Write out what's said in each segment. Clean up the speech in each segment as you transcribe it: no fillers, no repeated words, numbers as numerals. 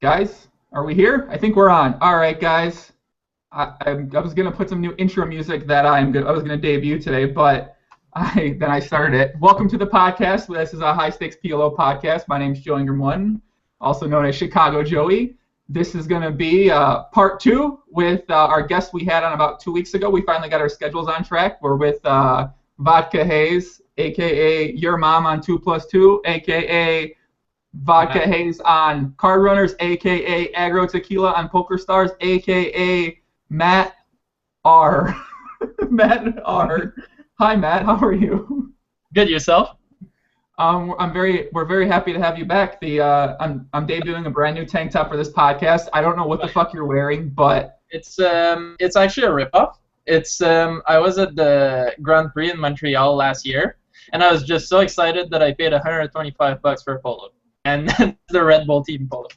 Guys, are we here? I think we're on. All right, guys. I was gonna put some new intro music that I was gonna debut today, but then I started it. Welcome to the podcast. This is a high stakes PLO podcast. My name's Joe Ingram, also known as Chicago Joey. This is gonna be part 2 with our guest we had on about 2 weeks ago. We finally got our schedules on track. We're with VodkaHaze, aka yrmom on 2+2, aka VodkaHaze on Card Runners, aka Aggro Tequila on Poker Stars, aka Matt R. Matt R. Hi Matt, how are you? Good, yourself? We're very happy to have you back. I'm debuting a brand new tank top for this podcast. I don't know what the fuck you're wearing, but it's actually a ripoff. I was at the Grand Prix in Montreal last year, and I was just so excited that I paid $125 for a polo. And that's the Red Bull team polo.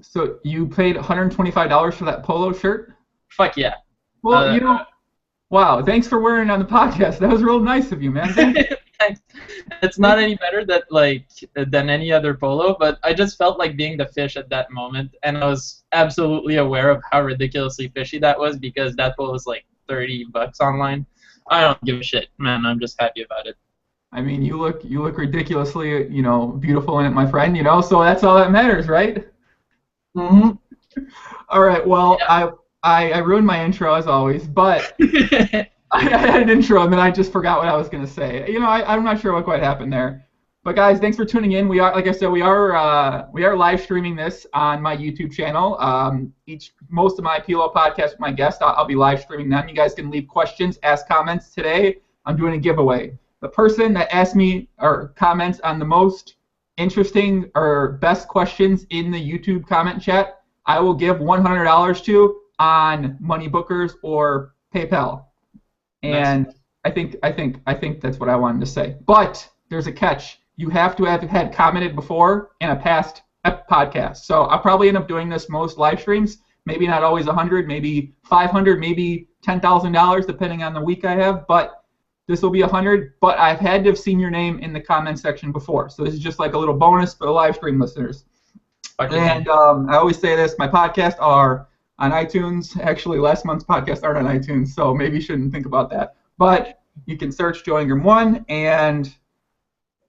So you paid $125 for that polo shirt? Fuck yeah. Well, wow, thanks for wearing it on the podcast. That was real nice of you, man. Thanks. It's not any better than any other polo, but I just felt like being the fish at that moment, and I was absolutely aware of how ridiculously fishy that was because that polo was like $30 online. I don't give a shit, man. I'm just happy about it. I mean, you look ridiculously, beautiful in it, my friend. So that's all that matters, right? Mm-hmm. All right. Well, yeah. I ruined my intro as always, but I had an intro and then I just forgot what I was gonna say. I'm not sure what quite happened there. But guys, thanks for tuning in. We are, like I said, we are live streaming this on my YouTube channel. Most of my PLO podcasts with my guests, I'll be live streaming them. You guys can leave questions, ask comments. Today, I'm doing a giveaway. The person that asks me or comments on the most interesting or best questions in the YouTube comment chat, I will give $100 to on Money Bookers or PayPal. And nice. I think that's what I wanted to say. But there's a catch. You have to have had commented before in a past podcast. So I'll probably end up doing this most live streams. Maybe not always 100, maybe 500, maybe $10,000, depending on the week I have. But this will be 100, but I've had to have seen your name in the comment section before. So this is just like a little bonus for the live stream listeners. Okay. And I always say this, my podcasts are on iTunes. Actually, last month's podcasts aren't on iTunes, so maybe you shouldn't think about that. But you can search Joe Ingram 1 and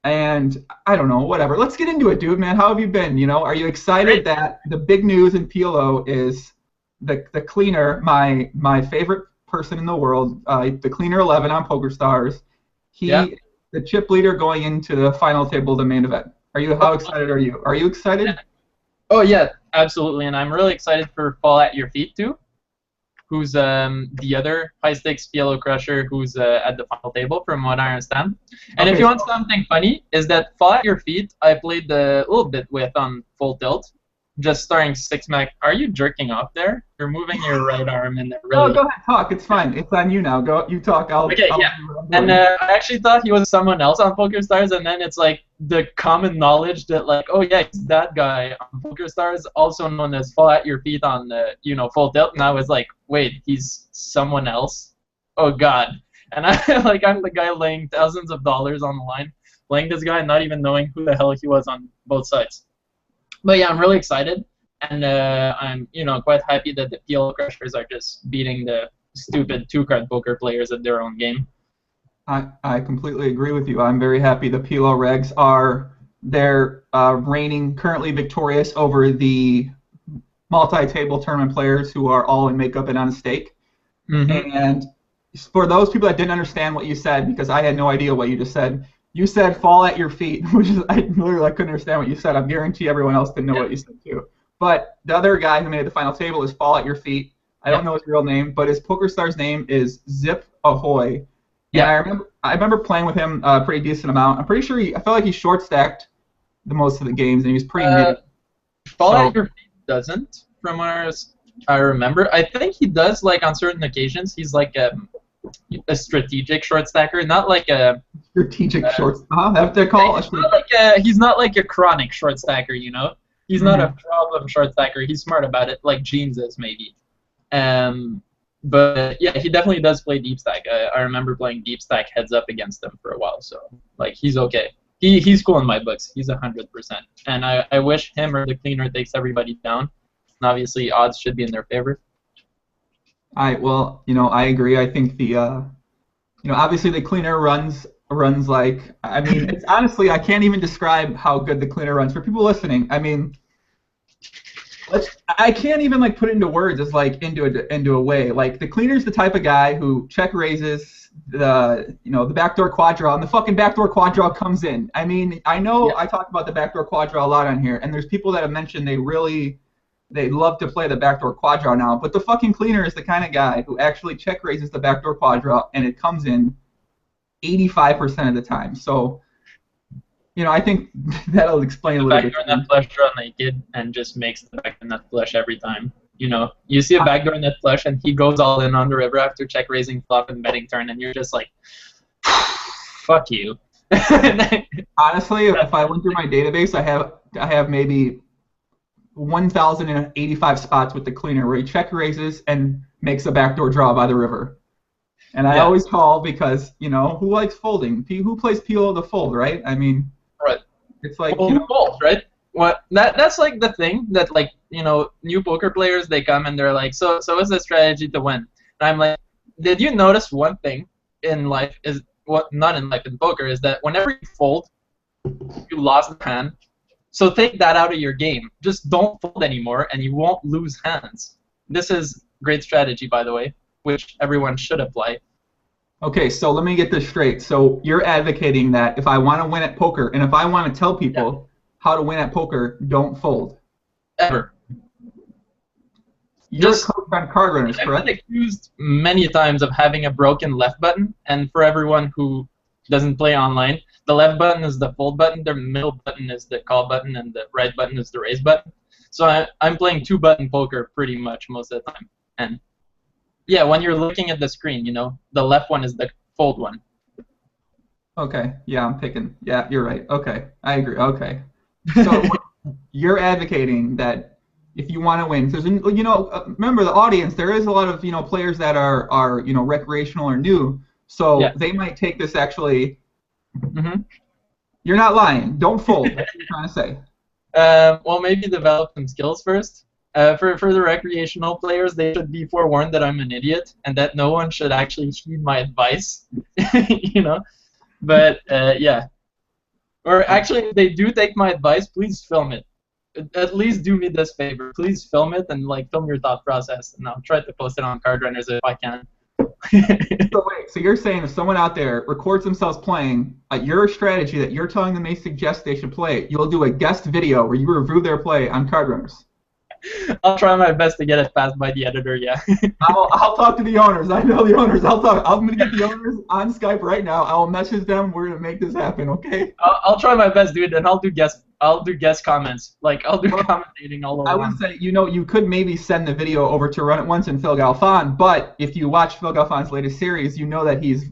I don't know, whatever. Let's get into it, dude, man. How have you been? Are you excited that the big news in PLO is the cleaner, my favorite person in the world, the Cleaner 11 on Poker Stars. The chip leader going into the final table of the main event. How excited are you? Are you excited? Oh yeah, absolutely, and I'm really excited for Fall at Your Feet too, who's the other high stakes PLO crusher who's at the final table from what I understand. And if you want something funny, is that Fall at Your Feet I played a little bit with on Full Tilt. Just starring 6-Mac. Are you jerking off there? You're moving your right arm in there. Really. No, go ahead, talk. It's fine. It's on you now. Go, you talk. Okay, yeah. And I actually thought he was someone else on Poker Stars, and then it's like the common knowledge that like, oh yeah, he's that guy on Poker Stars, also known as Fall at Your Feet on Full Tilt. And I was like, wait, he's someone else? Oh God. And I'm the guy laying thousands of dollars on the line, playing this guy, and not even knowing who the hell he was on both sides. But yeah, I'm really excited, and I'm quite happy that the PLO crushers are just beating the stupid 2-card poker players at their own game. I completely agree with you. I'm very happy the PLO regs they're reigning currently victorious over the multi-table tournament players who are all in makeup and on a stake. Mm-hmm. And for those people that didn't understand what you said, because I had no idea what you just said. You said Fall at Your Feet, which is, I couldn't understand what you said. I guarantee everyone else didn't know what you said too. But the other guy who made the final table is Fall at Your Feet. I don't know his real name, but his Poker Stars name is Zip Ahoy. Yeah. And I remember playing with him a pretty decent amount. I'm pretty sure I felt like he short stacked the most of the games, and he was pretty mid. Fall at Your Feet doesn't, from what I remember. I think he does, like on certain occasions. He's like a strategic short stacker, not like a strategic short. That's they call he's not like a chronic short stacker, He's not a problem short stacker. He's smart about it, like Jeans is maybe. But yeah, he definitely does play deep stack. I remember playing deep stack heads up against him for a while, so like he's okay. He's cool in my books. He's 100%. And I wish him or the cleaner takes everybody down. And obviously, odds should be in their favor. All right. Well, I agree. I think the obviously the cleaner runs like, I mean, it's honestly, I can't even describe how good the cleaner runs for people listening. I mean, I can't even like put it into words as like into a way. Like, the cleaner's the type of guy who check raises the backdoor quad draw, and the fucking backdoor quad draw comes in. I mean, I know I talk about the backdoor quad draw a lot on here, and there's people that have mentioned they love to play the backdoor quad draw now, but the fucking cleaner is the kind of guy who actually check raises the backdoor quad draw, and it comes in 85% of the time. So, I think that'll explain a little bit. Backdoor nut flush draw naked and just makes the backdoor nut flush every time. You see a backdoor nut flush and he goes all in on the river after check raising flop and betting turn, and you're just like, fuck you. Honestly, if I went through my database, I have maybe 1,085 spots with the cleaner where he check raises and makes a backdoor draw by the river. And I always call because, who likes folding? Who plays PLO to fold, right? I mean, right. It's like, who folds, right? What that's like the thing that, like, new poker players, they come and they're like, so what's the strategy to win? And I'm like, did you notice one thing in life not in life, in poker, is that whenever you fold, you lost the hand. So take that out of your game. Just don't fold anymore, and you won't lose hands. This is great strategy, by the way, which everyone should apply. Okay, so let me get this straight. So you're advocating that if I want to win at poker, and if I want to tell people how to win at poker, don't fold. Ever. You're a coach on card runners, correct? I've been accused many times of having a broken left button, and for everyone who doesn't play online, the left button is the fold button, the middle button is the call button, and the right button is the raise button. So I'm playing two-button poker pretty much most of the time. And yeah, when you're looking at the screen, the left one is the fold one. Okay, yeah, I'm picking. Yeah, you're right. Okay, I agree. Okay. So you're advocating that if you want to win, because remember the audience, there is a lot of players that are recreational or new, so they might take this actually. Mm-hmm. You're not lying. Don't fold. That's what you're trying to say. Well, maybe develop some skills first. For the recreational players, they should be forewarned that I'm an idiot and that no one should actually heed my advice. But yeah. Or actually, if they do take my advice, please film it. At least do me this favor. Please film it and film your thought process, and I'll try to post it on Card Runners if I can. So you're saying if someone out there records themselves playing your strategy that you're telling them they suggest they should play, you'll do a guest video where you review their play on Card Runners. I'll try my best to get it passed by the editor, yeah. I'll talk to the owners. I know the owners. I'm going to get the owners on Skype right now. I'll message them. We're going to make this happen, okay? I'll try my best, dude, and I'll do guest comments. I'll do commentating all over. I would say, you could maybe send the video over to Run It Once and Phil Galfon, but if you watch Phil Galfon's latest series, you know that he's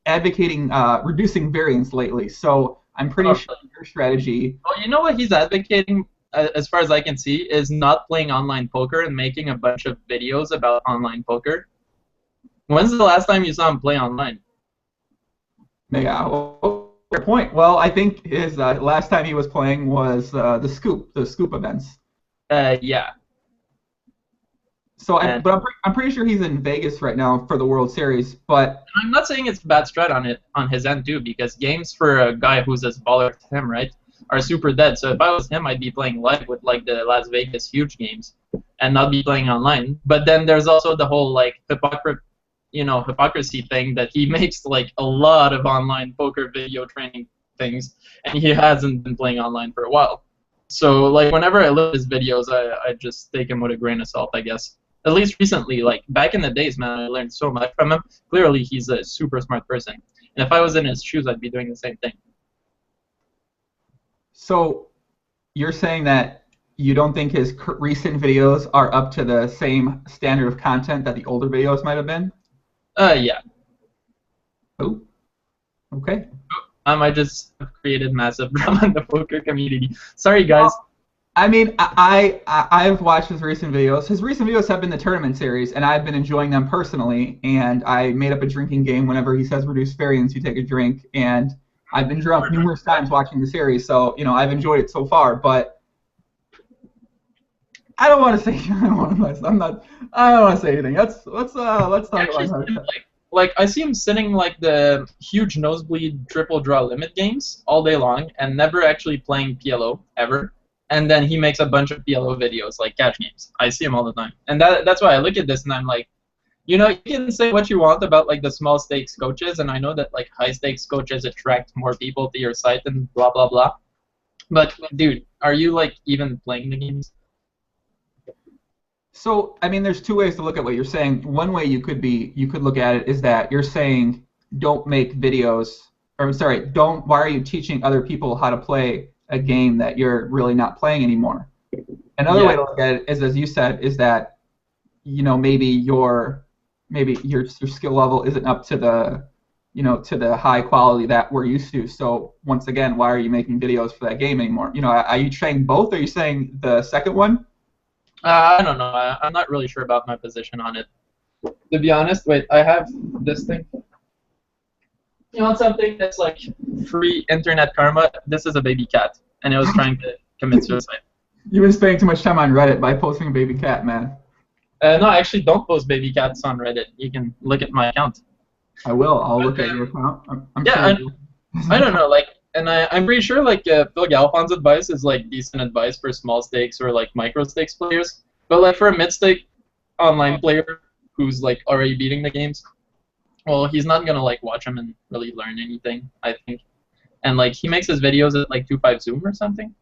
advocating reducing variance lately. So I'm pretty sure your strategy. Well, you know what he's advocating, as far as I can see, is not playing online poker and making a bunch of videos about online poker. When's the last time you saw him play online? Yeah, fair point. Well, I think his last time he was playing was the Scoop events. Yeah. So, but I'm pretty sure he's in Vegas right now for the World Series. But I'm not saying it's bad strat on his end too, because games for a guy who's as baller as him, right, are super dead. So if I was him, I'd be playing live with the Las Vegas huge games, and not be playing online. But then there's also the whole hypocrisy thing that he makes a lot of online poker video training things, and he hasn't been playing online for a while. So whenever I look at his videos, I just take him with a grain of salt, I guess. At least recently, back in the days, man, I learned so much from him. Clearly, he's a super smart person, and if I was in his shoes, I'd be doing the same thing. So you're saying that you don't think his recent videos are up to the same standard of content that the older videos might have been? Yeah. Oh. Okay. I might just have created massive drama in the poker community. Sorry, guys. I mean, I've watched his recent videos. His recent videos have been the tournament series, and I've been enjoying them personally. And I made up a drinking game. Whenever he says reduce variance, you take a drink. And I've been drunk numerous times watching the series, so I've enjoyed it so far. But I don't want to say. I don't want to say anything. Let's talk about that. Like I see him sitting like the huge nosebleed triple draw limit games all day long and never actually playing PLO ever. And then he makes a bunch of PLO videos like cash games. I see him all the time, and that's why I look at this and I'm like, you can say what you want about like the small stakes coaches, and I know that like high stakes coaches attract more people to your site and blah blah blah. But dude, are you like even playing the games? So, I mean, there's two ways to look at what you're saying. One way you could look at it is that you're saying don't make videos, or sorry, why are you teaching other people how to play a game that you're really not playing anymore? Another way to look at it is, as you said, is that, maybe your skill level isn't up to the, to the high quality that we're used to. So once again, why are you making videos for that game anymore? Are you saying both? Or are you saying the second one? I don't know. I'm not really sure about my position on it. To be honest, wait, I have this thing. You want something that's like free internet karma? This is a baby cat, and it was trying to commit suicide. You've been spending too much time on Reddit by posting a baby cat, man. No, actually, don't post baby cats on Reddit. You can look at my account. I will. I'll look at your account. I don't know, like. And I'm pretty sure like Phil Galfon's advice is like decent advice for small stakes or like micro stakes players. But like for a mid stake online player who's like already beating the games, well, he's not gonna like watch them and really learn anything, I think. And like he makes his videos at like 2.5 Zoom or something.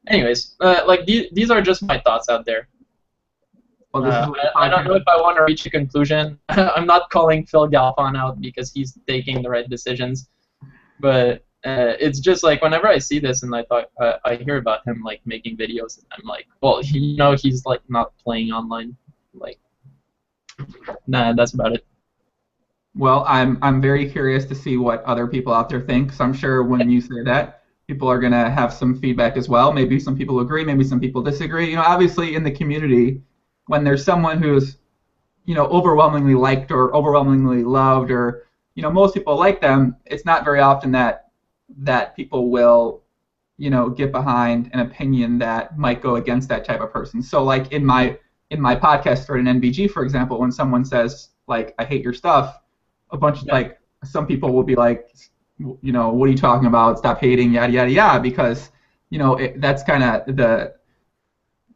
Anyways, like these are just my thoughts out there. Well, I don't know if I want to reach a conclusion. I'm not calling Phil Galfon out because he's taking the right decisions, but. It's just like whenever I see this and I hear about him like making videos, I'm like, well, he's like not playing online. Like, nah, that's about it. Well, I'm very curious to see what other people out there think. So I'm sure when you say that, people are gonna have some feedback as well. Maybe some people agree, maybe some people disagree. Obviously in the community, when there's someone who's overwhelmingly liked or overwhelmingly loved, or most people like them, it's not very often that people will, get behind an opinion that might go against that type of person. So like in my podcast for an NBG, for example, when someone says like I hate your stuff, a bunch of like some people will be like, what are you talking about? Stop hating, yada yada yada, because that's kind of the,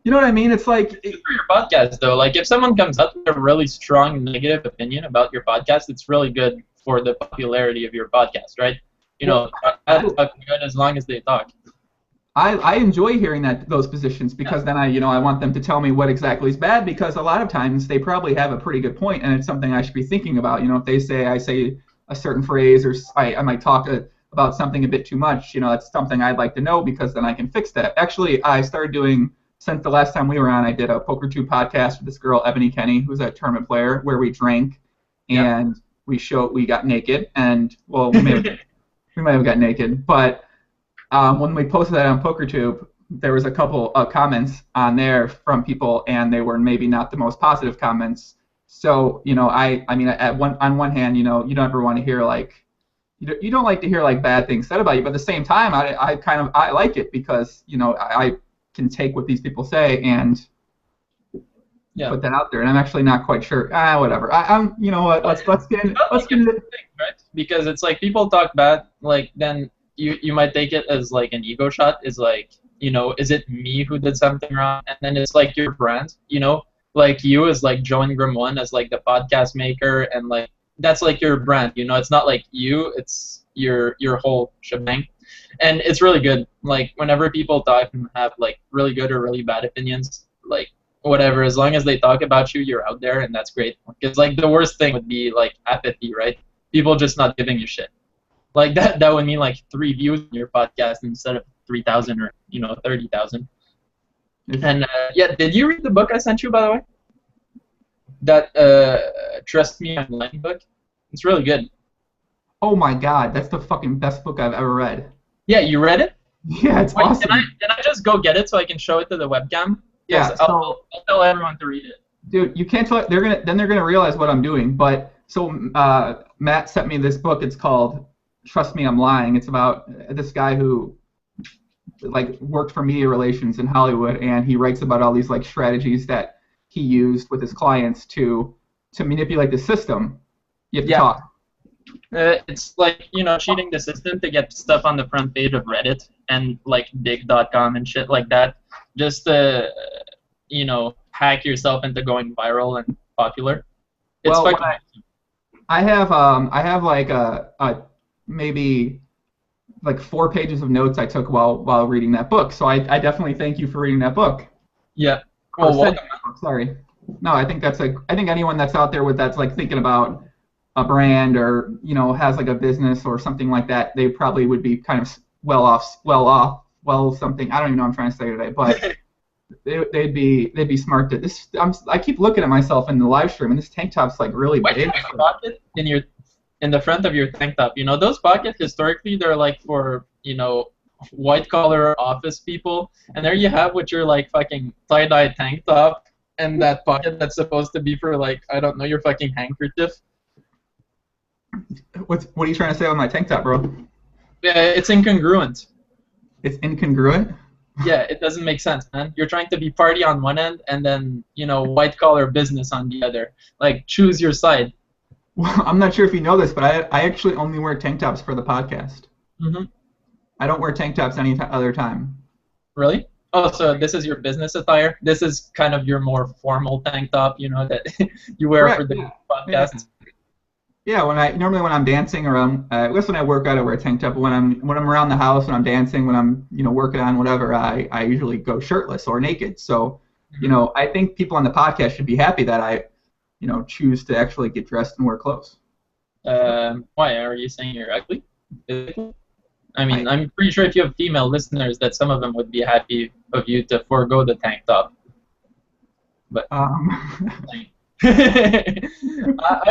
what I mean? It's like it's for your podcast though. Like if someone comes up with a really strong negative opinion about your podcast, it's really good for the popularity of your podcast, right? Talk good as long as they talk. I enjoy hearing those positions because then I want them to tell me what exactly is bad, because a lot of times they probably have a pretty good point and it's something I should be thinking about. If they say I say a certain phrase or I might talk about something a bit too much, that's something I'd like to know because then I can fix that. Actually, I started doing, since the last time we were on, I did a PokerTube podcast with this girl, Ebony Kenny, who's a tournament player, where we drank and we got naked, and well, we might have got naked, but when we posted that on PokerTube, there was a couple of comments on there from people, and they were maybe not the most positive comments. So, I mean, on one hand, you don't ever want to hear like, you don't like to hear like bad things said about you, but at the same time, I like it because I can take what these people say and put that out there, and I'm actually not quite sure. Whatever. I'm. Let's get into it. Right? Because it's like people talk bad, like then you might take it as like an ego shot. Is like is it me who did something wrong? And then it's like your brand. Like you as like Joe Ingram one as like the podcast maker, and like that's like your brand. It's not like you. It's your whole shebang, and it's really good. Like whenever people talk and have like really good or really bad opinions, like. Whatever, as long as they talk about you, you're out there, and that's great. Because like the worst thing would be like apathy, right? People just not giving you shit. Like that would mean like 3 views on your podcast instead of 3,000 or 30,000. And did you read the book I sent you, by the way? That Trust Me Online book. It's really good. Oh my God, that's the fucking best book I've ever read. Yeah, you read it? Yeah, it's awesome. Can I just go get it so I can show it to the webcam? Yeah, I'll tell everyone to read it. Dude, you can't tell. They're gonna realize what I'm doing. But so Matt sent me this book. It's called trust me, I'm lying. It's about this guy who like worked for media relations in Hollywood, and he writes about all these like strategies that he used with his clients to manipulate the system. You have to talk. It's like, cheating the system to get stuff on the front page of Reddit and like dig.com and shit like that. Just to, hack yourself into going viral and popular. It's Well, fucking I have like a maybe like 4 pages of notes I took while reading that book. So I definitely thank you for reading that book. Yeah. Well, welcome. Sorry. No, I think I think anyone that's out there that's like thinking about a brand or has like a business or something like that, they probably would be kind of something. I don't even know what I'm trying to say today, but they'd be smart to this. I keep looking at myself in the live stream, and this tank top's like really Why big. do you have a pocket in the front of your tank top? Those pockets historically they're like for white collar office people, and there you have with your like fucking tie-dye tank top and that pocket that's supposed to be for like, I don't know, your fucking handkerchief. What are you trying to say on my tank top, bro? Yeah, it's incongruent. It's incongruent? Yeah, it doesn't make sense, man. You're trying to be party on one end and then, white collar business on the other. Like, choose your side. Well, I'm not sure if you know this, but I actually only wear tank tops for the podcast. Mm-hmm. I don't wear tank tops any other time. Really? Oh, so this is your business attire? This is kind of your more formal tank top, that you wear Correct, for the podcast? Yeah, normally when I'm dancing or I guess when I work out I wear a tank top. But when I'm around the house, when I'm dancing, when I'm working on whatever, I usually go shirtless or naked. So I think people on the podcast should be happy that I choose to actually get dressed and wear clothes. Why are you saying you're ugly? I mean, I'm pretty sure if you have female listeners, that some of them would be happy of you to forego the tank top. But I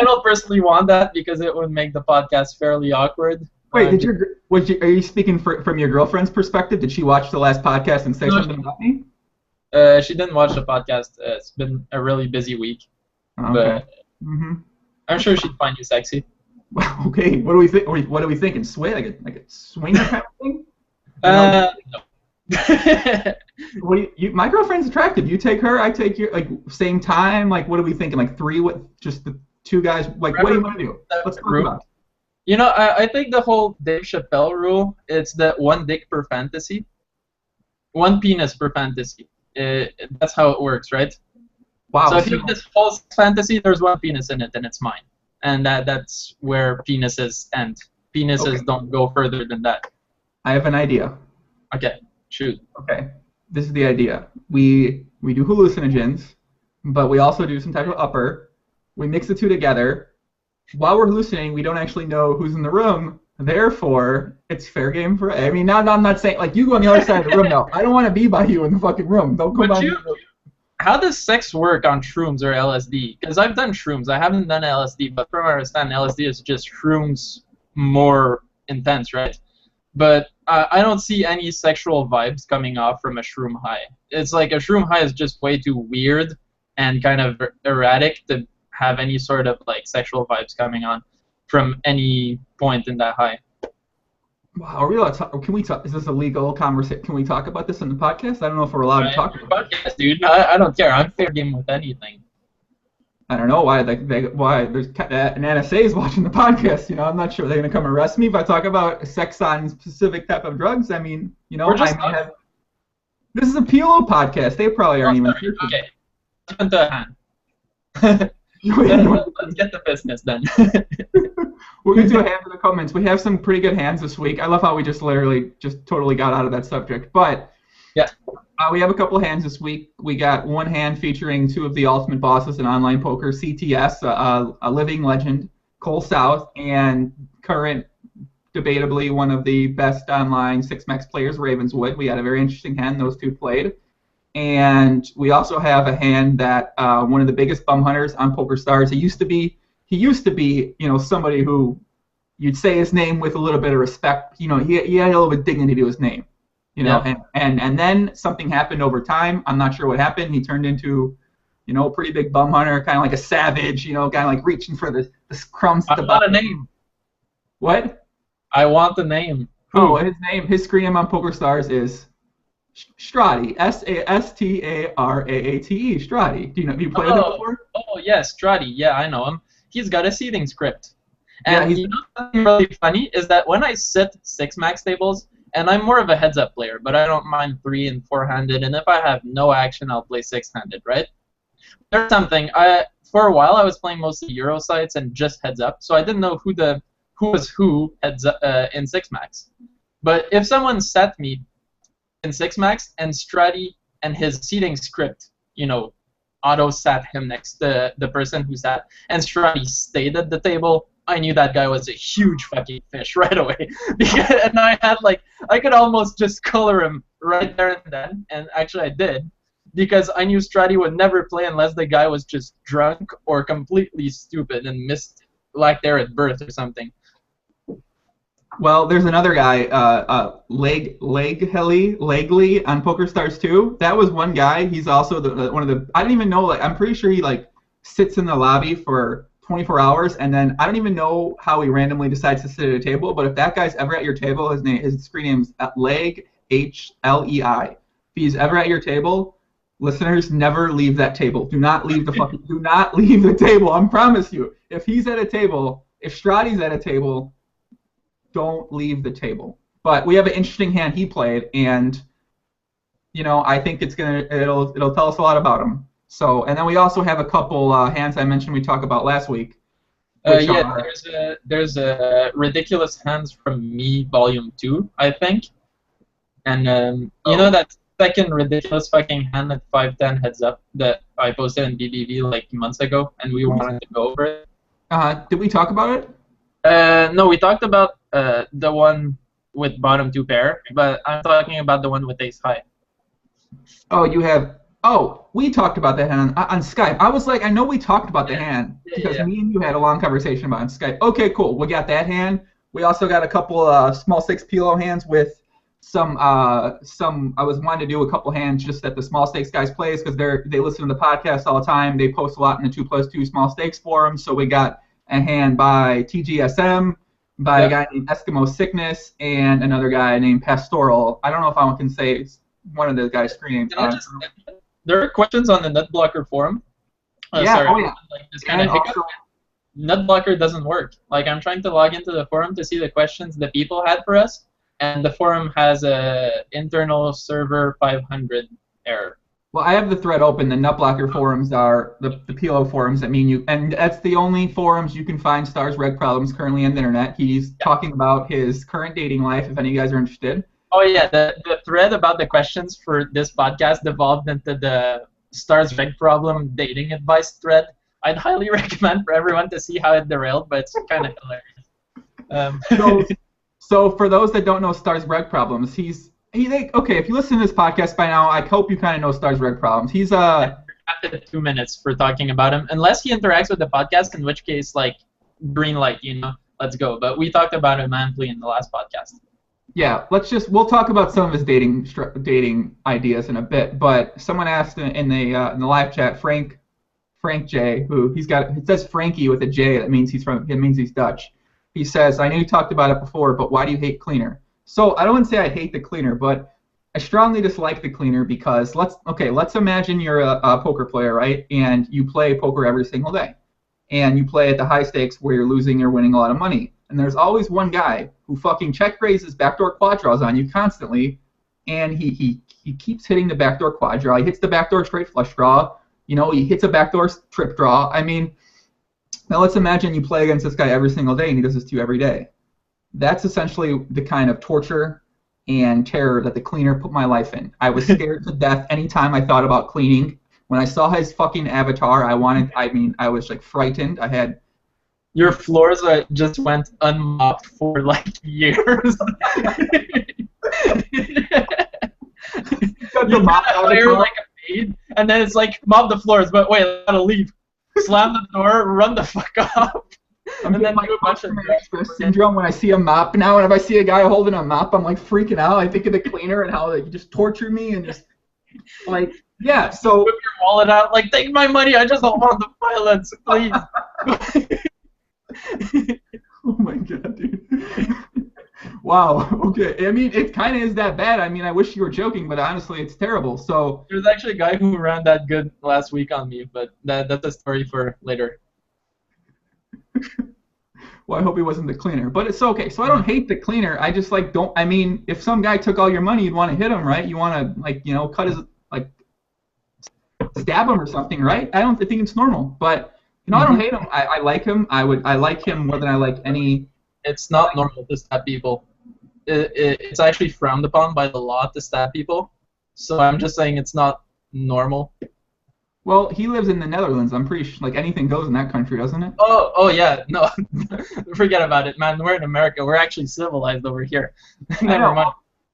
don't personally want that because it would make the podcast fairly awkward. Wait, are you speaking from your girlfriend's perspective? Did she watch the last podcast and say something about me? She didn't watch the podcast. It's been a really busy week. Okay. But I'm sure she'd find you sexy. Okay, what do we think? What are we thinking? Sway, like a swinger kind of thing? No. My girlfriend's attractive. You take her, I take you. Like same time. Like what are we thinking? Like 3? What? Just the 2 guys? Like what do you want to do? Let's talk about it. I think the whole Dave Chappelle rule. It's that 1 dick per fantasy, 1 penis per fantasy. That's how it works, right? Wow. So if you have this false fantasy, there's 1 penis in it, and it's mine. And that's where penises end. Penises don't go further than that. I have an idea. Okay, shoot. Okay, this is the idea. We do hallucinogens, but we also do some type of upper. We mix the 2 together. While we're hallucinating, we don't actually know who's in the room. Therefore, it's fair game for. I mean, now I'm not saying like you go on the other side of the room now. I don't want to be by you in the fucking room. Don't come by. How does sex work on shrooms or LSD? Because I've done shrooms. I haven't done LSD, but from what I understand, LSD is just shrooms more intense, right? But I don't see any sexual vibes coming off from a shroom high. It's like a shroom high is just way too weird and kind of erratic to have any sort of like sexual vibes coming on from any point in that high. Wow, are we allowed to talk? Can we talk? Is this a legal conversation? Can we talk about this on the podcast? I don't know if we're allowed to talk about it. Podcast, dude. I don't care. I'm fair game with anything. I don't know why why there's an NSA is watching the podcast. I'm not sure they're gonna come arrest me if I talk about sex on specific type of drugs. I mean, this is a PLO podcast. They probably aren't even here. Okay. Into a hand. Let's get the business then. We're going to do a hand in the comments. We have some pretty good hands this week. I love how we just totally got out of that subject. But yeah, we have a couple of hands this week. We got 1 hand featuring 2 of the ultimate bosses in online poker, CTS, a living legend, Cole South, and current, debatably, one of the best online 6max players, Ravenswood. We had a very interesting hand. Those 2 played. And we also have a hand that one of the biggest bum hunters on PokerStars. He used to be, somebody who you'd say his name with a little bit of respect. He had a little bit of dignity to his name. And then something happened over time. I'm not sure what happened. He turned into, a pretty big bum hunter, kind of like a savage. Kind of like reaching for the crumbs at the bottom. Not a name. What? I want the name. Oh, his screen name on PokerStars is Strati. Staraate. Strati. Do you play with him before? Oh yes, Strati. Yeah, I know him. He's got a seeding script. And Yeah, you know something really funny is that when I sit 6 max tables, and I'm more of a heads-up player, but I don't mind 3 and 4-handed, and if I have no action, I'll play 6-handed, right? There's something. For a while, I was playing mostly Euro sites and just heads-up, so I didn't know who was who heads in 6 max. But if someone sat me in 6 max and Strati and his seeding script, auto sat him next to the person who sat, and Strati stayed at the table, I knew that guy was a huge fucking fish right away. And I could almost just color him right there and then, and actually I did, because I knew Strati would never play unless the guy was just drunk or completely stupid and missed like they're at birth or something. Well, there's another guy, Legley on PokerStars 2. That was one guy. He's also one of the. I don't even know. I'm pretty sure he sits in the lobby for 24 hours, and then I don't even know how he randomly decides to sit at a table. But if that guy's ever at your table, his screen name's Leg HLEI. If he's ever at your table, listeners, never leave that table. Do not leave the table. I promise you. If he's at a table, if Strati's at a table, don't leave the table. But we have an interesting hand he played, and I think it'll tell us a lot about him. So, and then we also have a couple hands I mentioned we talked about last week. There's a Ridiculous Hands from Me Volume 2, I think. And you know that second ridiculous fucking hand at 5-10 heads up that I posted in BBB months ago, and we wanted to go over it? Did we talk about it? No, we talked about the one with bottom 2 pair, but I'm talking about the one with ace high. Oh, you have. Oh, we talked about that hand on Skype. I was like, I know we talked about the hand because me and you had a long conversation about it on Skype. Okay, cool. We got that hand. We also got a couple small 6 PLO hands with some. I was wanting to do a couple hands just that the small stakes guys plays because they listen to the podcast all the time. They post a lot in the 2+2 small stakes forum. So we got a hand by TGSM, by a guy named Eskimo Sickness, and another guy named Pastoral. I don't know if I can say one of the guys' screen names. There are questions on the Nutblocker forum. This kind of hiccup. Nutblocker doesn't work. I'm trying to log into the forum to see the questions that people had for us, and the forum has a internal server 500 error. Well, I have the thread open. The Nutblocker forums are the PLO forums that mean you, and that's the only forums you can find Stars Reg Problems currently on the internet. He's talking about his current dating life, if any of you guys are interested. Oh yeah, the thread about the questions for this podcast devolved into the Stars Reg Problem dating advice thread. I'd highly recommend for everyone to see how it derailed, but it's kind of hilarious. So for those that don't know Stars Reg Problems, okay, if you listen to this podcast by now, I hope you kind of know Stars Reg Problems. He's after 2 minutes for talking about him, unless he interacts with the podcast, in which case, green light, let's go. But we talked about him amply in the last podcast. Yeah, we'll talk about some of his dating ideas in a bit. But someone asked in the live chat, Frank J, who it says Frankie with a J. That means he's Dutch. He says, I know you talked about it before, but why do you hate cleaner? So I don't want to say I hate the cleaner, but I strongly dislike the cleaner because let's imagine you're a poker player, right? And you play poker every single day, and you play at the high stakes where you're losing or winning a lot of money. And there's always one guy who fucking check raises backdoor quad draws on you constantly, and he keeps hitting the backdoor quad draw. He hits the backdoor straight flush draw. He hits a backdoor trip draw. I mean, now let's imagine you play against this guy every single day, and he does this to you every day. That's essentially the kind of torture and terror that the cleaner put my life in. I was scared to death anytime I thought about cleaning. When I saw his fucking avatar, I was frightened. I had... Your floors just went unmopped for years. You fire a maid, and then it's mop the floors, but wait, I gotta leave. Slam the door, run the fuck off. I'm getting do a bunch of stress syndrome when I see a mop now, and if I see a guy holding a mop, I'm freaking out. I think of the cleaner and how they just torture me and just yeah. So whip your wallet out, take my money. I just don't want the violence, please. Oh my god, dude. Wow. Okay. I mean, it kind of is that bad. I mean, I wish you were joking, but honestly, it's terrible. So. There's actually a guy who ran that good last week on me, but that's a story for later. Well, I hope he wasn't the cleaner, but it's okay. So I don't hate the cleaner. I just like don't. I mean, if some guy took all your money, you'd want to hit him, right? You want to cut his stab him or something, right? I think it's normal, but I don't hate him. I like him. I like him more than I like any. It's not normal to stab people. It's actually frowned upon by the law to stab people. So I'm just saying it's not normal. Well, he lives in the Netherlands. I'm pretty sure anything goes in that country, doesn't it? Oh yeah, no, forget about it, man. We're in America. We're actually civilized over here. Never mind.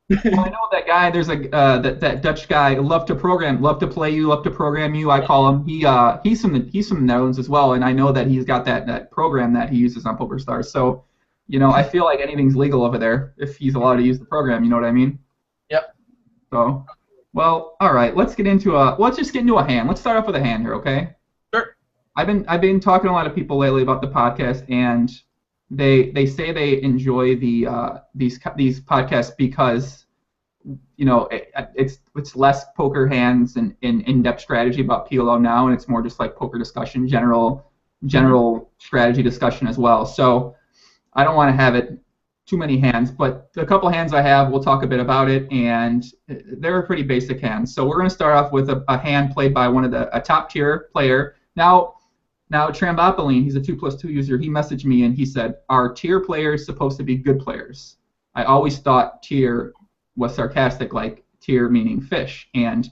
Well, I know that guy. There's that Dutch guy. Love to play you, love to program you. I call him. He's from the Netherlands as well, and I know that he's got that program that he uses on PokerStars. So, I feel like anything's legal over there if he's allowed to use the program. You know what I mean? Yep. So. Well, all right. Let's just get into a hand. Let's start off with a hand here, okay? Sure. I've been talking to a lot of people lately about the podcast, and they say they enjoy these podcasts because it's less poker hands and in-depth strategy about PLO now, and it's more just like poker discussion, general strategy discussion as well. So I don't want to have it too many hands, but the couple hands I have, we'll talk a bit about it, and they're pretty basic hands. So we're going to start off with a hand played by a top tier player. Now Trambopoline, he's a 2+2 user. He messaged me and he said, "Are tier players supposed to be good players? I always thought tier was sarcastic, like tier meaning fish, and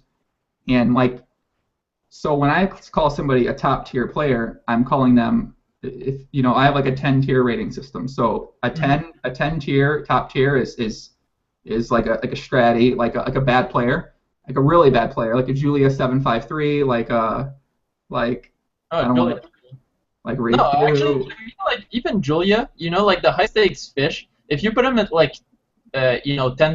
so when I call somebody a top tier player, I'm calling them." If I have a 10 tier rating system, so a 10 tier top tier is like a stratty, like a bad player, like a really bad player, like a Julia 753, I don't know, like Ray. No, actually, even Julia, like the high stakes fish, if you put them at 10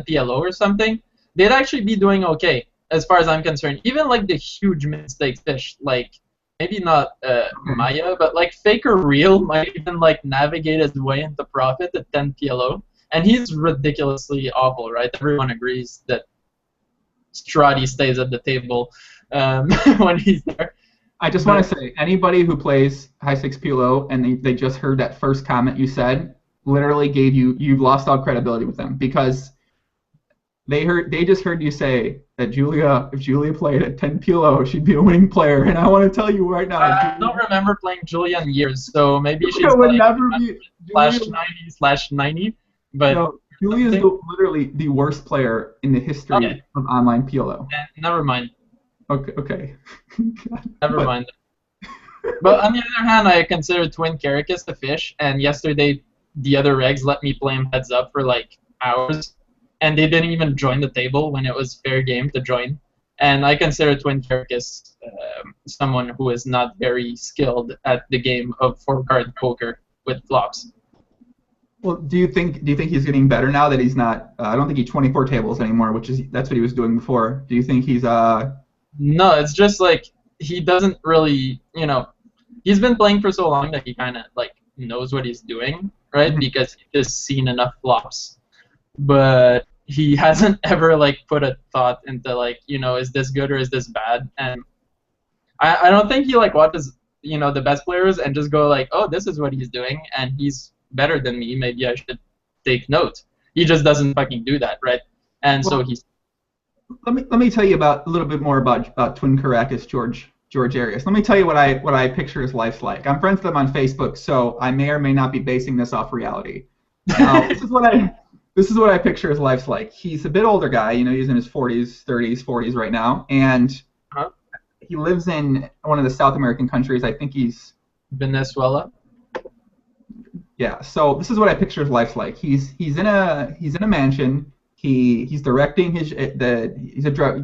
PLO or something, they'd actually be doing okay as far as I'm concerned. Even the huge mid stakes fish, maybe not Maya, but Faker Real might even navigate his way into profit at 10 PLO, and he's ridiculously awful, right? Everyone agrees that Strati stays at the table when he's there. I just want to say, anybody who plays high 6 PLO and they just heard that first comment you said, literally you've lost all credibility with them, because they just heard you say that if Julia played at 10 PLO, she'd be a winning player, and I want to tell you right now. I don't remember playing Julia in years, so maybe she's would never be /90/90. But no, Julia is literally the worst player in the history of online PLO. Never mind. Okay. Never mind. But on the other hand, I consider Twin Caracas a fish, and yesterday the other regs let me play him heads up for hours. And they didn't even join the table when it was fair game to join. And I consider Twin Caracas someone who is not very skilled at the game of 4-card poker with flops. Well, do you think he's getting better now that he's not? I don't think he's 24 tables anymore, that's what he was doing before. Do you think he's No, it's just he doesn't really, he's been playing for so long that he kind of knows what he's doing, right? Because he's just seen enough flops. But he hasn't ever put a thought into is this good or is this bad? And I don't think he watches the best players and just go oh, this is what he's doing and he's better than me, maybe I should take note. He just doesn't fucking do that, right? And so he's. Let me tell you a little bit more about Twin Caracas, George Arias. Let me tell you what I picture his life's like. I'm friends with him on Facebook, so I may or may not be basing this off reality. This is what I picture his life's like. He's a bit older guy, he's in his 40s, 30s, 40s right now, and he lives in one of the South American countries. I think he's Venezuela. Yeah. So this is what I picture his life's like. He's in a mansion. He's directing he's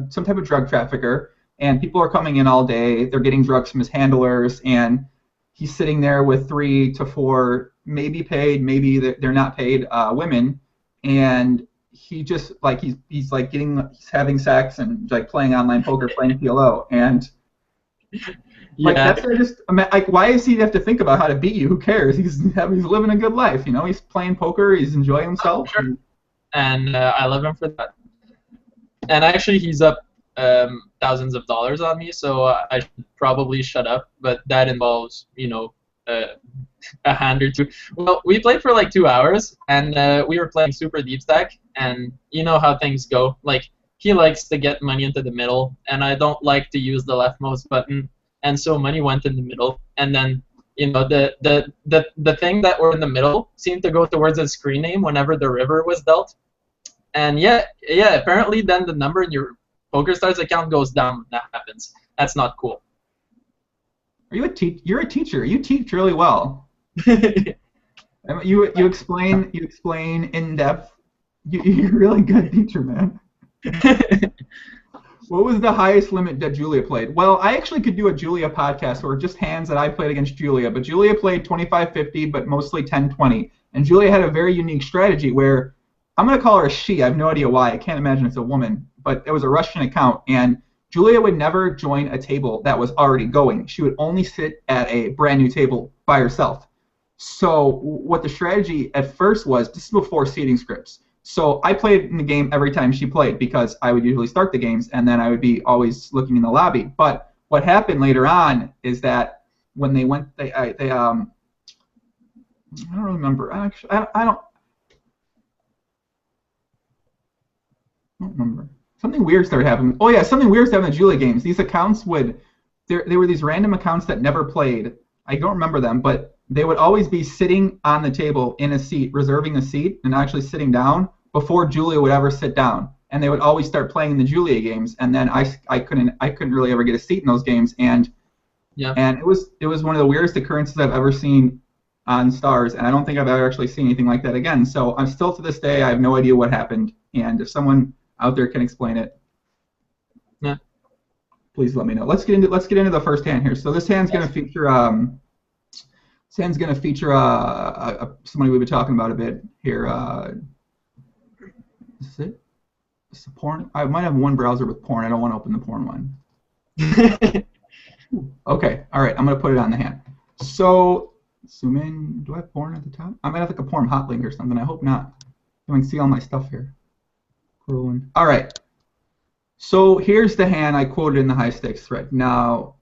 some type of drug trafficker, and people are coming in all day. They're getting drugs from his handlers, and he's sitting there with 3 to 4, maybe paid, maybe they're not paid women. And he just he's having sex and playing online poker, playing PLO, and that's just why does he have to think about how to beat you? Who cares? He's living a good life, he's playing poker, he's enjoying himself. Sure. and I love him for that. And actually, he's up thousands of dollars on me, so I should probably shut up. But that involves, a hand or two. Well, we played for like 2 hours, and we were playing super deep stack, and you know how things go. Like, he likes to get money into the middle, and I don't like to use the leftmost button, and so money went in the middle, and then the thing that were in the middle seemed to go towards his screen name whenever the river was dealt. And yeah, apparently then the number in your PokerStars account goes down when that happens. That's not cool. Are you you're a teacher. You teach really well. you explain in depth. You're a really good teacher, man. What was the highest limit that Julia played? Well, I actually could do a Julia podcast where just hands that I played against Julia, but Julia played 25-50, but mostly 10-20. And Julia had a very unique strategy where, I'm going to call her a she. I have no idea why. I can't imagine it's a woman. But it was a Russian account, and Julia would never join a table that was already going. She would only sit at a brand new table by herself. So what the strategy at first was, this is before seeding scripts. So I played in the game every time she played because I would usually start the games, and then I would be always looking in the lobby. But what happened later on is that when they went, I don't remember. I don't remember. Something weird started happening. Oh yeah, something weird started happening in the Julia games. These accounts they were these random accounts that never played. I don't remember them, but they would always be sitting on the table in a seat, reserving a seat, and actually sitting down before Julia would ever sit down. And they would always start playing the Julia games, and then I couldn't really ever get a seat in those games, and it was one of the weirdest occurrences I've ever seen on Stars, and I don't think I've ever actually seen anything like that again. So I'm still to this day, I have no idea what happened, and if someone out there can explain it, please let me know. Let's get into the first hand here. So this hand's going to feature somebody we've been talking about a bit here. Is this it? Is it porn? I might have one browser with porn. I don't want to open the porn one. Okay, all right. I'm going to put it on the hand. So zoom in. Do I have porn at the top? I might have like a porn hot link or something. I hope not. You can see all my stuff here. All right. So here's the hand I quoted in the high stakes thread. Now,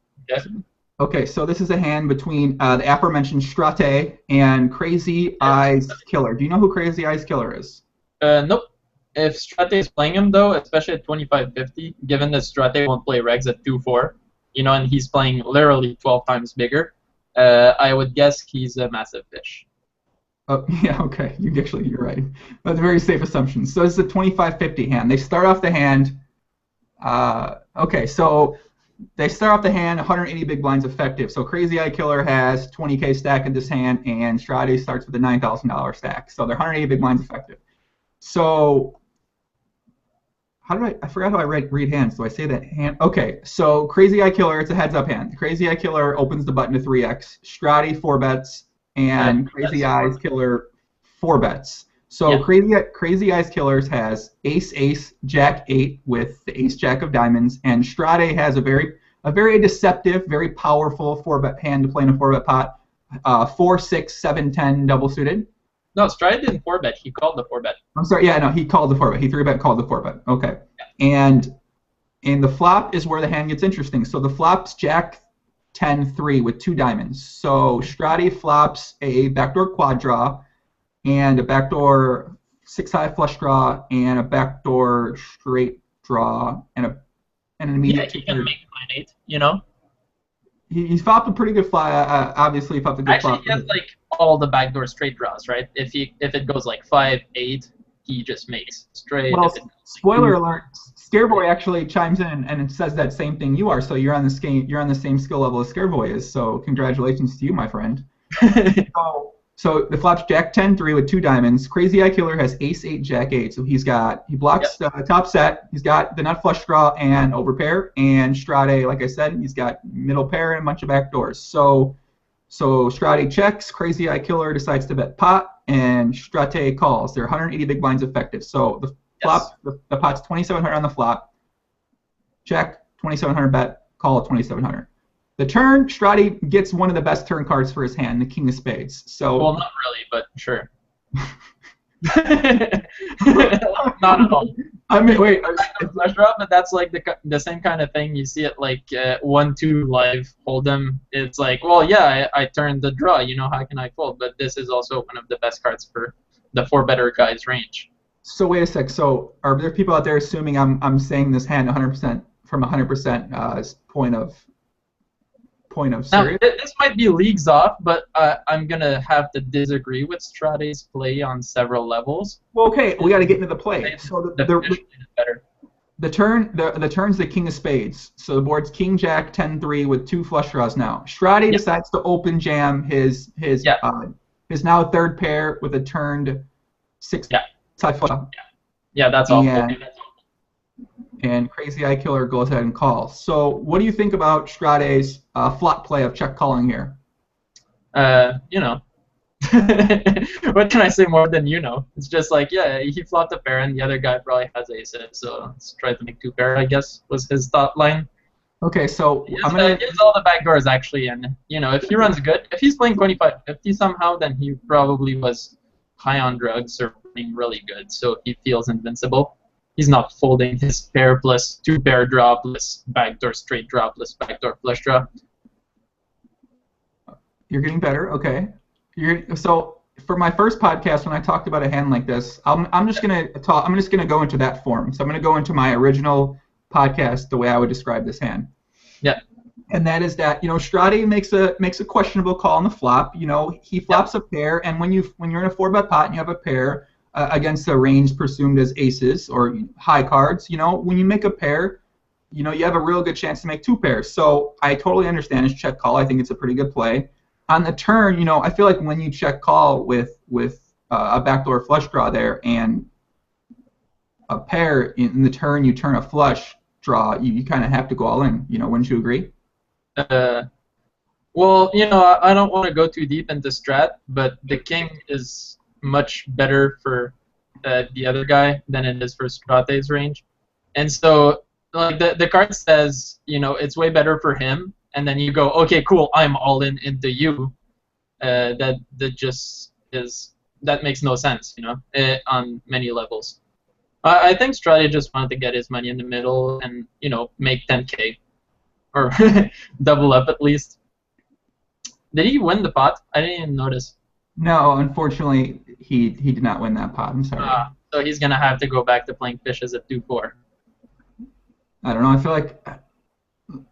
okay, so this is a hand between the aforementioned Strate and Crazy Eyes Killer. Do you know who Crazy Eyes Killer is? Nope. If Strate is playing him, though, especially at 25-50, given that Strate won't play regs at 2-4, and he's playing literally 12 times bigger, I would guess he's a massive fish. Oh, yeah, okay. You're right. That's a very safe assumption. So it's a 25-50 hand. They start off the hand. Okay, so they start off the hand 180 big blinds effective. So Crazy Eye Killer has 20K stack in this hand, and Strade starts with a $9,000 stack. So they're 180 big blinds effective. So I forgot how I read hands. Do I say that hand? Okay, so Crazy Eye Killer, it's a heads up hand. Crazy Eye Killer opens the button to 3x. Strade 4 bets. And Crazy Eyes Killer 4 bets. So yeah. Crazy Eyes Killers has Ace, Jack 8 with the Ace Jack of Diamonds, and Strade has a very deceptive, very powerful 4-bet hand to play in a 4-bet pot. 4, 6, 7, 10 double suited. No, Strade didn't 4-bet. He called the 4-bet. I'm sorry. Yeah, no, he called the 4-bet. He 3-bet called the 4-bet. Okay. Yeah. And the flop is where the hand gets interesting. So the flop's Jack 10-3 with 2 diamonds. So Strade flops a backdoor quad draw and a backdoor 6-high flush draw and a backdoor straight draw and an immediate. Yeah, he can make 9-8. He's flopped a pretty good fly. Obviously, he flopped a good flop. Actually, he has like all the backdoor straight draws, right? If it goes like 5-8, he just makes straight. Well, spoiler alert. Scareboy actually chimes in and it says that same thing you are, so you're on the same skill level as Scareboy is. So congratulations to you, my friend. So the flop's Jack 10-3 with 2 diamonds. Crazy Eye Killer has Ace 8 Jack 8, so he blocks the top set. He's got the nut flush draw and overpair, and Strade, like I said, he's got middle pair and a bunch of backdoors. So Strade checks. Crazy Eye Killer decides to bet pot, and Strate calls. They're 180 big blinds effective. So the flop, the pot's 2,700 on the flop. Check, 2,700 bet, call at 2,700. The turn, Strade gets one of the best turn cards for his hand, the King of Spades. So well, not really, but sure. Not at all. I mean, wait. Flush draw, but that's like the same kind of thing you see it like 1-2 live hold'em. It's like, well, yeah, I turned the draw. You know, how can I fold? But this is also one of the best cards for the 4 better guys range. So wait a sec. So are there people out there assuming I'm saying this hand 100% from 100% point of serious? Now, this might be leagues off, but I'm gonna have to disagree with Strate's play on several levels. Well, okay, we got to get into the play. So the turn's the king of spades. So the board's king jack 10-3 with 2 flush draws now. Strate decides to open jam his now third pair with a turned 6 side flush. Yeah, that's all. And Crazy Eye Killer goes ahead and calls. So what do you think about Strate's flop play of check calling here? You know. What can I say more than you know? It's just like, yeah, he flopped a pair and the other guy probably has aces, so let's try to make 2 pair, I guess, was his thought line. Okay, so I'm gonna gives all the back doors actually, and you know, if he runs good, if he's playing 25-50 somehow, then he probably was high on drugs or playing really good, so he feels invincible. He's not folding his pair plus 2 pair draw plus backdoor straight draw plus backdoor flush draw. You're getting better, okay. So for my first podcast, when I talked about a hand like this, I'm just gonna go into that form. So I'm gonna go into my original podcast the way I would describe this hand. Yeah. And that is that, you know, Strate makes a questionable call on the flop. You know, he flops a pair, and when you're in a 4-bet pot and you have a pair against a range presumed as aces or high cards, you know, when you make a pair, you know, you have a real good chance to make 2 pairs. So I totally understand his check call. I think it's a pretty good play. On the turn, you know, I feel like when you check call with a backdoor flush draw there and a pair in the turn, you turn a flush draw, you kind of have to go all in. You know, wouldn't you agree? Well, you know, I don't want to go too deep into strat, but the king is much better for the other guy than it is for Strate's range. And so, like, the card says, you know, it's way better for him, and then you go, okay, cool, I'm all in into you. That just is, that makes no sense, you know, on many levels. I think Strate just wanted to get his money in the middle and, you know, make 10K. Or double up at least. Did he win the pot? I didn't even notice. No, unfortunately, he did not win that pot. I'm sorry. So he's gonna have to go back to playing fishes at 2-4. I don't know. I feel like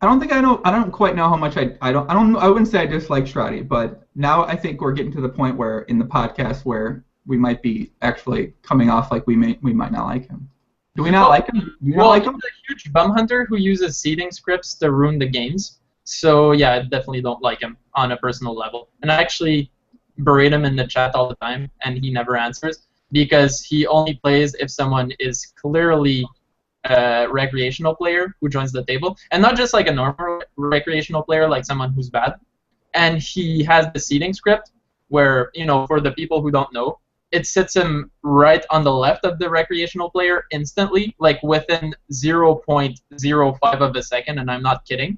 I don't quite know how much I wouldn't say I dislike Strate, but now I think we're getting to the point where in the podcast where we might be actually coming off like we might not like him. Do we not like him? Do you not like him? He's a huge bum hunter who uses seeding scripts to ruin the games. So yeah, I definitely don't like him on a personal level. And I actually berate him in the chat all the time, and he never answers because he only plays if someone is clearly a recreational player who joins the table, and not just like a normal recreational player, like someone who's bad. And he has the seeding script where, you know, for the people who don't know, it sits him right on the left of the recreational player instantly, like within 0.05 of a second, and I'm not kidding.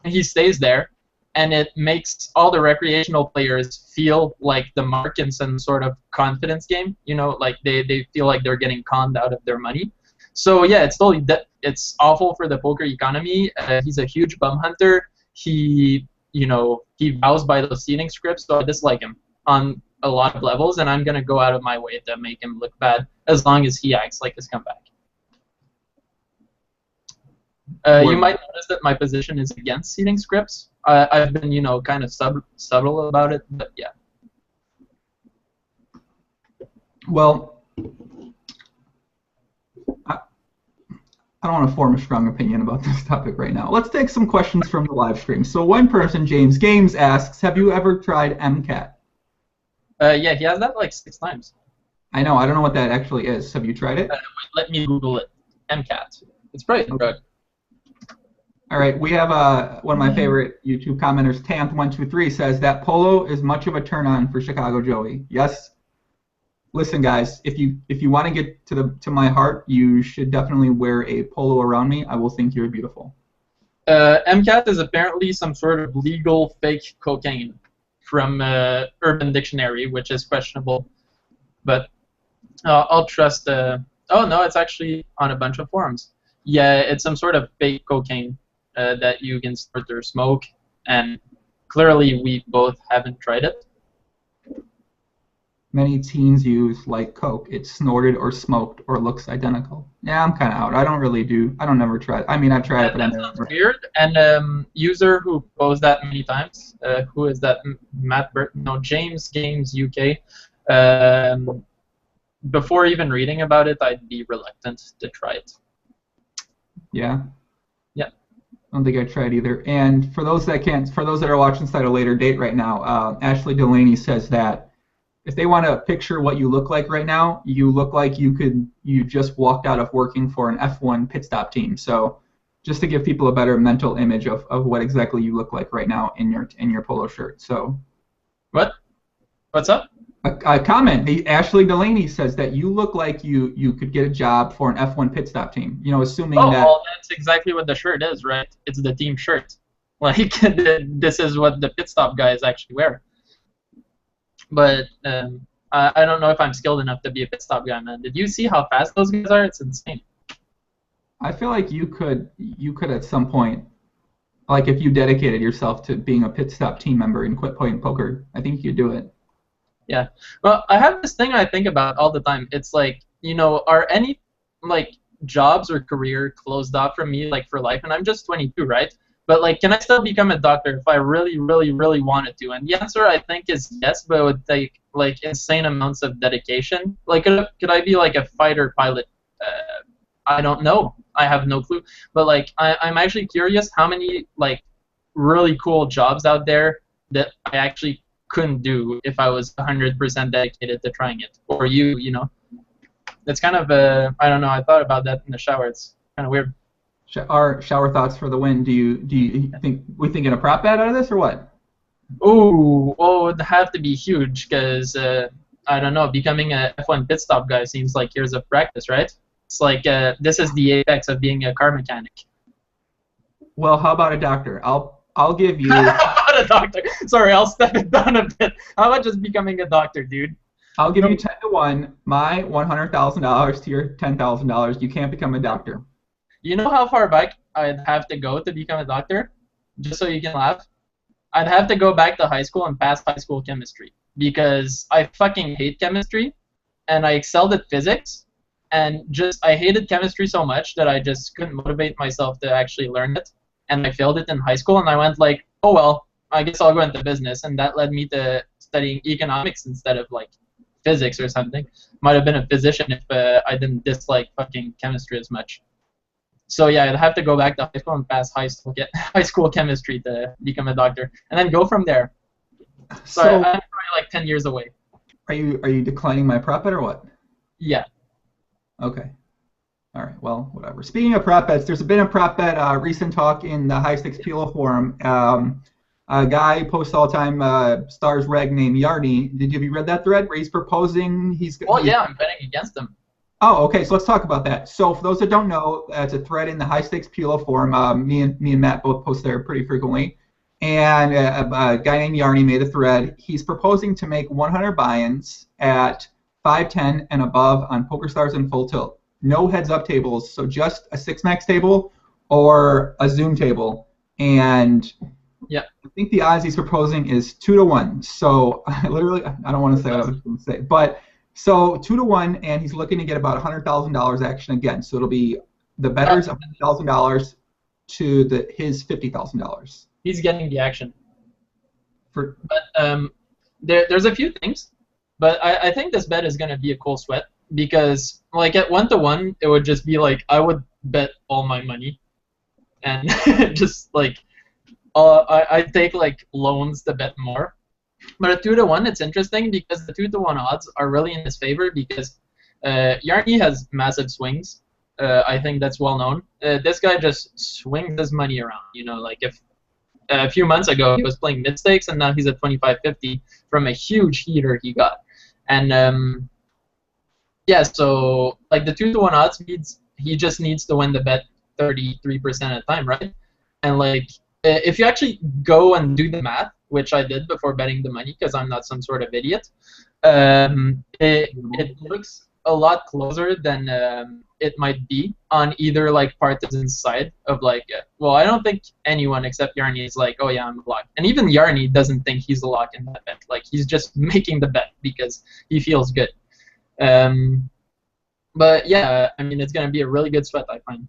And he stays there, and it makes all the recreational players feel like the mark in some sort of confidence game. You know, like they feel like they're getting conned out of their money. So yeah, it's awful for the poker economy. He's a huge bum hunter. He vows by those seeding scripts, so I dislike him on a lot of levels, and I'm gonna go out of my way to make him look bad as long as he acts like his comeback. You might notice that my position is against seeding scripts. I've been, you know, kind of subtle about it, but yeah. Well, I don't want to form a strong opinion about this topic right now. Let's take some questions from the live stream. So one person, James Games, asks, have you ever tried MCAT? Yeah, he has that like 6 times. I know. I don't know what that actually is. Have you tried it? Let me Google it. MCAT. It's probably good. All right. We have one of my favorite YouTube commenters, Tanth123, says that polo is much of a turn-on for Chicago Joey. Yes. Listen, guys, if you want to get to my heart, you should definitely wear a polo around me. I will think you're beautiful. MCAT is apparently some sort of legal fake cocaine from Urban Dictionary, which is questionable. But I'll trust the. Oh no, it's actually on a bunch of forums. Yeah, it's some sort of fake cocaine that you can snort or smoke, and clearly we both haven't tried it. Many teens use like Coke. It's snorted or smoked or looks identical. Yeah, I'm kind of out. I don't never try it. I mean, I've tried it, but I That sounds never. weird. And user who posed that many times, who is that? Matt Burton? No, James Games UK. Before even reading about it, I'd be reluctant to try it. Yeah. Yeah. I don't think I tried either. And for those that are watching this at a later date right now, Ashley Delaney says that if they want to picture what you look like right now, you look like you just walked out of working for an F1 pit stop team. So just to give people a better mental image of what exactly you look like right now in your polo shirt. So What? What's up? a comment. Ashley Delaney says that you look like you could get a job for an F1 pit stop team. You know, assuming that. Well, that's exactly what the shirt is, right? It's the team shirt. Like this is what the pit stop guys actually wear. But I don't know if I'm skilled enough to be a pit stop guy, man. Did you see how fast those guys are? It's insane. I feel like you could at some point, like if you dedicated yourself to being a pit stop team member and quit playing poker, I think you could do it. Yeah. Well, I have this thing I think about all the time. It's like, you know, are any like jobs or career closed off from me like for life? And I'm just 22, right? But like, can I still become a doctor if I really, really, really wanted to? And the answer I think is yes, but it would take like insane amounts of dedication. Like, could I be like a fighter pilot? I don't know. I have no clue. But like, I'm actually curious how many like really cool jobs out there that I actually couldn't do if I was 100% dedicated to trying it. Or you know. It's kind of I don't know. I thought about that in the shower. It's kind of weird. Our shower thoughts for the win. Do you think we thinking a prop bet out of this or what? Ooh, well, it would have to be huge because I don't know. Becoming a F1 pit stop guy seems like years of practice, right? It's like this is the apex of being a car mechanic. Well, how about a doctor? I'll give you. How about a doctor? Sorry, I'll step it down a bit. How about just becoming a doctor, dude? I'll give you 10-1. My $100,000 to your $10,000. You can't become a doctor. You know how far back I'd have to go to become a doctor? Just so you can laugh. I'd have to go back to high school and pass high school chemistry because I fucking hate chemistry, and I excelled at physics, and just I hated chemistry so much that I just couldn't motivate myself to actually learn it, and I failed it in high school, and I went like, oh well, I guess I'll go into business, and that led me to studying economics instead of like physics or something. Might have been a physician if I didn't dislike fucking chemistry as much. So yeah, I'd have to go back to high school and pass high school chemistry to become a doctor, and then go from there. So I'm probably like 10 years away. Are you declining my prop bet or what? Yeah. Okay. All right. Well, whatever. Speaking of prop bets, there's been a prop bet recent talk in the HSPLO forum. A guy posts all the time, stars reg named Yarny. Have you read that thread where he's proposing? Yeah, I'm betting against him. Oh, okay. So let's talk about that. So for those that don't know, it's a thread in the High Stakes PLO forum. Me and Matt both post there pretty frequently. And a guy named Yarny made a thread. He's proposing to make 100 buy-ins at 510 and above on PokerStars and Full Tilt. No heads-up tables, so just a 6-max table or a Zoom table. And yeah, I think the odds he's proposing is 2-1. So literally, I don't want to say what I was going to say, but. So 2-1, and he's looking to get about $100,000 action again. So it'll be the better's $100,000 to his $50,000. He's getting the action. But there's a few things, but I think this bet is gonna be a cool sweat because like at 1-1, it would just be like I would bet all my money, and just like I'd take like loans to bet more. But at 2-1, it's interesting because the 2-1 odds are really in his favor because Yarny has massive swings. I think that's well known. This guy just swings his money around. You know, like if a few months ago he was playing mid stakes and now he's at 25-50 from a huge heater he got. And yeah, so like the 2-1 odds means he just needs to win the bet 33% of the time, right? And like if you actually go and do the math, which I did before betting the money because I'm not some sort of idiot, it looks a lot closer than it might be on either like partisan's side of like, well, I don't think anyone except Yarny is like, oh yeah, I'm a lock. And even Yarny doesn't think he's a lock in that bet. Like, he's just making the bet because he feels good. But yeah, I mean, it's going to be a really good sweat, I find.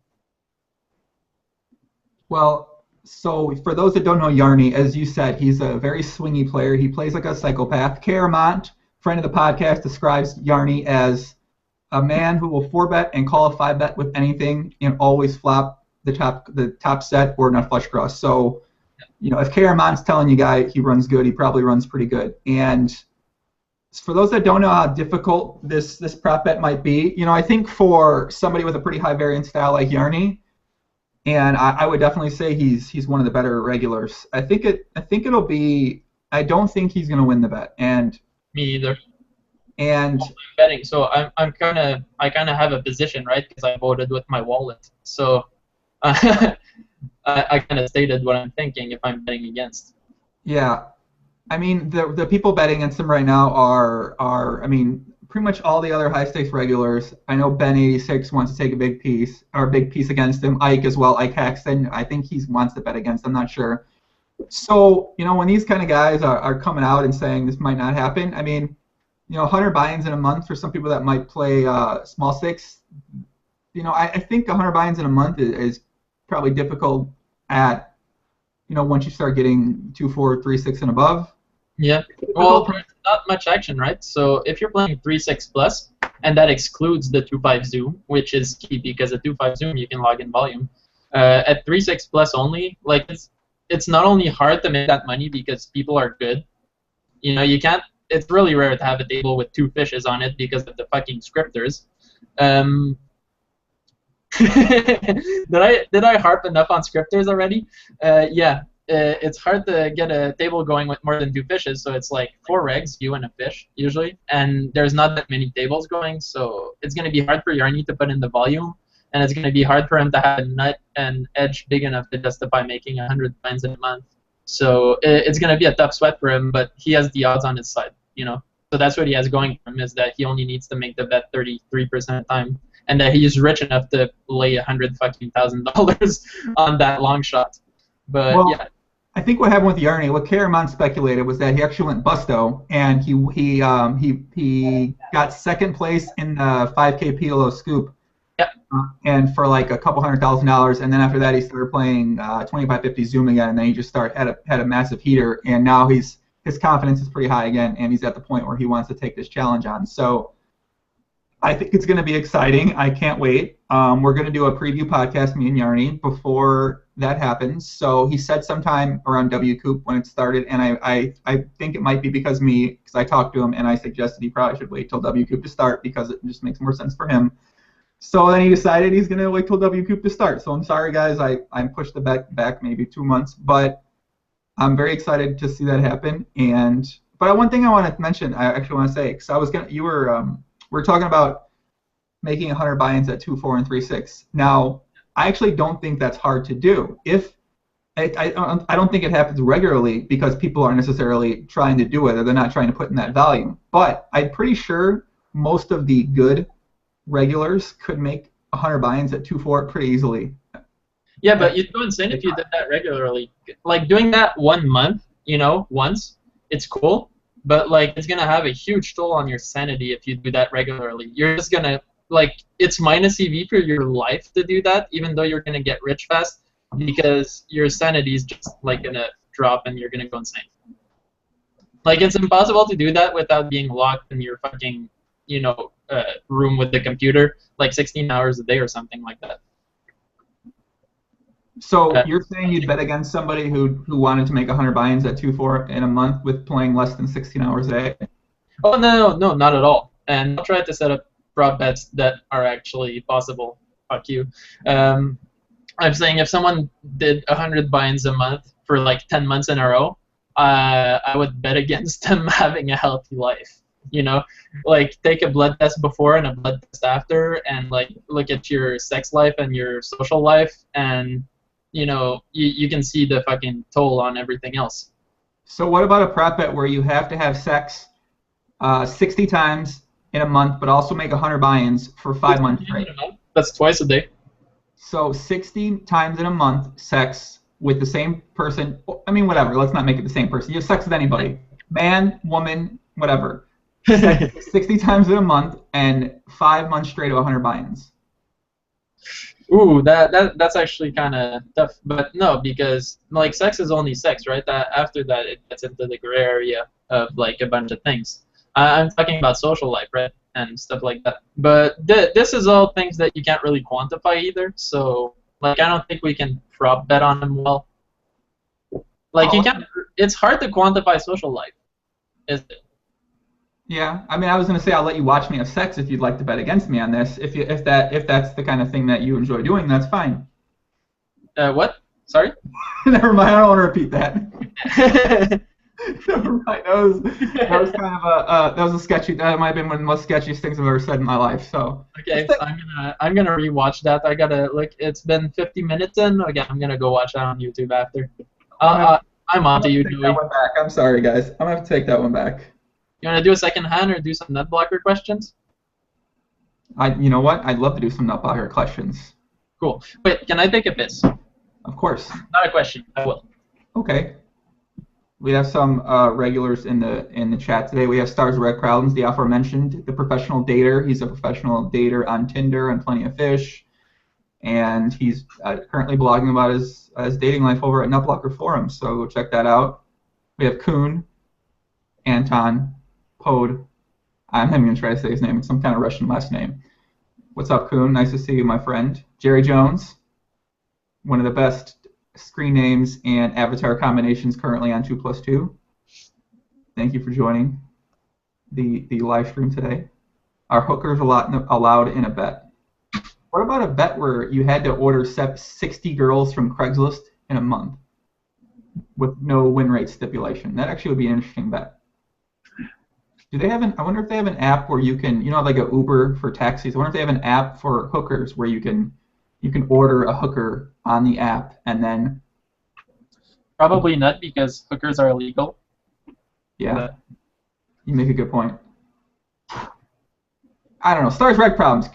Well, so for those that don't know Yarny, as you said, he's a very swingy player. He plays like a psychopath. Yrmom, friend of the podcast, describes Yarny as a man who will 4-bet and call a 5-bet with anything and always flop the top set or nut flush draw. So, you know, if Yrmom's telling you guy he runs good, he probably runs pretty good. And for those that don't know how difficult this prop bet might be, you know, I think for somebody with a pretty high variance style like Yarny, and I would definitely say he's one of the better regulars. I think it'll be. I don't think he's going to win the bet. And me either. And I'm betting, so I kind of have a position, right? Because I voted with my wallet. So I kind of stated what I'm thinking if I'm betting against. Yeah, I mean the people betting against him right now are I mean pretty much all the other high stakes regulars. I know Ben86 wants to take a big piece against him. Ike as well. Ike Haxton, I think he wants to bet against. I'm not sure. So, you know, when these kind of guys are coming out and saying this might not happen, I mean, you know, 100 buy-ins in a month for some people that might play small stakes, you know, I think 100 buy-ins in a month is probably difficult at, you know, once you start getting 2, 4, 3, 6 and above. Yeah. Well, there's not much action, right? So if you're playing 3-6 plus, and that excludes the 2-5 zoom, which is key because at 2-5 zoom you can log in volume. At 3-6 plus only, like it's not only hard to make that money because people are good. You know, you can't. It's really rare to have a table with 2 fishes on it because of the fucking scripters. Did I harp enough on scripters already? Yeah. It's hard to get a table going with more than 2 fishes, so it's like 4 regs, you and a fish, usually, and there's not that many tables going, so it's going to be hard for Yarny to put in the volume, and it's going to be hard for him to have a nut and edge big enough to justify making 100 lines in a month. So it's going to be a tough sweat for him, but he has the odds on his side, you know. So that's what he has going for him, is that he only needs to make the bet 33% of the time, and that he's rich enough to lay $100,000 on that long shot. But well, yeah. I think what happened with Yarny, what Yrmom speculated was that he actually went busto, and he got second place in the 5K PLO scoop, yep. And for like a couple $100,000, and then after that he started playing 25-50 zoom again, and then he just had a massive heater, and now his confidence is pretty high again, and he's at the point where he wants to take this challenge on. So I think it's going to be exciting. I can't wait. We're going to do a preview podcast, me and Yarny, before that happens. So he said sometime around WCoop when it started, and I think it might be because I talked to him and I suggested he probably should wait till WCoop to start because it just makes more sense for him. So then he decided he's going to wait till WCoop to start. So I'm sorry, guys. I pushed the bet back maybe 2 months, but I'm very excited to see that happen. But one thing I want to mention, I actually want to say, because we were talking about making 100 buy-ins at 2, 4, and 3, 6. Now, I actually don't think that's hard to do. I don't think it happens regularly because people aren't necessarily trying to do it or they're not trying to put in that volume. But I'm pretty sure most of the good regulars could make 100 buy-ins at 2, 4 pretty easily. Yeah, but you'd go insane if you did that regularly. Like doing that 1 month, you know, once, it's cool. But like it's gonna have a huge toll on your sanity if you do that regularly. You're just gonna it's minus EV for your life to do that, even though you're gonna get rich fast, because your sanity is just like gonna drop and you're gonna go insane. Like it's impossible to do that without being locked in your fucking, you know, room with the computer, like 16 hours a day or something like that. So you're saying you'd bet against somebody who wanted to make 100 buy-ins at 2, 4 in a month with playing less than 16 hours a day? Oh no, not at all. And I'll try to set up prop bets that are actually possible. Fuck you. I'm saying if someone did 100 buy-ins a month for like 10 months in a row, I would bet against them having a healthy life. You know, like take a blood test before and a blood test after, and like look at your sex life and your social life, and you know you can see the fucking toll on everything else. So what about a prop bet where you have to have sex 60 times in a month, but also make 100 buy-ins for 5 months straight. That's twice a day. So 60 times in a month, sex with the same person. I mean, whatever. Let's not make it the same person. You have sex with anybody. Man, woman, whatever. 60 times in a month and 5 months straight of 100 buy-ins. Ooh, that's actually kind of tough. But no, because like sex is only sex, right? After that, it gets into the gray area of like a bunch of things. I'm talking about social life, right, and stuff like that. But this is all things that you can't really quantify either. So like I don't think we can prop bet on them well. Like you can't. It's hard to quantify social life, isn't it? Yeah, I mean, I was gonna say I'll let you watch me have sex if you'd like to bet against me on this. If that's the kind of thing that you enjoy doing, that's fine. What? Sorry? Never mind. I don't want to repeat that. Never mind. That was kind of that was a sketchy. That might have been one of the most sketchiest things I've ever said in my life. So. Okay, so I'm gonna rewatch that. I gotta look. It's been 50 minutes in. Again, I'm gonna go watch that on YouTube after. I'm on to you, Joey. That one back. I'm sorry, guys. I'm gonna have to take that one back. You want to do a second hand or do some Nutblocker questions? You know what? I'd love to do some Nutblocker questions. Cool. Wait, can I take a piss? Of course. Not a question. I will. Okay. We have some regulars in the chat today. We have Stars Red Crowns, the aforementioned, the professional dater. He's a professional dater on Tinder and Plenty of Fish, and he's currently blogging about his dating life over at Nutblocker forums. So go check that out. We have Kuhn, Anton, Pod. I'm not even going to try to say his name. It's some kind of Russian last name. What's up, Kuhn? Nice to see you, my friend. Jerry Jones, one of the best screen names and avatar combinations currently on 2+2. Thank you for joining the live stream today. Are hookers allowed in a bet? What about a bet where you had to order 60 girls from Craigslist in a month with no win rate stipulation? That actually would be an interesting bet. Do they have I wonder if they have an app where you can, like a Uber for taxis. I wonder if they have an app for hookers where you can order a hooker on the app and then. Probably not, because hookers are illegal. Yeah. But you make a good point. I don't know. Stars Red Problems.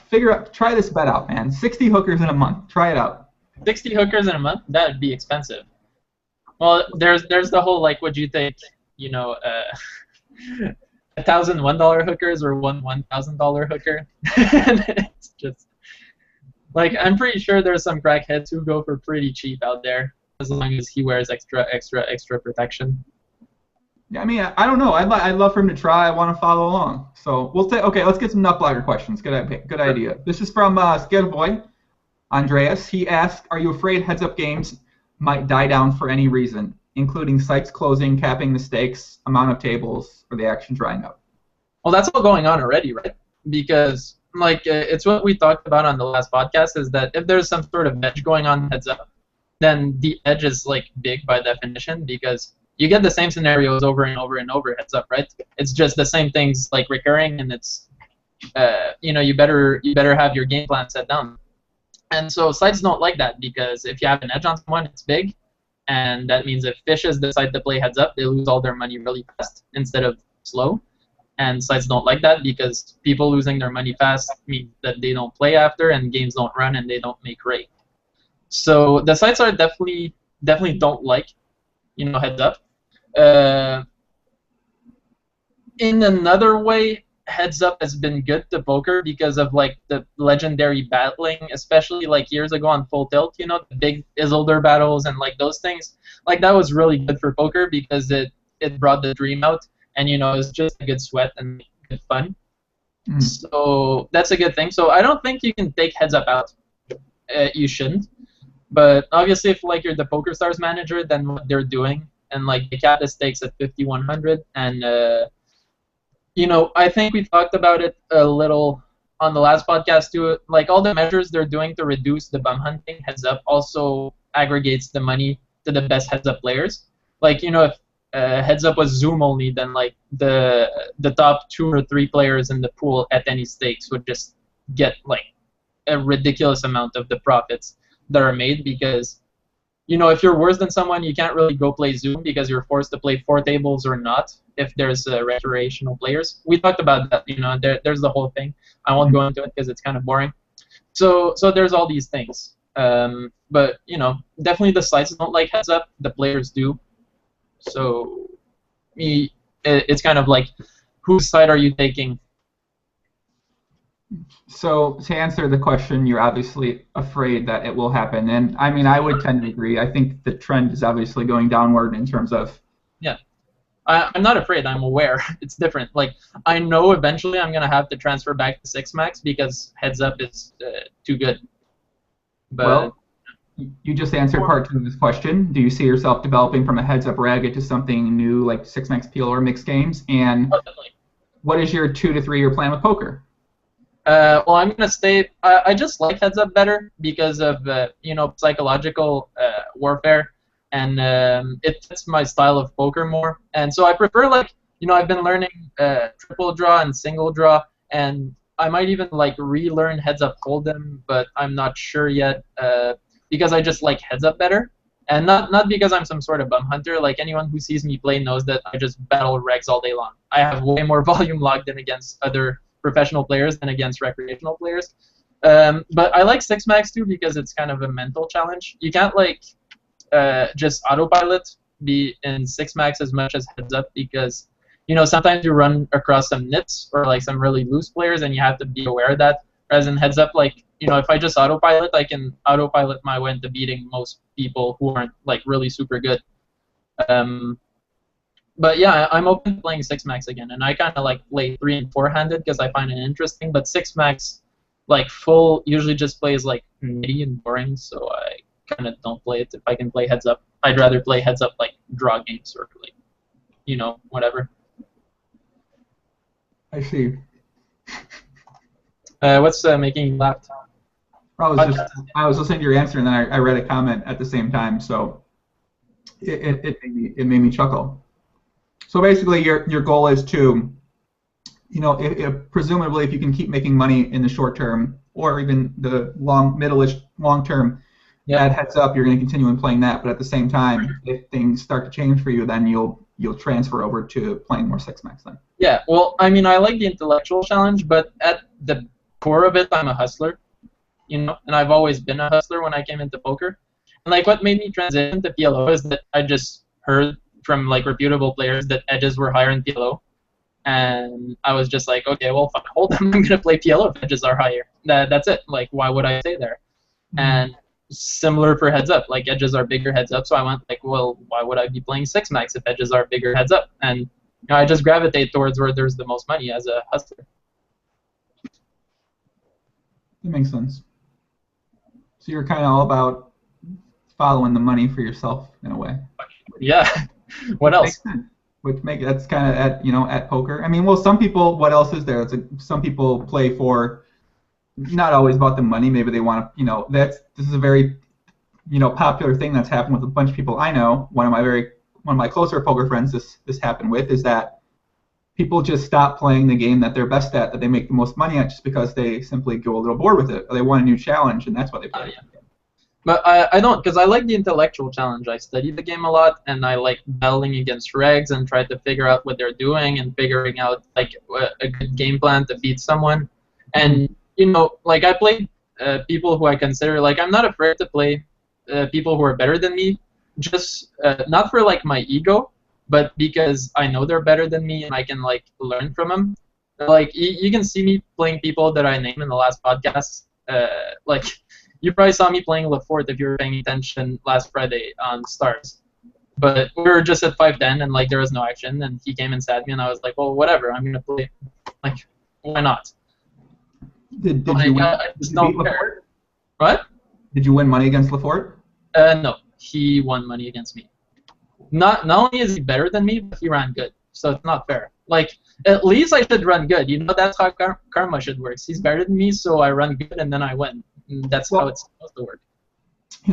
Try this bet out, man. 60 hookers in a month. Try it out. 60 hookers in a month? That would be expensive. Well, there's the whole, like, would you think, $1,001 hookers or one $1,000 hooker? It's just like, I'm pretty sure there's some crackheads who go for pretty cheap out there, as long as he wears extra protection. Yeah, I mean, I don't know. I'd love for him to try. I want to follow along. So we'll take. Okay, let's get some Nutblocker questions. Good idea. This is from Scared Boy, Andreas. He asked, "Are you afraid heads-up games might die down for any reason, including sites closing, capping the stakes, amount of tables, or the action drying up?" Well, that's all going on already, right? Because it's what we talked about on the last podcast, is that if there's some sort of edge going on heads up, then the edge is big by definition, because you get the same scenarios over and over and over heads up, right? It's just the same things recurring, and it's you better have your game plan set down. And so sites don't like that, because if you have an edge on someone, it's big, and that means if fishes decide to play heads up, they lose all their money really fast instead of slow. And sites don't like that, because people losing their money fast means that they don't play after, and games don't run, and they don't make rate. So the sites are definitely don't like heads up. In another way, heads up has been good to poker because of the legendary battling, especially years ago on Full Tilt, the big Isildur battles and those things. That was really good for poker, because it brought the dream out, and it's just a good sweat and good fun. So that's a good thing. So I don't think you can take heads up out. You shouldn't. But obviously, if you're the PokerStars manager, then what they're doing, and they cap the stakes at 5,100, and I think we talked about it a little on the last podcast too. All the measures they're doing to reduce the bum hunting heads up also aggregates the money to the best heads up players. If heads up was Zoom only, then the top 2 or 3 players in the pool at any stakes would just get a ridiculous amount of the profits that are made, because if you're worse than someone, you can't really go play Zoom because you're forced to play 4 tables or not if there's recreational players. We talked about that. There's the whole thing. I won't go into it because it's kind of boring. So there's all these things. But definitely the sites don't like heads up. The players do. So it's kind of like, whose side are you taking? So to answer the question, you're obviously afraid that it will happen, and I mean I would tend to agree. I think the trend is obviously going downward in terms of. Yeah, I'm not afraid. I'm aware. It's different. Like I know eventually I'm gonna have to transfer back to 6 max because heads up is too good. But well, you just answered part 2 of this question. Do you see yourself developing from a heads up ragged to something new like 6 max PLO or mixed games? And what is your 2 to 3 year plan with poker? Well, I'm gonna stay. I just like heads up better because of psychological warfare, and it fits my style of poker more. And so I prefer I've been learning triple draw and single draw, and I might even relearn heads up hold'em, but I'm not sure yet because I just like heads up better, and not because I'm some sort of bum hunter. Like anyone who sees me play knows that I just battle regs all day long. I have way more volume logged in against other professional players than against recreational players. But I like 6 max too because it's kind of a mental challenge. You can't just autopilot be in 6 max as much as heads up because sometimes you run across some nits or some really loose players and you have to be aware of that. Whereas in heads up, if I just autopilot, I can autopilot my way into beating most people who aren't really super good. But yeah, I'm open to playing 6 max again, and I kind of play 3 and 4 handed because I find it interesting. But 6 max, full, usually just plays nitty and boring, so I kind of don't play it if I can play heads up. I'd rather play heads up draw games or whatever. I see. What's making you laugh? I was listening to your answer and then I read a comment at the same time, so it made me chuckle. So basically, your goal is to, presumably if you can keep making money in the short term or even the middle-ish long term, at heads up, you're going to continue in playing that. But at the same time, if things start to change for you, then you'll transfer over to playing more 6 max then. Yeah, well, I mean, I like the intellectual challenge, but at the core of it, I'm a hustler, and I've always been a hustler when I came into poker. And what made me transition to PLO is that I just heard from reputable players that edges were higher in PLO, and I was just okay, well, fuck, hold them. I'm gonna play PLO if edges are higher. That's it. Why would I stay there? Mm-hmm. And similar for heads up. Edges are bigger heads up, so I went well, why would I be playing 6 max if edges are bigger heads up? And I just gravitate towards where there's the most money as a hustler. That makes sense. So you're kind of all about following the money for yourself in a way. Yeah. What else? That's kind of at poker. I mean, well, some people. What else is there? Some people play for, not always about the money. Maybe they want to. This is a very, popular thing that's happened with a bunch of people I know. One of my closer poker friends. This happened with is that people just stop playing the game that they're best at, that they make the most money at, just because they simply go a little bored with it, or they want a new challenge, and that's why they play. Yeah. But I don't, because I like the intellectual challenge. I study the game a lot, and I like battling against regs and try to figure out what they're doing and figuring out a good game plan to beat someone. And I play people who I consider I'm not afraid to play people who are better than me, just not for my ego, but because I know they're better than me and I can learn from them. You can see me playing people that I named in the last podcast. You probably saw me playing Lefort if you were paying attention last Friday on Stars. But we were just at 5-10 and there was no action, and he came and sat me, and I was well, whatever, I'm gonna play. Why not? Did you win? I just don't care. What? Did you win money against Lefort? No, he won money against me. Not only is he better than me, but he ran good, so it's not fair. At least I should run good. That's how karma should work. He's better than me, so I run good, and then I win. That's how it's supposed to work.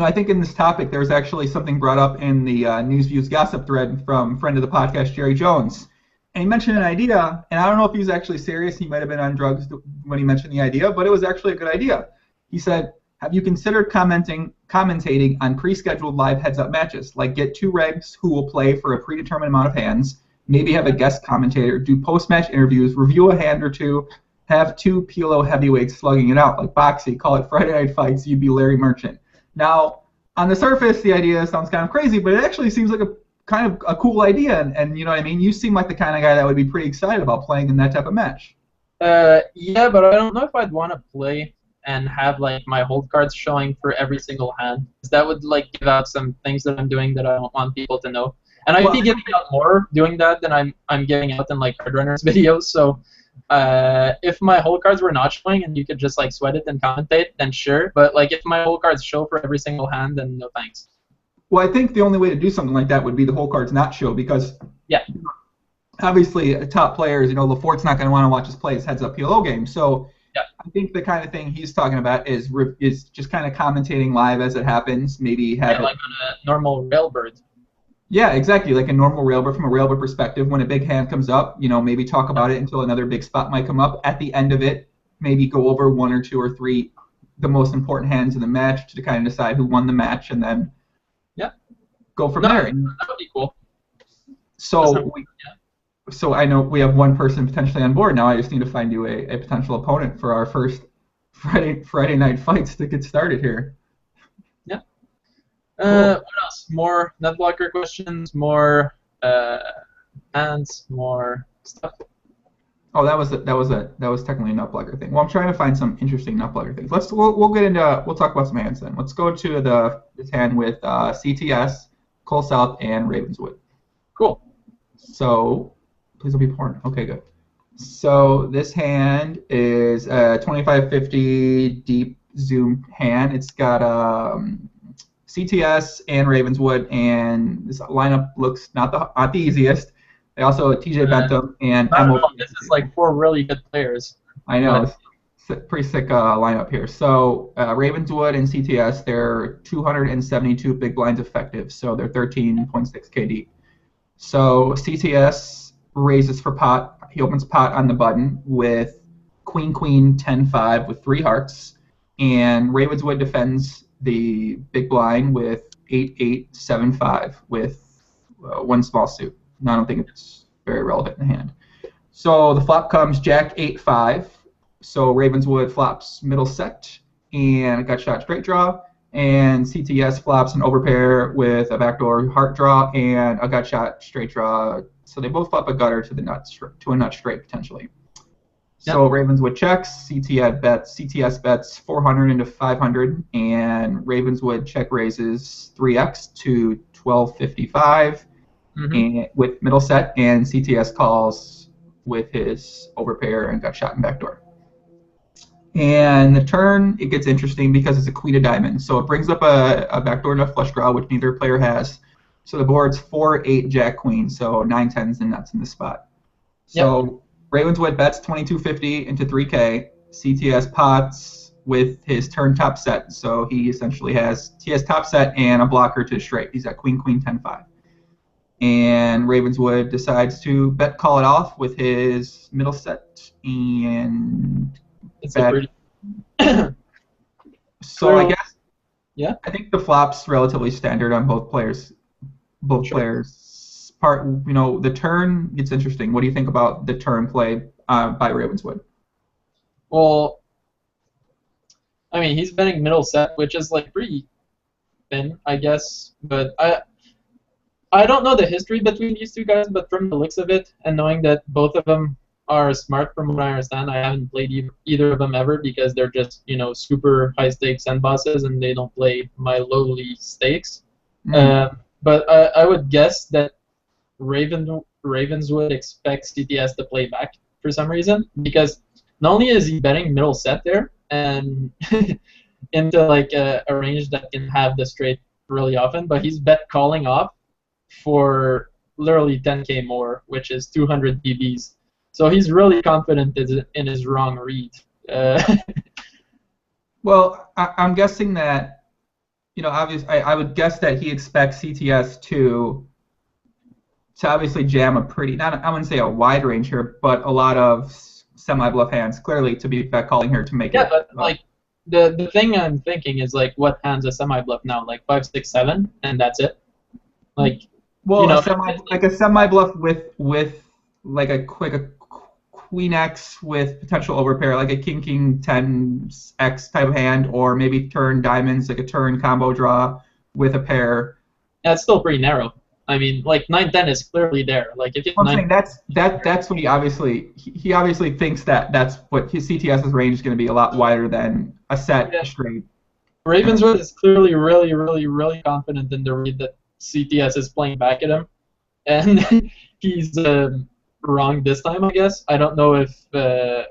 I think in this topic, there's actually something brought up in the News Views Gossip thread from friend of the podcast, Jerry Jones. And he mentioned an idea, and I don't know if he was actually serious. He might have been on drugs when he mentioned the idea, but it was actually a good idea. He said, Have you considered commentating on pre-scheduled live heads-up matches? Like get 2 regs who will play for a predetermined amount of hands, maybe have a guest commentator, do post-match interviews, review a hand or two, have 2 PLO heavyweights slugging it out, like Boxy, call it Friday Night Fights, you'd be Larry Merchant. Now, on the surface, the idea sounds kind of crazy, but it actually seems like a kind of a cool idea, and you know what I mean? You seem like the kind of guy that would be pretty excited about playing in that type of match. Yeah, but I don't know if I'd want to play and have like my hold cards showing for every single hand, because that would like give out some things that I'm doing that I don't want people to know. And I'd be giving out more doing that than I'm giving out in like Hardrunners videos. So if my hold cards were not showing and you could just like sweat it and commentate, then sure. But like if my hold cards show for every single hand, then no thanks. Well, I think the only way to do something like that would be the whole cards not show, because obviously top players, you know, Laforte's not going to want to watch us play his heads-up PLO game. So I think the kind of thing he's talking about is just kind of commentating live as it happens. Maybe have like on a normal railbird. Yeah, exactly, like a normal railbird from a railbird perspective. When a big hand comes up, you know, maybe talk about it until another big spot might come up. At the end of it, maybe go over 1 or 2 or 3 the most important hands in the match to kind of decide who won the match, and then go from there. That would be cool. So I know we have 1 person potentially on board now. I just need to find you a potential opponent for our first Friday night fights to get started here. Yeah. What else? More Nutblocker questions, more hands, more stuff. Oh, that was technically a Nutblocker thing. Well, I'm trying to find some interesting Nutblocker things. We'll talk about some hands then. Let's go to this hand with CTS, Cole South, and Ravenswood. Cool. So, please don't be porn. Okay, good. So this hand is a 2550 deep zoom hand. It's got CTS and Ravenswood, and this lineup looks not the easiest. They also TJ Bentham and Emil. This is like 4 really good players. I know. It's a pretty sick lineup here. So Ravenswood and CTS, they're 272 big blinds effective, so they're 13.6 KD. So CTS raises for pot. He opens pot on the button with Queen 10-5 with 3 hearts, and Ravenswood defends the big blind with 8-7-5 with 1 small suit. No, I don't think it's very relevant in the hand. So the flop comes Jack 8-5. So Ravenswood flops middle set and a gut shot straight draw, and CTS flops an overpair with a backdoor heart draw and a gut shot straight draw. So they both flop a gutter to a nut straight potentially. So Ravenswood checks, CTS bets 400 into 500, and Ravenswood check raises 3x to 1255 and with middle set, and CTS calls with his overpair and gut shot and backdoor. And the turn, it gets interesting because it's a queen of diamonds. So it brings up a backdoor nut flush draw, which neither player has. So the board's 4-8 jack queen, so 9-10s and nuts in the spot. So Ravenswood bets 2250 into 3K. CTS pots with his turn top set. So he essentially has top set and a blocker to straight. He's got Queen 10-5. And Ravenswood decides to bet call it off with his middle set and bet. So I guess I think the flop's relatively standard on both players. Players part, you know, the turn gets interesting. What do you think about the turn play by Ravenswood? Well, I mean, he's betting middle set, which is like pretty thin, I guess. But I don't know the history between these 2 guys, but from the looks of it, and knowing that both of them are smart from what I understand, I haven't played either of them ever because they're just, you know, super high stakes end bosses and they don't play my lowly stakes. But I would guess that Ravenswood expects CTS to play back for some reason, because not only is he betting middle set there and into like a range that can have the straight really often, but he's bet calling off for literally 10k more, which is 200 dBs. So he's really confident in his wrong read. Well, I'm guessing that, you know, obviously, I would guess that he expects CTS to obviously jam a pretty, I wouldn't say a wide range here, but a lot of semi-bluff hands, clearly, to be bet calling here to make it. Yeah, but like, the thing I'm thinking is like, what hands a semi bluff now? Like 5, 6, 7, and that's it. Like, well, you know, a semi bluff with like a queen X with potential overpair, like a king 10 X type of hand, or maybe turn diamonds, like a turn combo draw with a pair. that's still pretty narrow. I mean, like 9-10 is clearly there. Like if you I'm saying that's what he obviously thinks that's what his CTS's range is going to be, a lot wider than a set straight. Ravenswood is clearly really, really, really confident in the read that CTS is playing back at him, and he's wrong this time, I guess. I don't know if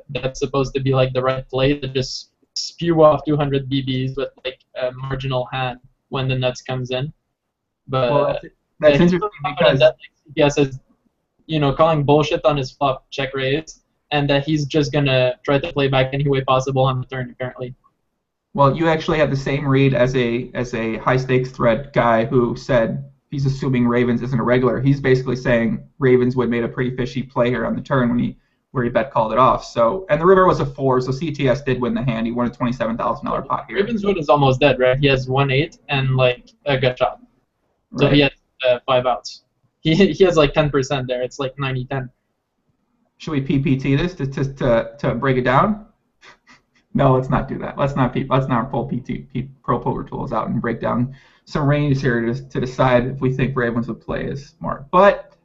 that's supposed to be like the right play to just spew off 200 BBs with like a marginal hand when the nuts comes in. But well, that's interesting because that, like, CTS is, you know, calling bullshit on his flop check raise, and that he's just gonna try to play back any way possible on the turn apparently. Well, you actually had the same read as a high stakes thread guy who said he's assuming Ravens isn't a regular. He's basically saying Ravenswood made a pretty fishy play here on the turn where he bet called it off. So, and the river was a 4, so CTS did win the hand. He won a $27,000 pot here. Ravenswood is almost dead, right? He has 1-8 and like a gut shot. So right. He has 5 outs. He has like 10% there. It's like 90-10. Should we PPT this to break it down? No, let's not do that. Let's not pull Pro Poker Tools out and break down some ranges here to decide if we think Ravenswood play is smart. But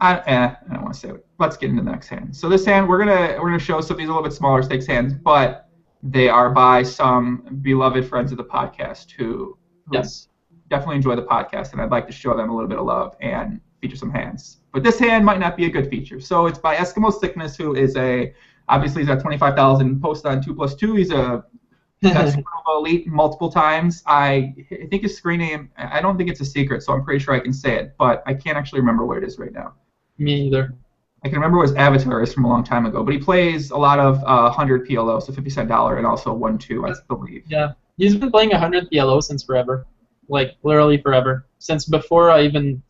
I don't want to say it. Let's get into the next hand. So this hand, we're gonna show some of these a little bit smaller stakes hands, but they are by some beloved friends of the podcast who yes, definitely enjoy the podcast, and I'd like to show them a little bit of love and feature some hands. But this hand might not be a good feature. So it's by Eskimo Sickness, who is obviously he's at 25,000 post on 2+2. He's a Super Nova Elite multiple times. I think his screen name, I don't think it's a secret, so I'm pretty sure I can say it, but I can't actually remember what it is right now. Me either. I can remember what his avatar is from a long time ago, but he plays a lot of 100 PLO, so 50-cent dollar, and also 1-2, I believe. Yeah, he's been playing 100 PLO since forever. Like, literally forever. Since before I even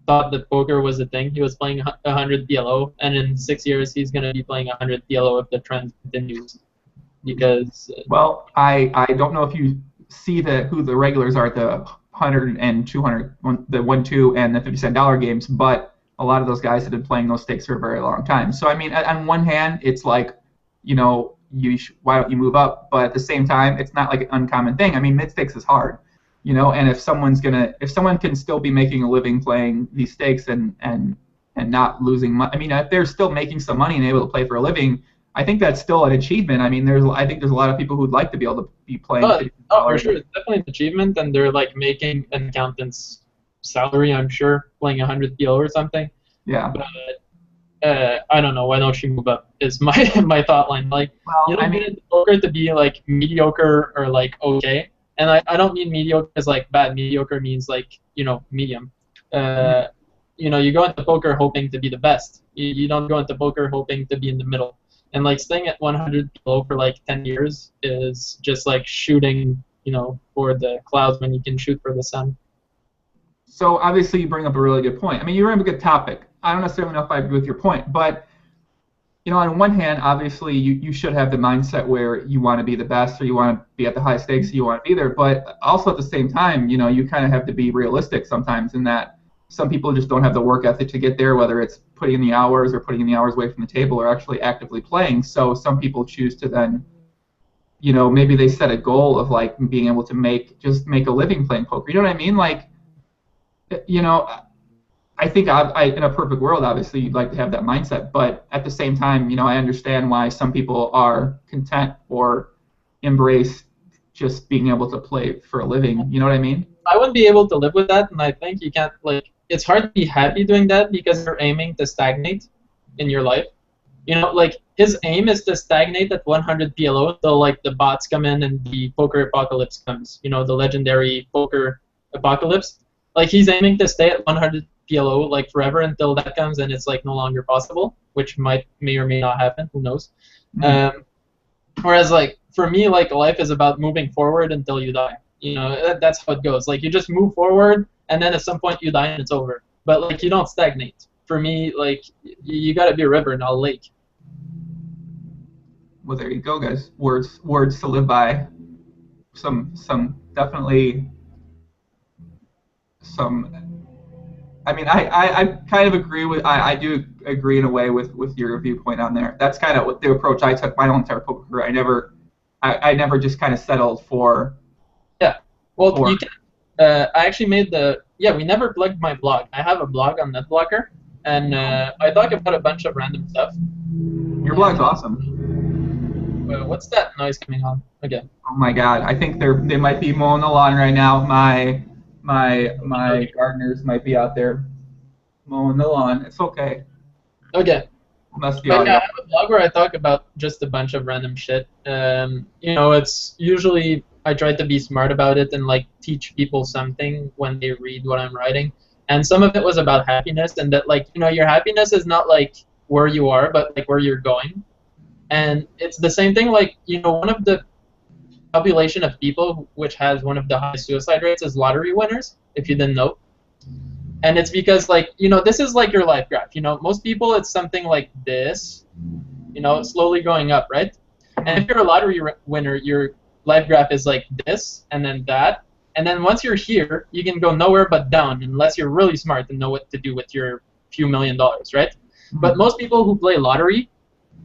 thought that poker was a thing, he was playing 100 PLO, and in 6 years he's going to be playing 100 PLO if the trend continues. Because well, I don't know if you see who the regulars are at the 100 and 200, the 1-2 and the 50-cent dollar games, but a lot of those guys have been playing those stakes for a very long time. So I mean, on one hand, it's like, you know, why don't you move up? But at the same time, it's not like an uncommon thing. I mean, mid stakes is hard, you know, and if someone can still be making a living playing these stakes and not losing money, I mean, if they're still making some money and able to play for a living, I think that's still an achievement. I mean, I think there's a lot of people who'd like to be able to be playing. For sure, it's definitely an achievement, and they're like making an accountant's salary, I'm sure, playing 100 PLO or something. Yeah. But I don't know. Why don't you move up? Is my thought line. Like, well, you don't mean poker to be like mediocre or like okay, and I don't mean mediocre as like bad. Mediocre means like, you know, medium. You know, you go into poker hoping to be the best. You don't go into poker hoping to be in the middle. And like staying at 100 below for like 10 years is just like shooting, you know, for the clouds when you can shoot for the sun. So obviously you bring up a really good point. I mean, you bring up a good topic. I don't necessarily know if I agree with your point, but you know, on one hand, obviously you should have the mindset where you want to be the best or you want to be at the high stakes, so you want to be there. But also at the same time, you know, you kind of have to be realistic sometimes in that some people just don't have the work ethic to get there, whether it's putting in the hours or putting in the hours away from the table or actually actively playing. So some people choose to then, you know, maybe they set a goal of like being able to make a living playing poker. You know what I mean? Like, you know, I think in a perfect world, obviously, you'd like to have that mindset. But at the same time, you know, I understand why some people are content or embrace just being able to play for a living. You know what I mean? I wouldn't be able to live with that, and I think you can't, like, it's hard to be happy doing that because you're aiming to stagnate in your life. You know, like, his aim is to stagnate at 100 PLO until, like, the bots come in and the poker apocalypse comes. You know, the legendary poker apocalypse. Like, he's aiming to stay at 100 PLO, like, forever until that comes and it's, like, no longer possible, which may or may not happen. Who knows? Mm-hmm. Whereas, like, for me, like, life is about moving forward until you die. You know, that's how it goes. Like, you just move forward, and then at some point you die and it's over. But, like, you don't stagnate. For me, like, you gotta be a river, not a lake. well, there you go, guys. Words to live by. Some definitely some. I mean, I kind of agree with. I do agree in a way with your viewpoint on there. That's kind of what the approach I took my whole entire poker career. I never just kind of settled for. Yeah. Well, you can. I actually made the. Yeah, we never plugged my blog. I have a blog on Nutblocker, and I talk about a bunch of random stuff. Your blog's awesome. What's that noise coming on again? Oh my God! I think they might be mowing the lawn right now. My gardeners might be out there mowing the lawn. It's okay. Okay. Must be But yeah, I have a blog where I talk about just a bunch of random shit. You know, it's usually I try to be smart about it and like teach people something when they read what I'm writing. And some of it was about happiness, and that like, you know, your happiness is not like where you are, but like where you're going. And it's the same thing, like, you know, one of the population of people which has one of the highest suicide rates is lottery winners, if you didn't know. And it's because, like, you know, this is like your life graph. You know, most people, it's something like this, you know, slowly going up, right? And if you're a lottery winner, your life graph is like this, and then that. And then once you're here, you can go nowhere but down, unless you're really smart and know what to do with your few $1 million, right? But most people who play lottery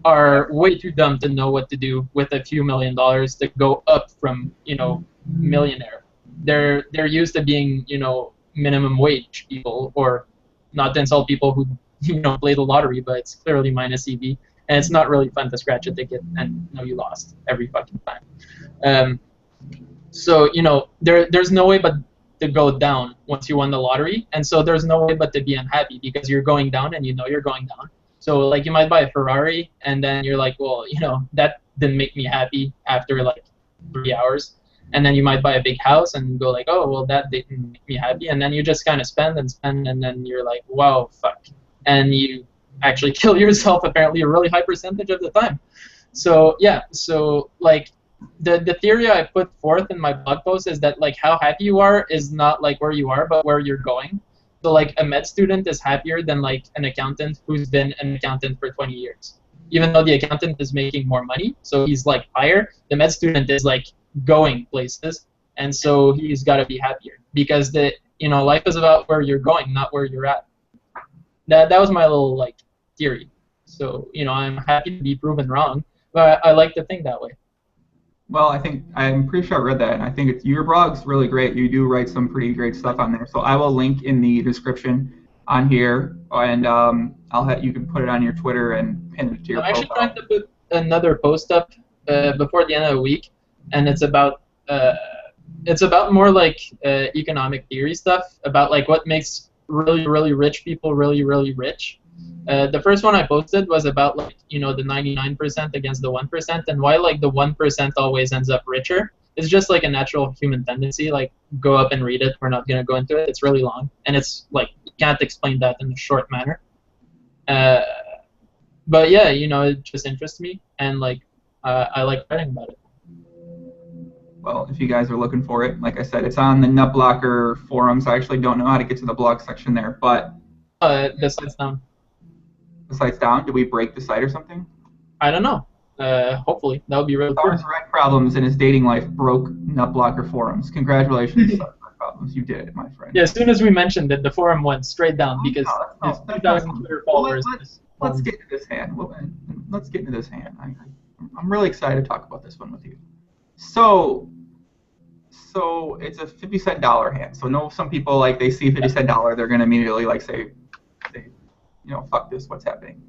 are way too dumb to know what to do with a few $1 million to go up from, you know, millionaire. They're used to being, you know, minimum wage people, or not to insult people who, you know, play the lottery, but it's clearly minus EV, and it's not really fun to scratch a ticket and know you lost every fucking time. So, you know, there's no way but to go down once you won the lottery, and so there's no way but to be unhappy because you're going down and you know you're going down. So, like, you might buy a Ferrari, and then you're like, well, you know, that didn't make me happy after, like, 3 hours. And then you might buy a big house and go like, oh, well, that didn't make me happy. And then you just kind of spend and spend, and then you're like, wow, fuck. And you actually kill yourself, apparently, a really high percentage of the time. So, yeah, so, like, the theory I put forth in my blog post is that, like, how happy you are is not, like, where you are, but where you're going. So, like, a med student is happier than, like, an accountant who's been an accountant for 20 years. Even though the accountant is making more money, so he's, like, higher, the med student is, like, going places, and so he's got to be happier. Because, you know, life is about where you're going, not where you're at. That was my little, like, theory. So, you know, I'm happy to be proven wrong, but I like to think that way. Well, I'm pretty sure I read that, and I think your blog's really great. You do write some pretty great stuff on there. So I will link in the description on here, and you can put it on your Twitter and pin it to your profile. I'm actually trying to put another post up before the end of the week, and it's about more like economic theory stuff, about like what makes really, really rich people really, really rich. The first one I posted was about, like, you know, the 99% against the 1%, and why, like, the 1% always ends up richer. It's just like a natural human tendency. Like, go up and read it. We're not gonna go into it. It's really long, and it's like you can't explain that in a short manner. But yeah, you know, it just interests me, and like I like writing about it. Well, if you guys are looking for it, like I said, it's on the Nutblocker forums. I actually don't know how to get to the blog section there, but the site's down. The site's down? Did we break the site or something? I don't know. Hopefully. That would be really cool. Rec problems in his dating life broke Nutblocker forums. Congratulations, Rec problems. You did it, my friend. Yeah, as soon as we mentioned it, the forum went straight down because his 2,000 Twitter followers. Let's get into this hand. Let's get into this hand. I'm really excited to talk about this one with you. So it's a 50-cent dollar hand. So some people, like, they see 50-cent dollar, they're gonna immediately, like, say, you know, fuck this, what's happening?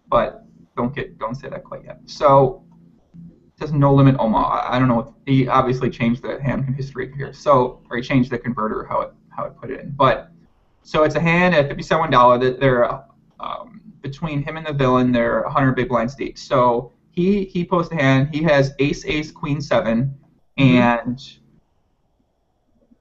But don't say that quite yet. So it says no limit Omaha. I don't know. He obviously changed the hand history here. So, or he changed the converter how it put it in. But so it's a hand at 50-cent $1 that they're between him and the villain. They're 100 big blinds deep. So he posts a hand. He has ace, queen, 7, and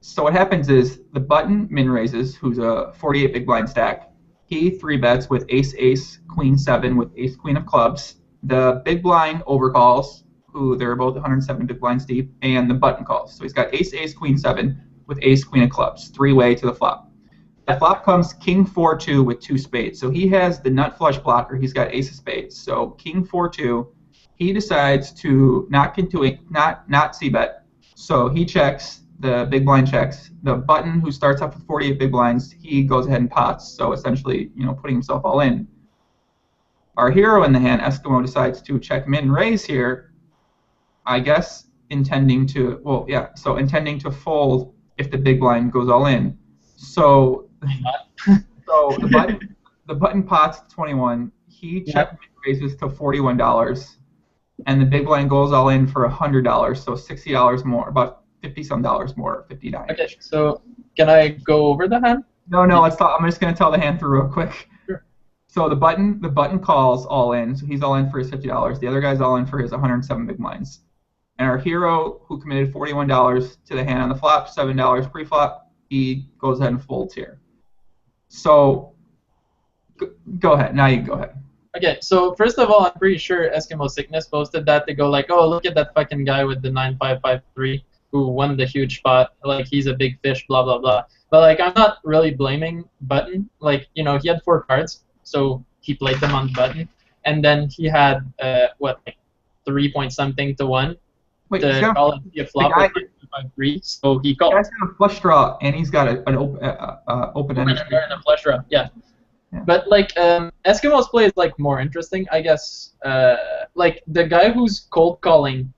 so what happens is the button min raises, who's a 48 big blind stack. He 3-bets with ace, queen, 7 with ace, queen of clubs. The big blind overcalls, who they're both 107 big blinds deep, and the button calls. So he's got ace, queen, 7 with ace, queen of clubs, 3-way to the flop. The flop comes king 4-2 with 2 spades. So he has the nut flush blocker. He's got ace of spades. So king 4-2. he decides to not c-bet. So he checks, the big blind checks. The button who starts off with 48 big blinds, he goes ahead and pots. So essentially, putting himself all in. Our hero in the hand, Eskimo, decides to check min raise here, I guess intending to fold if the big blind goes all in. So the button pots 21. He check min raises to $41, and the big blind goes all in for $100, so $60 more, about $50-some more, $59. Okay, so can I go over the hand? No, let's talk. I'm just gonna tell the hand through real quick. Sure. So the button calls all in, so he's all in for his $50. The other guy's all in for his 107 big blinds. And our hero, who committed $41 to the hand on the flop, $7 pre-flop, he goes ahead and folds here. So go ahead. Now you can go ahead. Okay, so first of all, I'm pretty sure Eskimo Sickness posted that to go like, oh, look at that fucking guy with the 9553 who won the huge spot. Like, he's a big fish, blah, blah, blah. But, like, I'm not really blaming Button. Like, he had 4 cards, so he played them on Button. And then he had, 3-point-something to 1 to call it a flop with 5-3. So he called. He's got a flush draw, and he's got an open-ended and a flush draw, yeah. But, like, Eskimo's play is, like, more interesting, I guess. Like, the guy who's cold calling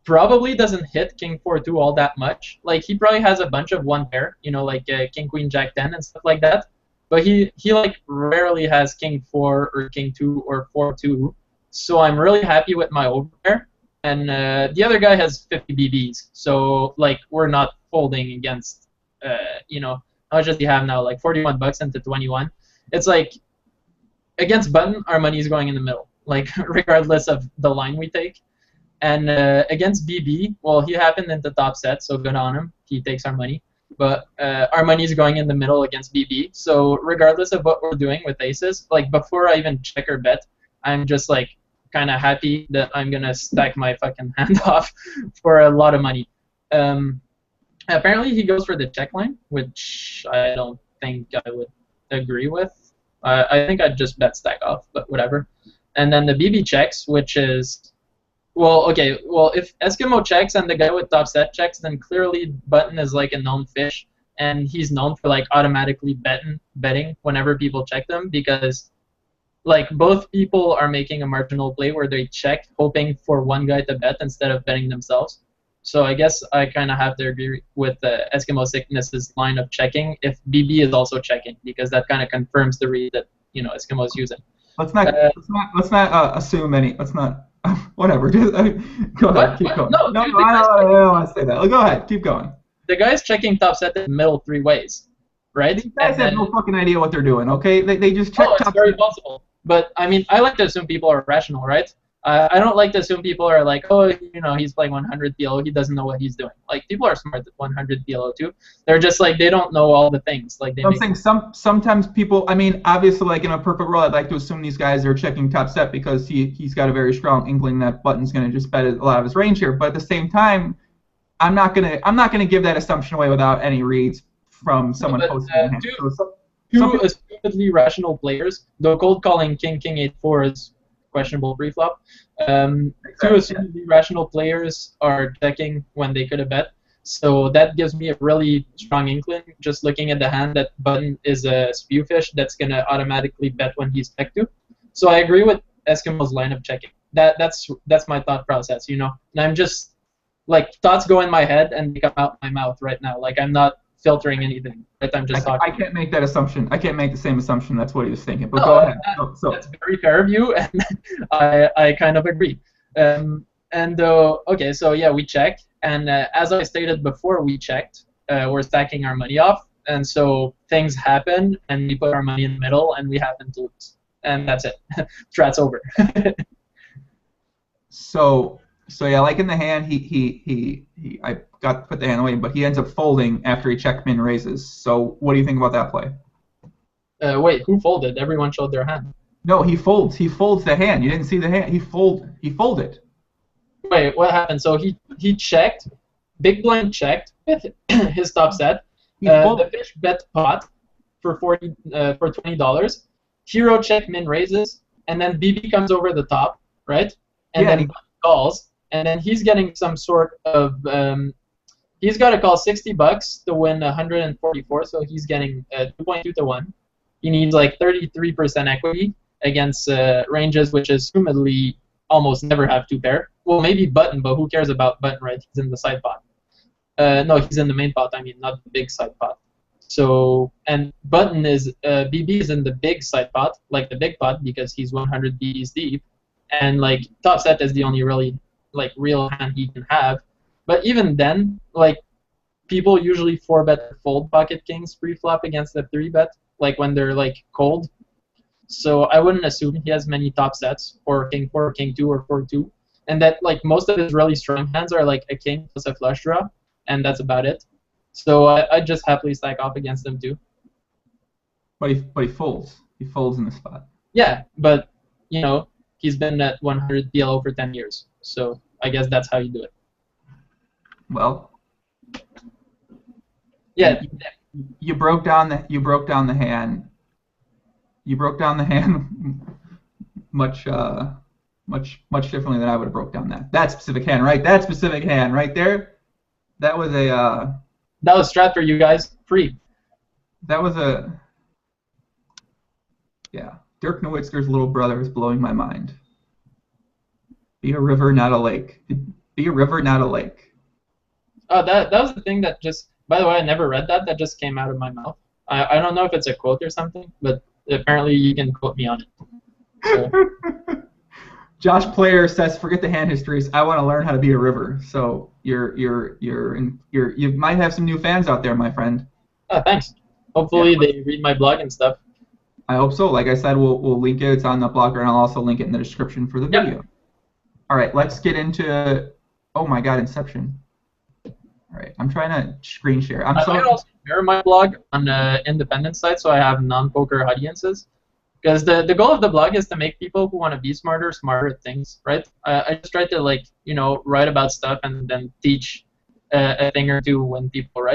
probably doesn't hit King 4-2 all that much. Like, he probably has a bunch of one pair, like King Queen Jack 10 and stuff like that. But he like, rarely has King 4 or King 2 or 4-2. So I'm really happy with my overpair. And the other guy has 50 BBs. So, like, we're not folding against, how much does he have now? Like $41 into 21. It's like, against Button, our money is going in the middle, like, regardless of the line we take. And against BB, well, he happened in the top set, so good on him. He takes our money. But our money is going in the middle against BB. So regardless of what we're doing with aces, like, before I even check or bet, I'm just, like, kind of happy that I'm going to stack my fucking hand off for a lot of money. Apparently he goes for the check line, which I don't think I would agree with. I think I'd just bet stack off, but whatever. And then the BB checks, which is, well, okay, well, if Eskimo checks and the guy with top set checks, then clearly Button is like a known fish, and he's known for like automatically betting whenever people check them, because like both people are making a marginal play where they check hoping for one guy to bet instead of betting themselves. So I guess I kind of have to agree with Eskimo Sickness's line of checking if BB is also checking, because that kind of confirms the read that Eskimo is using. Let's not assume any. Let's not. Whatever. Just, go ahead. Keep going. No, I don't want to say that. Go ahead. Keep going. The guy's checking top set in the middle 3 ways, right? These guys have no fucking idea what they're doing. Okay, they just check top set. It's very possible. But I mean, I like to assume people are rational, right? I don't like to assume people are like, oh, he's playing 100 PLO, he doesn't know what he's doing. Like, people are smart at 100 PLO too. They're just like, they don't know all the things. Like, I'm saying sometimes people, I mean, obviously, like in a perfect world, I'd like to assume these guys are checking top set because he's got a very strong inkling that Button's going to just bet a lot of his range here. But at the same time, I'm not gonna give that assumption away without any reads from someone posting. Two stupidly rational players, though cold calling King 8-4 is questionable pre-flop. Two assumedly rational players are checking when they could have bet. So that gives me a really strong inkling, just looking at the hand, that Button is a spewfish that's going to automatically bet when he's checked to. So I agree with Eskimo's line of checking. That's my thought process, And I'm just, like, thoughts go in my head and they come out my mouth right now. Like, I'm not filtering anything. Right? I'm just talking. I can't make that assumption. I can't make the same assumption. That's what he was thinking. But go ahead. That's very fair of you, and I kind of agree. Okay, so yeah, we check, and as I stated before, we checked. We're stacking our money off, and so things happen, and we put our money in the middle, and we happen to lose, and that's it. Strat's over. So yeah, like in the hand, I got to put the hand away, but he ends up folding after he check min raises. So what do you think about that play? Wait, who folded? Everyone showed their hand. No, he folds. He folds the hand. You didn't see the hand. He folded. Wait, what happened? So he checked. Big blind checked with his top set. The fish bet pot for $20. Hero check min raises, and then BB comes over the top. right? And then button calls, and then he's getting some sort of he's got to call $60 to win 144, so he's getting 2.2 to 1. He needs like 33% equity against ranges which assumedly almost never have two pair. Well, maybe button, but who cares about button, right? He's in the side pot. No, he's in the main pot. I mean, not the big side pot. So, and button is BB is in the big side pot, like the big pot, because he's 100 BBs deep, and like top set is the only really like real hand he can have. But even then, like people usually 4-bet fold pocket kings pre-flop against the 3-bet, like when they're like cold. So I wouldn't assume he has many top sets, or king 4, king 2, or 4-2, and that like most of his really strong hands are like a king plus a flush draw, and that's about it. So I'd just happily stack off against him too. But he folds. He folds in the spot. Yeah, but you know he's been at 100 PLO for 10 years, so I guess that's how you do it. Well. Yeah. You broke down the hand. You broke down the hand much differently than I would have broke down that specific hand, right? That specific hand right there. That was a. That was strat for you guys, free. That was a. Yeah, Dirk Nowitzki's little brother is blowing my mind. Be a river, not a lake. Be a river, not a lake. Oh, that was the thing that just. By the way, I never read that. That just came out of my mouth. I don't know if it's a quote or something, but apparently you can quote me on it. So. Josh Player says, "Forget the hand histories. I want to learn how to be a river." So you might have some new fans out there, my friend. Oh, thanks. Hopefully they read my blog and stuff. I hope so. Like I said, we'll link it. It's on Nutblocker, and I'll also link it in the description for the video. All right, let's get into. Oh my God, Inception. All right, I'm trying to screen share. I might also share my blog on the independent site, so I have non-poker audiences. Because the goal of the blog is to make people who want to be smarter at things, right? I just try to write about stuff and then teach a thing or two when people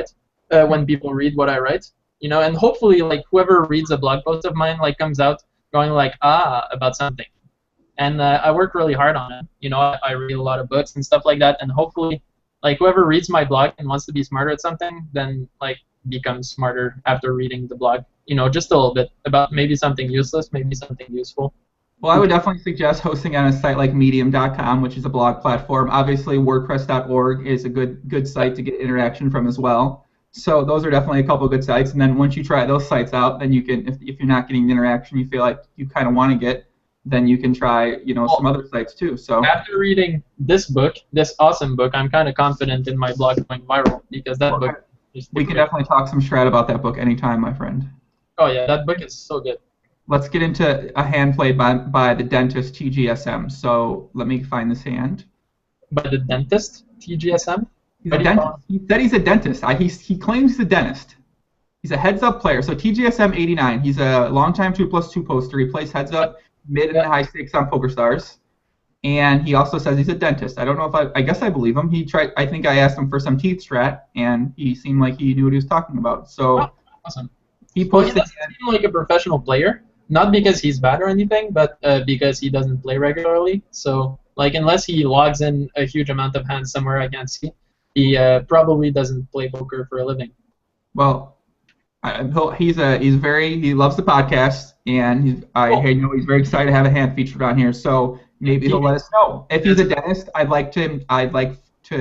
when people read what I write, and hopefully like whoever reads a blog post of mine like comes out going like about something, and I work really hard on it. I read a lot of books and stuff like that, and hopefully like whoever reads my blog and wants to be smarter at something then like becomes smarter after reading the blog. Just a little bit about maybe something useless, maybe something useful. Well, I would definitely suggest hosting on a site like Medium.com, which is a blog platform. Obviously, WordPress.org is a good site to get interaction from as well. So those are definitely a couple of good sites. And then once you try those sites out, then you can, if you're not getting the interaction you feel like you kind of want to get, then you can try, some other sites too. So after reading this book, this awesome book, I'm kind of confident in my blog going viral because that book. We can definitely talk some strat about that book anytime, my friend. Oh yeah, that book is so good. Let's get into a hand played by the dentist TGSM. So let me find this hand. By the dentist TGSM? He's a dentist. He said he's a dentist. He claims he's a dentist. He's a heads-up player. So TGSM 89. He's a long-time 2+2 poster. He plays heads-up, mid and high stakes on PokerStars. And he also says he's a dentist. I don't know if I guess I believe him. I think I asked him for some teeth strat, and he seemed like he knew what he was talking about. So awesome. He posted. He doesn't seem like a professional player, not because he's bad or anything, but because he doesn't play regularly. So, like, unless he logs in a huge amount of hands somewhere I can't see, he probably doesn't play poker for a living. Well, he loves the podcast, and I know he's very excited to have a hand featured on here. So maybe he'll let us know. If he's a dentist, I'd like to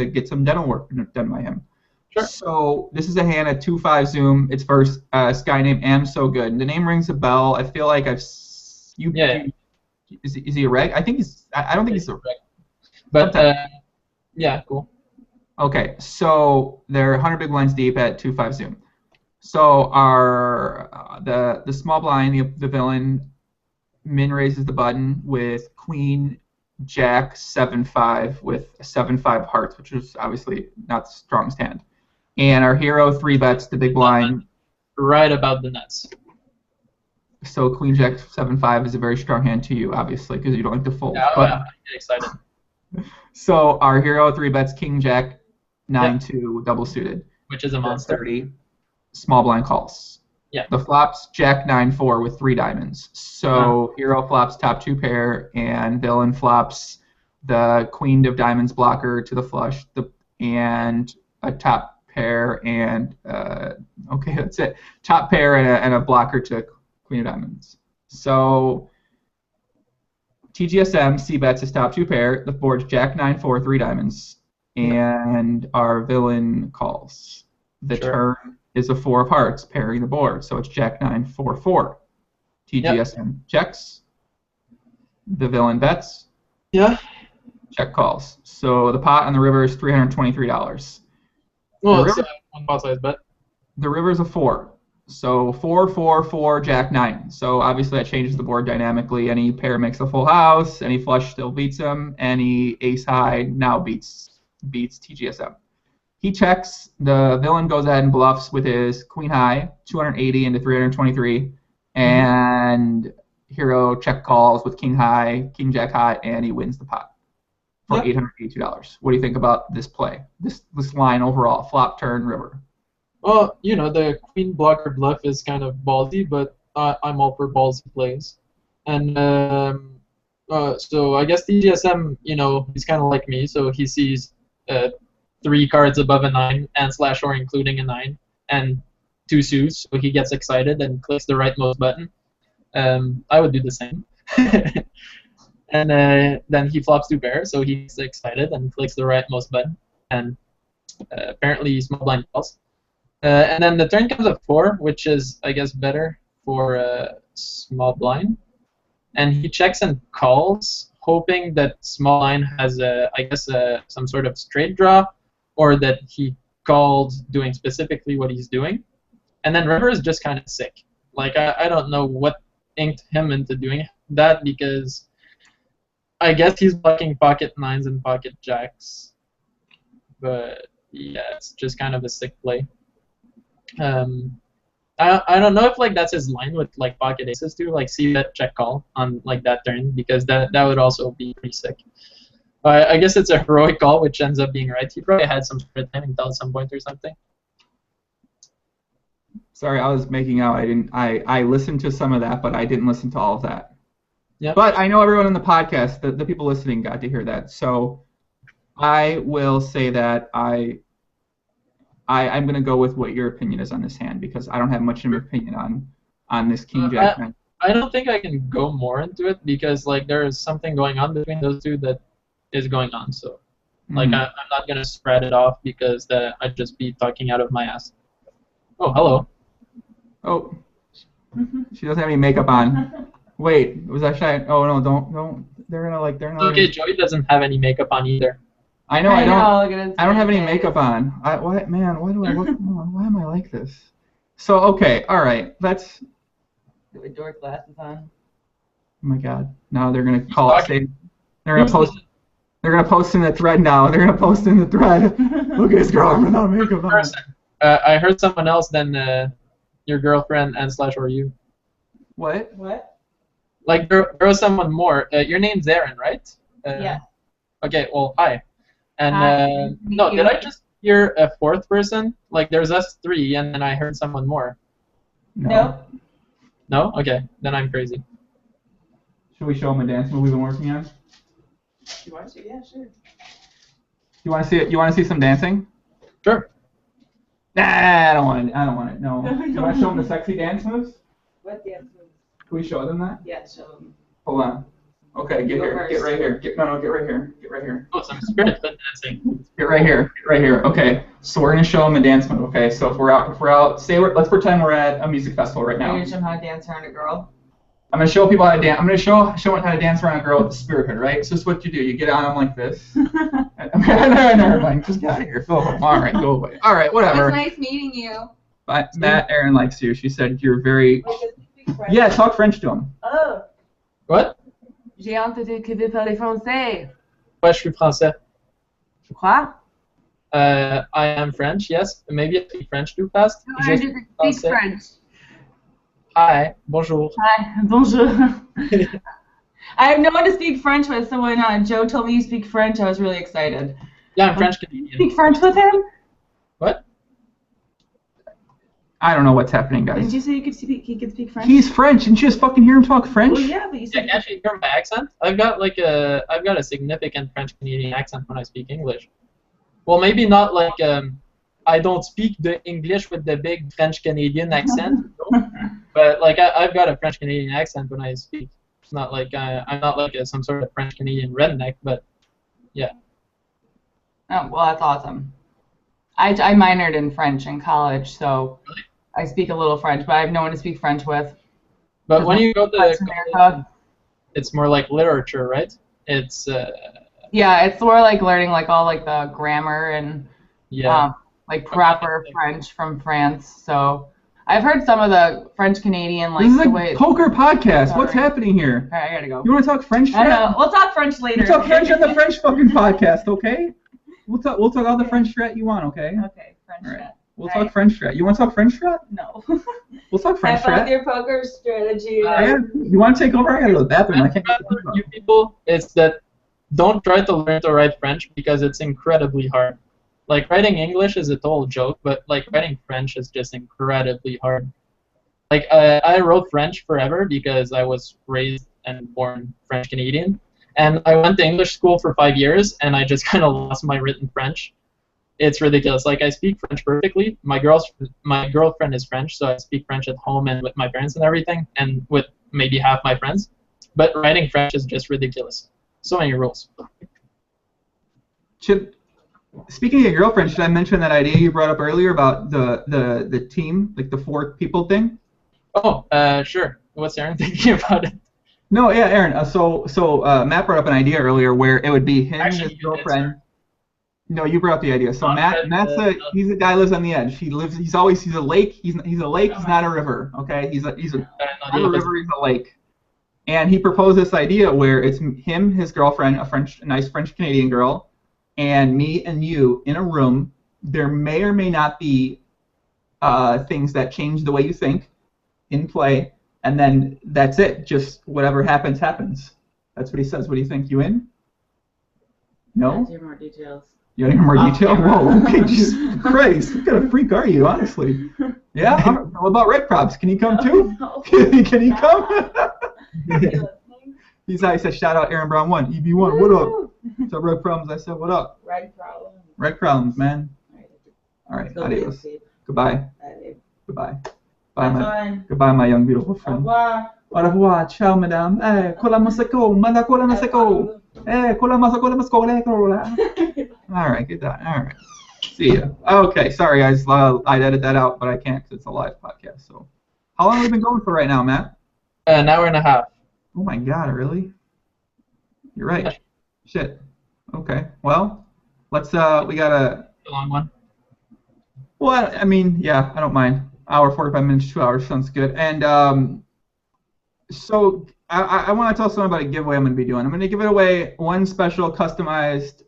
get some dental work done by him. Sure. So this is a hand at 2-5 zoom. It's versus this guy named Am So Good. The name rings a bell. I feel like Is he a reg? I don't think he's a reg. But yeah, cool. Okay, so they're 100 big blinds deep at 2-5 zoom. So the small blind, the villain, min raises the button with Queen Jack 7-5 with 7-5 hearts, which is obviously not the strongest hand. And our hero 3-bets the big blind. Right about the nuts. So Queen Jack 7-5 is a very strong hand to you, obviously, because you don't like to fold. Yeah, I get excited. So our hero 3-bets King Jack 9-2 double suited. Which is a monster. 30 small blind calls. Yeah. The flop's Jack 9-4 with 3 diamonds. So hero flops top 2 pair, and villain flops the Queen of Diamonds blocker to the flush, and a top pair, and okay, that's it. Top pair and a blocker to Queen of Diamonds. So TGSM C bets his top 2 pair. The board's Jack 9-4 3 diamonds, and our villain calls. The turn is a 4 of hearts pairing the board, so it's Jack 9-4-4. TGSM checks. The villain bets. Yeah. Check calls. So the pot on the river is $323. Well, it's one pot size bet. The river is a 4. So 4-4-4 Jack 9. So obviously that changes the board dynamically. Any pair makes a full house. Any flush still beats him. Any ace high now beats TGSM. He checks. The villain goes ahead and bluffs with his queen high, 280 into 323, and hero check calls with king high, king jack high, and he wins the pot for $882. What do you think about this play? This line overall, flop, turn, river. Well, the queen blocker bluff is kind of ballsy, but I'm all for ballsy plays. And so I guess TGSM, he's kind of like me, so he sees 3 cards above a 9 and slash or including a 9 and 2 suits, so he gets excited and clicks the rightmost button. I would do the same. And then he flops 2 pairs, so he's excited and clicks the rightmost button, and apparently small blind calls. And then the turn comes at 4, which is, I guess, better for small blind. And he checks and calls, hoping that small blind has, some sort of straight draw, or that he called doing specifically what he's doing. And then river is just kind of sick. Like, I don't know what inked him into doing that, because I guess he's blocking pocket 9s and pocket jacks. But yeah, it's just kind of a sick play. I don't know if that's his line with pocket aces too, see bet check call on that turn, because that would also be pretty sick. I guess it's a heroic call, which ends up being right. He probably had some sort of timing at some point or something. Sorry, I was making out. I listened to some of that, but I didn't listen to all of that. Yep. But I know everyone in the podcast, the people listening, got to hear that. So I will say that I'm going to go with what your opinion is on this hand, because I don't have much of an opinion on this king jack. I don't think I can go more into it, because there is something going on between those two that is going on. So I'm not going to spread it off, because I'd just be talking out of my ass. Oh, hello. Oh, she doesn't have any makeup on. Wait, was that shy? Oh no, don't. They're not. Okay, Joey doesn't have any makeup on either. I know. I don't have any makeup on. Why do I look? Why am I like this? So okay, all right. Let's. With dork glasses on. Oh my God! Now they're gonna call it. They're gonna post. They're gonna post in the thread now. They're gonna post in the thread. Look at this girl without makeup on. I heard someone else than your girlfriend and slash or you. What? There was someone more. Your name's Aaron, right? Yeah. Okay. Well, hi. And hi. No, did I just hear a 4th person? There's us 3, and then I heard someone more. No. No? Okay. Then I'm crazy. Should we show them a dance move we've been working on? You want to? Yeah, sure. You want to see it? You want to see some dancing? Sure. Nah, I don't want it. No. You want to show them the sexy dance moves? What dance moves? Can we show them that? Yeah, show them. Hold on. Okay, get here. Get right here. Get right here. Get right here. Oh, some spirit dancing. Get right here. Get right here. Okay. So we're gonna show them a dance move. Okay. So if we're out, let's pretend we're at a music festival right now. You're gonna show them how to dance around a girl. I'm gonna show people how to dance. I'm gonna show them how to dance around a girl with the spirit hood, right? So this is what you do. You get on them like this. Never mind. Just get out of here. Go home. All right. Go away. All right. Whatever. It was nice meeting you. But Matt, Aaron likes you. She said you're very. Yeah, talk French to him. Oh. What? J'ai entendu que vous parlez français. Ouais, je suis français. Je crois. I am French, yes. Maybe I speak French too fast. No, I speak French. Hi, bonjour. Hi, bonjour. I have no one to speak French with, so when Joe told me you speak French, I was really excited. Yeah, I'm French Canadian. Speak French with him? What? I don't know what's happening, guys. Didn't you say he could speak French? He's French, and you just fucking hear him talk French? Well, yeah, but you said. Yeah, can't you hear my accent? I've got a significant French Canadian accent when I speak English. Well, maybe not like I don't speak the English with the big French Canadian accent, but like I've got a French Canadian accent when I speak. It's not like I'm not like some sort of French Canadian redneck, but yeah. Oh, well, that's awesome. I minored in French in college, so Really? I speak a little French, but I have no one to speak French with. But when you go to America, it's more like literature, right? It's yeah, it's more like learning like all like the grammar and like proper French from France. So I've heard some of the French Canadian like this is the a way. poker podcast. Sorry. What's happening here? All right, I gotta go. You want to talk French? I know. We'll talk French later. We'll talk French on the French fucking podcast, okay? We'll talk all the French strat you want, okay? Okay, French All right. strat. We'll talk French strat. You want to talk French strat? No. We'll talk French Have fun with strat. your poker strategy. You want to take over? I gotta go to the bathroom. I can't. for you people, it's that don't try to learn to write French because it's incredibly hard. Like writing English is a total joke, but like writing French is just incredibly hard. Like I wrote French forever because I was raised and born French Canadian, and I went to English school for 5 years, and I just kind of lost my written French. It's ridiculous. Like I speak French perfectly. My girlfriend is French, so I speak French at home and with my parents and everything, and with maybe half my friends. But writing French is just ridiculous. So many rules. Speaking of your girlfriend, should I mention that idea you brought up earlier about the team, like the 4 people thing? Oh, sure. What's Aaron thinking about it? No, yeah, Aaron. So Matt brought up an idea earlier where it would be him, Actually, his girlfriend. No, you brought up the idea. So he's a guy who lives on the edge. He's a lake. He's a lake. He's not a river. Okay, he's not a river. He's a lake. And he proposed this idea where it's him, his girlfriend, a nice French Canadian girl, and me and you in a room. There may or may not be things that change the way you think in play, and then that's it. Just whatever happens, happens. That's what he says. What do you think? You in? No? Let's hear more details. You want to hear more detail? Whoa, okay, Jesus Christ. What kind of freak are you, honestly? Yeah? What about Red Props? Can he come too? Can he come? He said, shout out Aaron Brown 1, EB1, what up? So Red Problems, I said, what up? Red Problems. Red Problems, man. All right, adios. Goodbye. Goodbye. Goodbye, my young, beautiful friend. Au revoir. Ciao, madame. Kola masako, mada kola masako. Kola masako. All right, good night. All right. See ya. Okay, sorry, guys. I'd edit that out, but I can't because it's a live podcast. So, how long have we been going for right now, Matt? An hour and a half. Oh my God, really? You're right. Shit. Okay. Well, let's. We got a long one. Well, I mean, yeah, I don't mind. Hour, 45 minutes, 2 hours sounds good. And so I want to tell someone about a giveaway I'm going to be doing. I'm going to give it away one special customized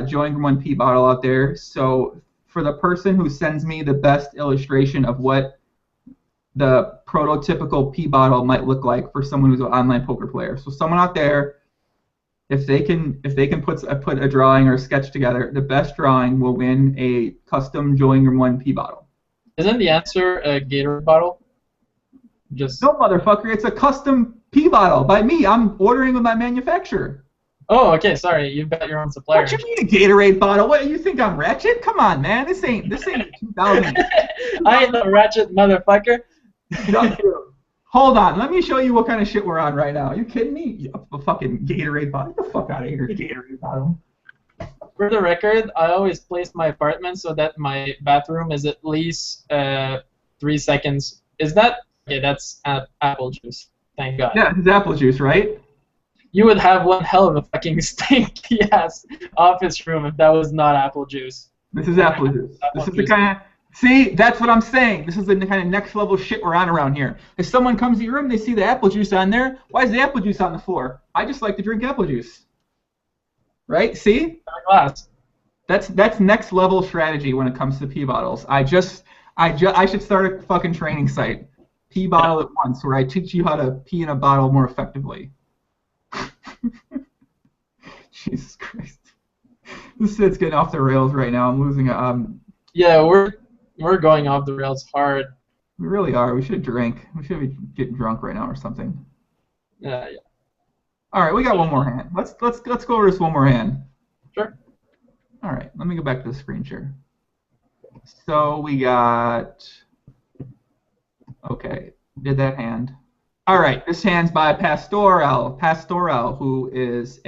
Join from 1P bottle out there. So for the person who sends me the best illustration of what the prototypical P bottle might look like for someone who's an online poker player. So someone out there, if they can put a drawing or a sketch together, the best drawing will win a custom Join from 1P bottle. Isn't the answer a Gatorade bottle? Just no, motherfucker. It's a custom P bottle by me. I'm ordering with my manufacturer. Oh, okay. Sorry, you've got your own supplier. What you mean a Gatorade bottle? What, you think I'm ratchet? Come on, man. This ain't 2000. I ain't no ratchet motherfucker. Hold on. Let me show you what kind of shit we're on right now. Are you kidding me? A fucking Gatorade bottle. Get the fuck out of here, Gatorade bottle. For the record, I always place my apartment so that my bathroom is at least 3 seconds. Is that? Okay, that's apple juice. Thank God. Yeah, it's apple juice, right? You would have one hell of a fucking stinky ass office room if that was not apple juice. This is apple juice. This is the kind of. See, that's what I'm saying. This is the kind of next level shit we're on around here. If someone comes to your room, they see the apple juice on there. Why is the apple juice on the floor? I just like to drink apple juice. Right? See? Glass. That's next level strategy when it comes to pee bottles. I should start a fucking training site. Pee bottle at once, where I teach you how to pee in a bottle more effectively. Jesus Christ. This shit's getting off the rails right now. I'm losing it. Yeah, we're going off the rails hard. We really are. We should drink. We should be getting drunk right now or something. Yeah. All right, we got one more hand. Let's go over this one more hand. Sure. All right, let me go back to the screen share. So we got. Okay, did that hand. All right, this hand's by Pastoral, who is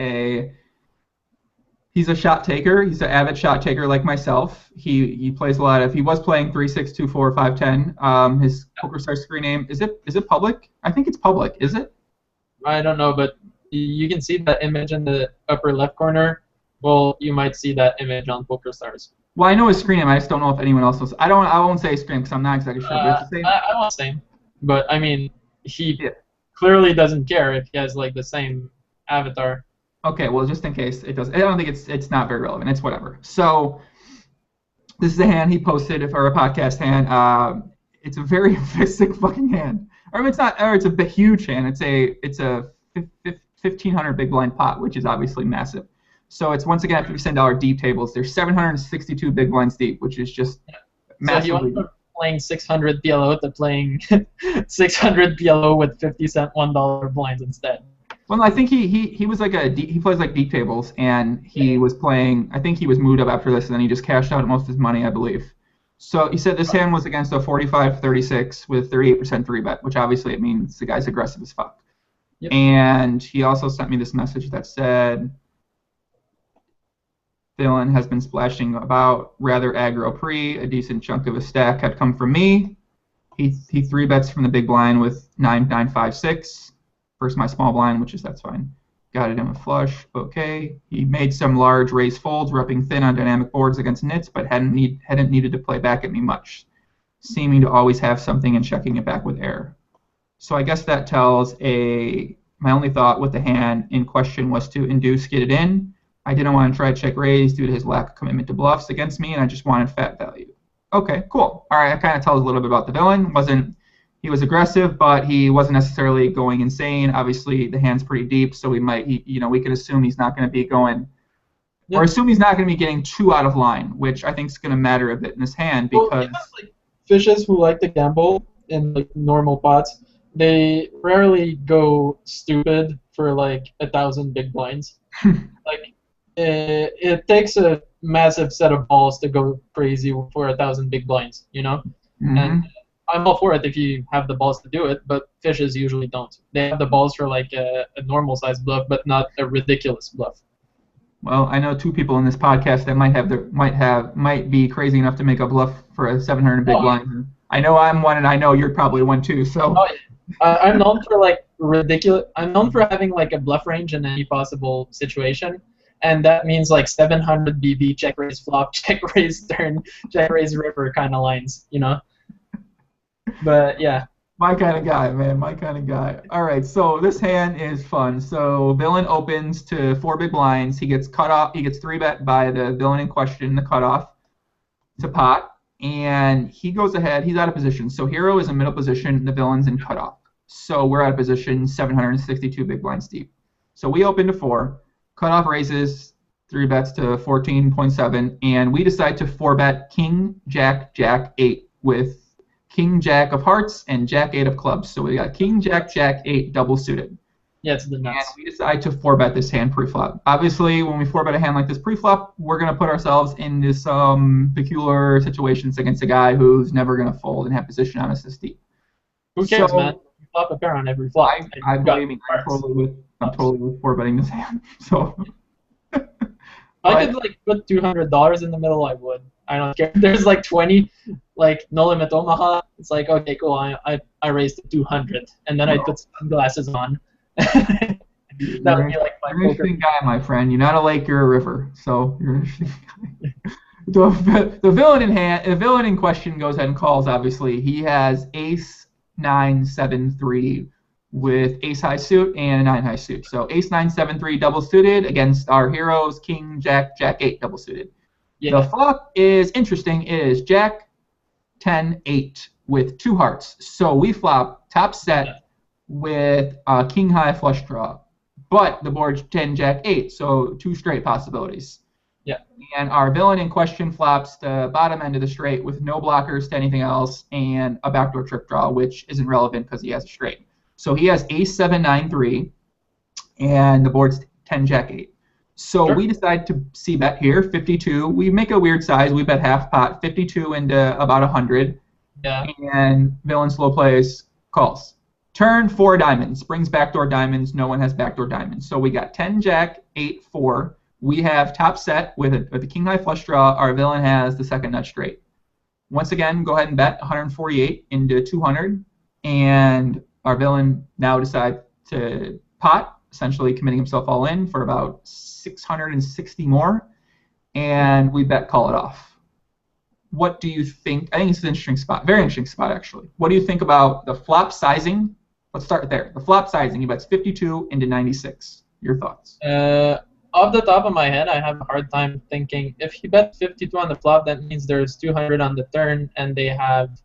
he's a shot taker. He's an avid shot taker like myself. He plays a lot of. He was playing 3, 6, 2, 4, 5, 10. His PokerStars screen name is it public? I think it's public. Is it? I don't know, but you can see that image in the upper left corner. Well, you might see that image on PokerStars. Well, I know his screen name. I just don't know if anyone else knows. I won't say his screen because I'm not exactly sure. But it's the same. I won't say him, but I mean, he clearly doesn't care if he has like the same avatar. Okay, well, just in case it does, I don't think it's not very relevant. It's whatever. So this is a hand he posted for a podcast hand. It's a very sick fucking hand. Or it's not. Or it's a huge hand. It's a 1,500 big blind pot, which is obviously massive. So it's once again at $57 deep tables. There's 762 big blinds deep, which is just massively. So you went from playing 600 PLO to playing 600 PLO with 50-cent $1 blinds instead. Well, I think he was like he plays like deep tables, and he was playing. I think he was moved up after this, and then he just cashed out most of his money, I believe. So he said this hand was against a 45-36 with 38% 3-bet, which obviously it means the guy's aggressive as fuck. Yep. And he also sent me this message that said, Dylan has been splashing about rather aggro pre. A decent chunk of his stack had come from me. He 3-bets from the big blind with 9-9-5-6 versus my small blind, that's fine. Got it in a flush. Okay. He made some large raise folds, repping thin on dynamic boards against nits, but hadn't needed to play back at me much, seeming to always have something and checking it back with air. So I guess that tells my only thought with the hand in question was to induce, get it in. I didn't want to try to check raise due to his lack of commitment to bluffs against me, and I just wanted fat value. Okay, cool. All right, that kind of tells a little bit about the villain. He was aggressive, but he wasn't necessarily going insane. Obviously, the hand's pretty deep, so we can assume he's not going to be going, or assume he's not going to be getting too out of line, which I think is going to matter a bit in this hand because. Well, like fishes who like to gamble in like normal pots, they rarely go stupid for like 1,000 big blinds. Like it takes a massive set of balls to go crazy for 1,000 big blinds, you know? Mm-hmm. And I'm all for it if you have the balls to do it, but fishes usually don't. They have the balls for like a normal size bluff, but not a ridiculous bluff. Well, I know 2 people in this podcast that might be crazy enough to make a bluff for a 700 big blind. I know I'm one, and I know you're probably one too. So. Oh, yeah. I'm known for like ridiculous. I'm known for having like a bluff range in any possible situation. And that means like 700 BB, check raise flop, check raise turn, check raise river kind of lines, you know? But yeah. My kind of guy, man. My kind of guy. All right, so this hand is fun. So villain opens to 4 big blinds. He gets cut off. He gets 3-bet by the villain in question, the cutoff, to pot. And he goes ahead. He's out of position. So hero is in middle position. The villain's in cutoff. So we're out of position, 762 big blinds deep. So we open to 4. Cutoff raises 3-bets to 14.7, and we decide to 4-bet King, Jack, Jack 8 with King, Jack of hearts and Jack 8 of clubs. So we got King, Jack, Jack 8 double suited. Yeah, it's the nuts. And we decide to 4-bet this hand pre-flop. Obviously, when we 4-bet a hand like this pre-flop, we're going to put ourselves into some peculiar situations against a guy who's never going to fold and have position on us this deep. Who cares, man? You flop a pair on every flop. I'm totally with 4-betting this hand. So. If I could like put $200 in the middle, I would. I don't care. There's like 20, like No Limit Omaha. It's like, okay, cool. I raised to 200, and then I put sunglasses on. That would be like my you're an interesting guy, my friend. You're not a lake, you're a river. So you're an interesting guy. The villain in question goes ahead and calls. Obviously, he has Ace 9 7 3 with Ace high suit and a 9 high suit. So Ace 9 7 3 double suited against our heroes King Jack Jack 8 double suited. Yeah. The flop is interesting. It is Jack 10 8 with 2 hearts. So we flop top set with King high flush draw, but the board's 10 Jack 8. So 2 straight possibilities. Yeah. And our villain in question flops the bottom end of the straight with no blockers to anything else and a backdoor trick draw, which isn't relevant because he has a straight. So he has ace 7 9 3, and the board's 10 jack 8. So we decide to see bet here, 52. We make a weird size. We bet half pot, 52 into about 100. Yeah. And villain slow plays, calls. Turn 4 diamonds, brings backdoor diamonds. No one has backdoor diamonds. So we got 10 jack 8 4. We have top set with a king high flush draw. Our villain has the second nut straight. Once again, go ahead and bet 148 into 200, and our villain now decides to pot, essentially committing himself all in for about 660 more, and we bet call it off. What do you think? I think it's an interesting spot, very interesting spot actually. What do you think about the flop sizing? Let's start there. The flop sizing, he bets 52 into 96. Your thoughts? Off the top of my head, I have a hard time thinking. If he bet 52 on the flop, that means there's 200 on the turn, and they have,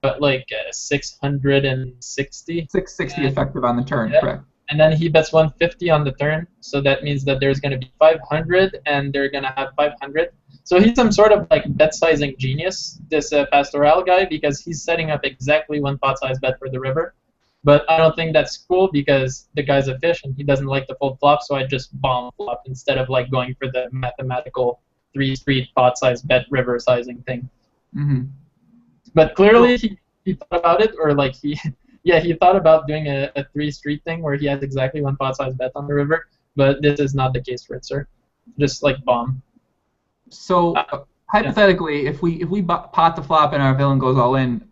but like 660. 660 effective on the turn, correct. And then he bets 150 on the turn, so that means that there's going to be 500, and they're going to have 500. So he's some sort of like bet sizing genius, this Pastoral guy, because he's setting up exactly one pot size bet for the river. But I don't think that's cool because the guy's a fish and he doesn't like the fold flop, so I just bomb flop instead of like going for the mathematical 3-street pot size bet river sizing thing. Mm-hmm. But clearly he thought about it, or like he thought about doing a 3-street thing where he has exactly one pot size bet on the river, but this is not the case for it, sir. Just like bomb. So hypothetically, if we pot the flop and our villain goes all in,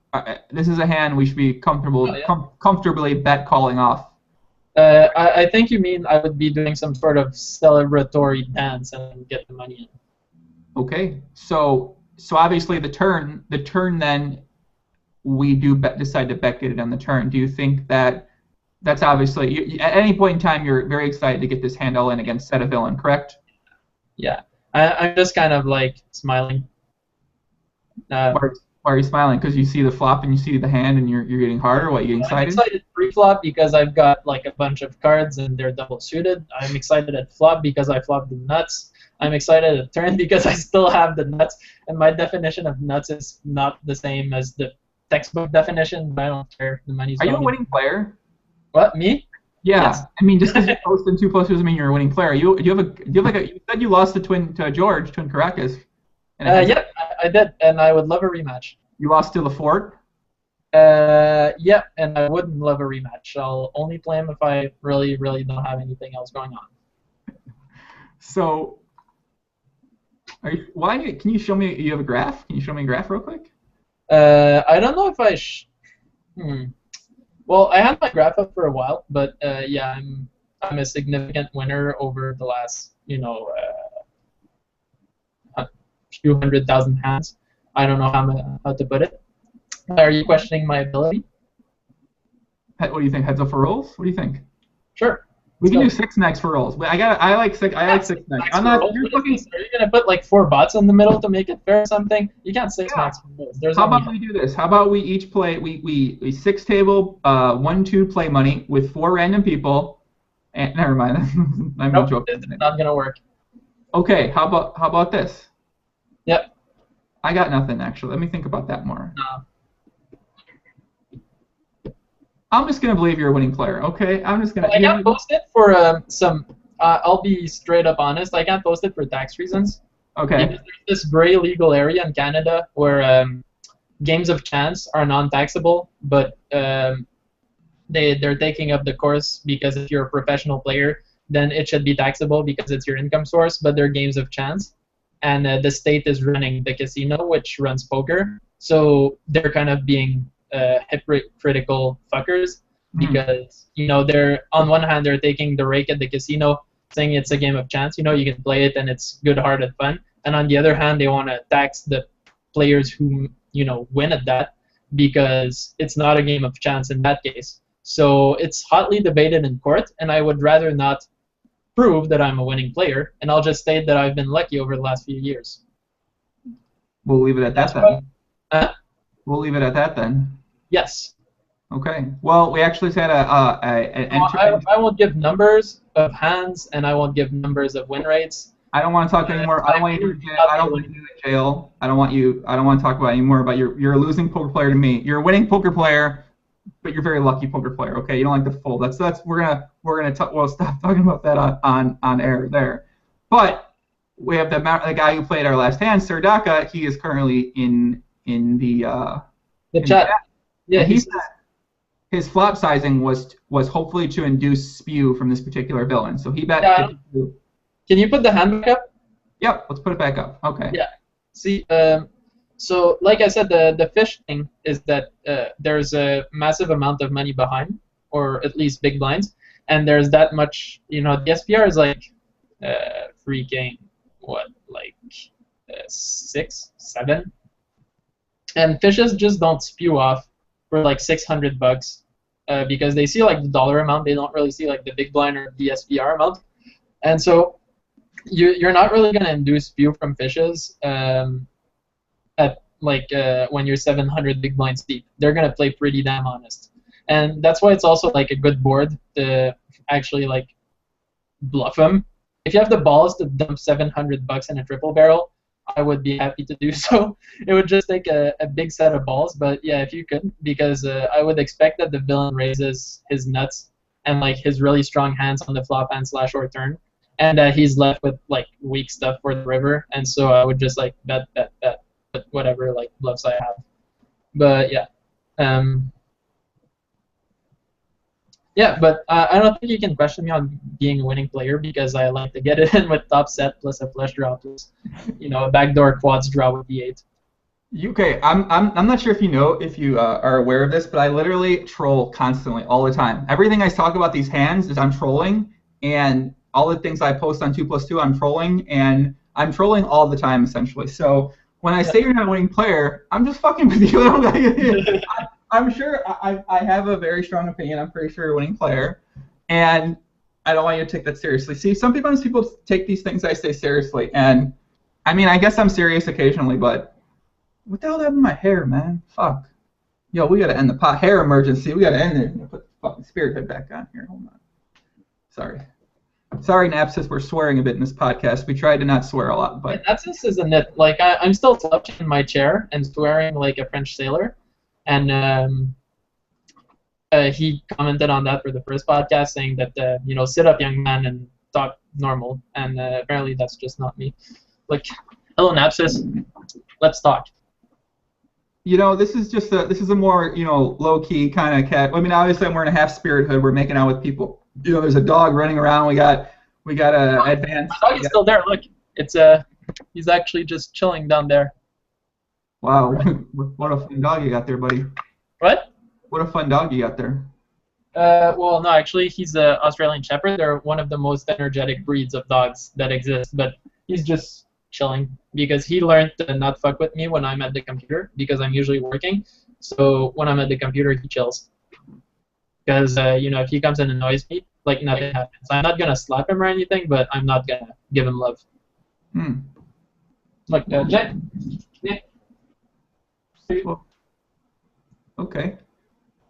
this is a hand we should be comfortably bet calling off. I think you mean I would be doing some sort of celebratory dance and get the money in. Okay, so obviously the turn then we do decide to bet get it on the turn. Do you think that's obviously at any point in time you're very excited to get this hand all in against set a villain, correct? Yeah, I'm just kind of like smiling. Why are you smiling? Because you see the flop and you see the hand and you're getting harder? What, you getting excited? I'm excited pre-flop because I've got like a bunch of cards and they're double suited. I'm excited at flop because I flopped the nuts. I'm excited at turn because I still have the nuts. And my definition of nuts is not the same as the textbook definition, but I don't care. The money's Are you a winning player? What, me? Yeah. Yes. I mean, just because you're posting 2+ doesn't mean you're a winning player. You said you lost to George, Twin Caracas. Yeah, I did, and I would love a rematch. You lost to LaForte? Yeah, and I wouldn't love a rematch. I'll only play him if I really, really don't have anything else going on. So, can you show me? You have a graph? Can you show me a graph real quick? I don't know if I. Well, I had my graph up for a while, but yeah, I'm a significant winner over the last, a few 100,000 hands. I don't know how to put it. Are you questioning my ability? What do you think? Heads up for rolls? What do you think? Sure. We can do 6 negs for rolls. I like 6 negs. I'm not. Are you gonna put like 4 bots in the middle to make it fair or something? You can't 6 negs for rolls. How about we do this? How about we each play? We 6 table 1-2 play money with 4 random people. And never mind. I'm nope, joking. It's not gonna work. Okay. How about this? Yep. I got nothing actually. Let me think about that more. No. I'm just gonna believe you're a winning player. Okay. I'm just gonna. I can't post it for some. I'll be straight up honest. I can't post it for tax reasons. Okay. Because there's this gray legal area in Canada where games of chance are non-taxable, but they're taking up the course because if you're a professional player, then it should be taxable because it's your income source. But they're games of chance. And the state is running the casino, which runs poker. So they're kind of being hypocritical fuckers because, they're on one hand, they're taking the rake at the casino, saying it's a game of chance. You can play it and it's good-hearted fun. And on the other hand, they want to tax the players who, win at that because it's not a game of chance in that case. So it's hotly debated in court, and I would rather not prove that I'm a winning player, and I'll just state that I've been lucky over the last few years. We'll leave it at that then. We'll leave it at that then. Yes. Okay. Well, we actually had an entry. I won't give numbers of hands, and I won't give numbers of win rates. I don't want to talk anymore. I don't want you in jail. I don't want you in jail. I don't want to talk about anymore. But you're a losing poker player to me. You're a winning poker player, but you're a very lucky poker player. Okay, you don't like to fold. We'll stop talking about that on air there. But we have the guy who played our last hand, Sir Daka. He is currently in the chat. Yeah, his flop sizing was hopefully to induce spew from this particular villain. So he bet. Yeah. Can you put the hand back up? Yep, let's put it back up. Okay. Yeah. See, so like I said, the fish thing is that there's a massive amount of money behind, or at least big blinds, and there's that much. The SPR is like freaking what, like 6, 7, and fishes just don't spew off for like $600 because they see like the dollar amount, they don't really see like the big blind or the SPR amount, and so you're not really gonna induce spew from fishes at like when you're 700 big blinds deep. They're gonna play pretty damn honest, and that's why it's also like a good board to actually like bluff them. If you have the balls to dump $700 in a triple barrel, I would be happy to do so. It would just take a big set of balls, but yeah, if you could, because I would expect that the villain raises his nuts and like his really strong hands on the flop hand / or turn, and he's left with like weak stuff for the river, and so I would just like bet with whatever like bluffs I have. But yeah, but I don't think you can question me on being a winning player because I like to get it in with top set plus a flush draw plus, a backdoor quads draw with the 8. Okay, I'm not sure if you are aware of this, but I literally troll constantly all the time. Everything I talk about these hands is I'm trolling, and all the things I post on 2+2 I'm trolling, and I'm trolling all the time essentially. So when I say you're not a winning player, I'm just fucking with you. I'm sure I have a very strong opinion. I'm pretty sure you're a winning player, and I don't want you to take that seriously. See, sometimes people take these things I say seriously, and I mean, I guess I'm serious occasionally, but what the hell happened to my hair, man? Fuck. Yo, we gotta end the pot. Hair emergency. We gotta end it. Put the fucking spirit head back on here. Hold on. Sorry, Napsis. We're swearing a bit in this podcast. We tried to not swear a lot, but Napsis is a nit. Like I'm still slouching in my chair and swearing like a French sailor, and he commented on that for the first podcast, saying that sit up, young man, and talk normal. And apparently that's just not me. Like, hello, Napsis. Let's talk. This is a more low-key kind of cat. I mean, obviously I'm wearing a half spirit hood. We're making out with people. There's a dog running around. We got a advanced. My dog is still there. Look, it's he's actually just chilling down there. Wow, what a fun dog you got there, buddy. What? What a fun dog you got there. Well, no, actually, he's an Australian Shepherd. They're one of the most energetic breeds of dogs that exist, but he's just chilling because he learned to not fuck with me when I'm at the computer because I'm usually working. So when I'm at the computer, he chills. Because, if he comes and annoys me, like nothing happens. I'm not going to slap him or anything, but I'm not going to give him love. Like, Jay. Yeah. Well, okay.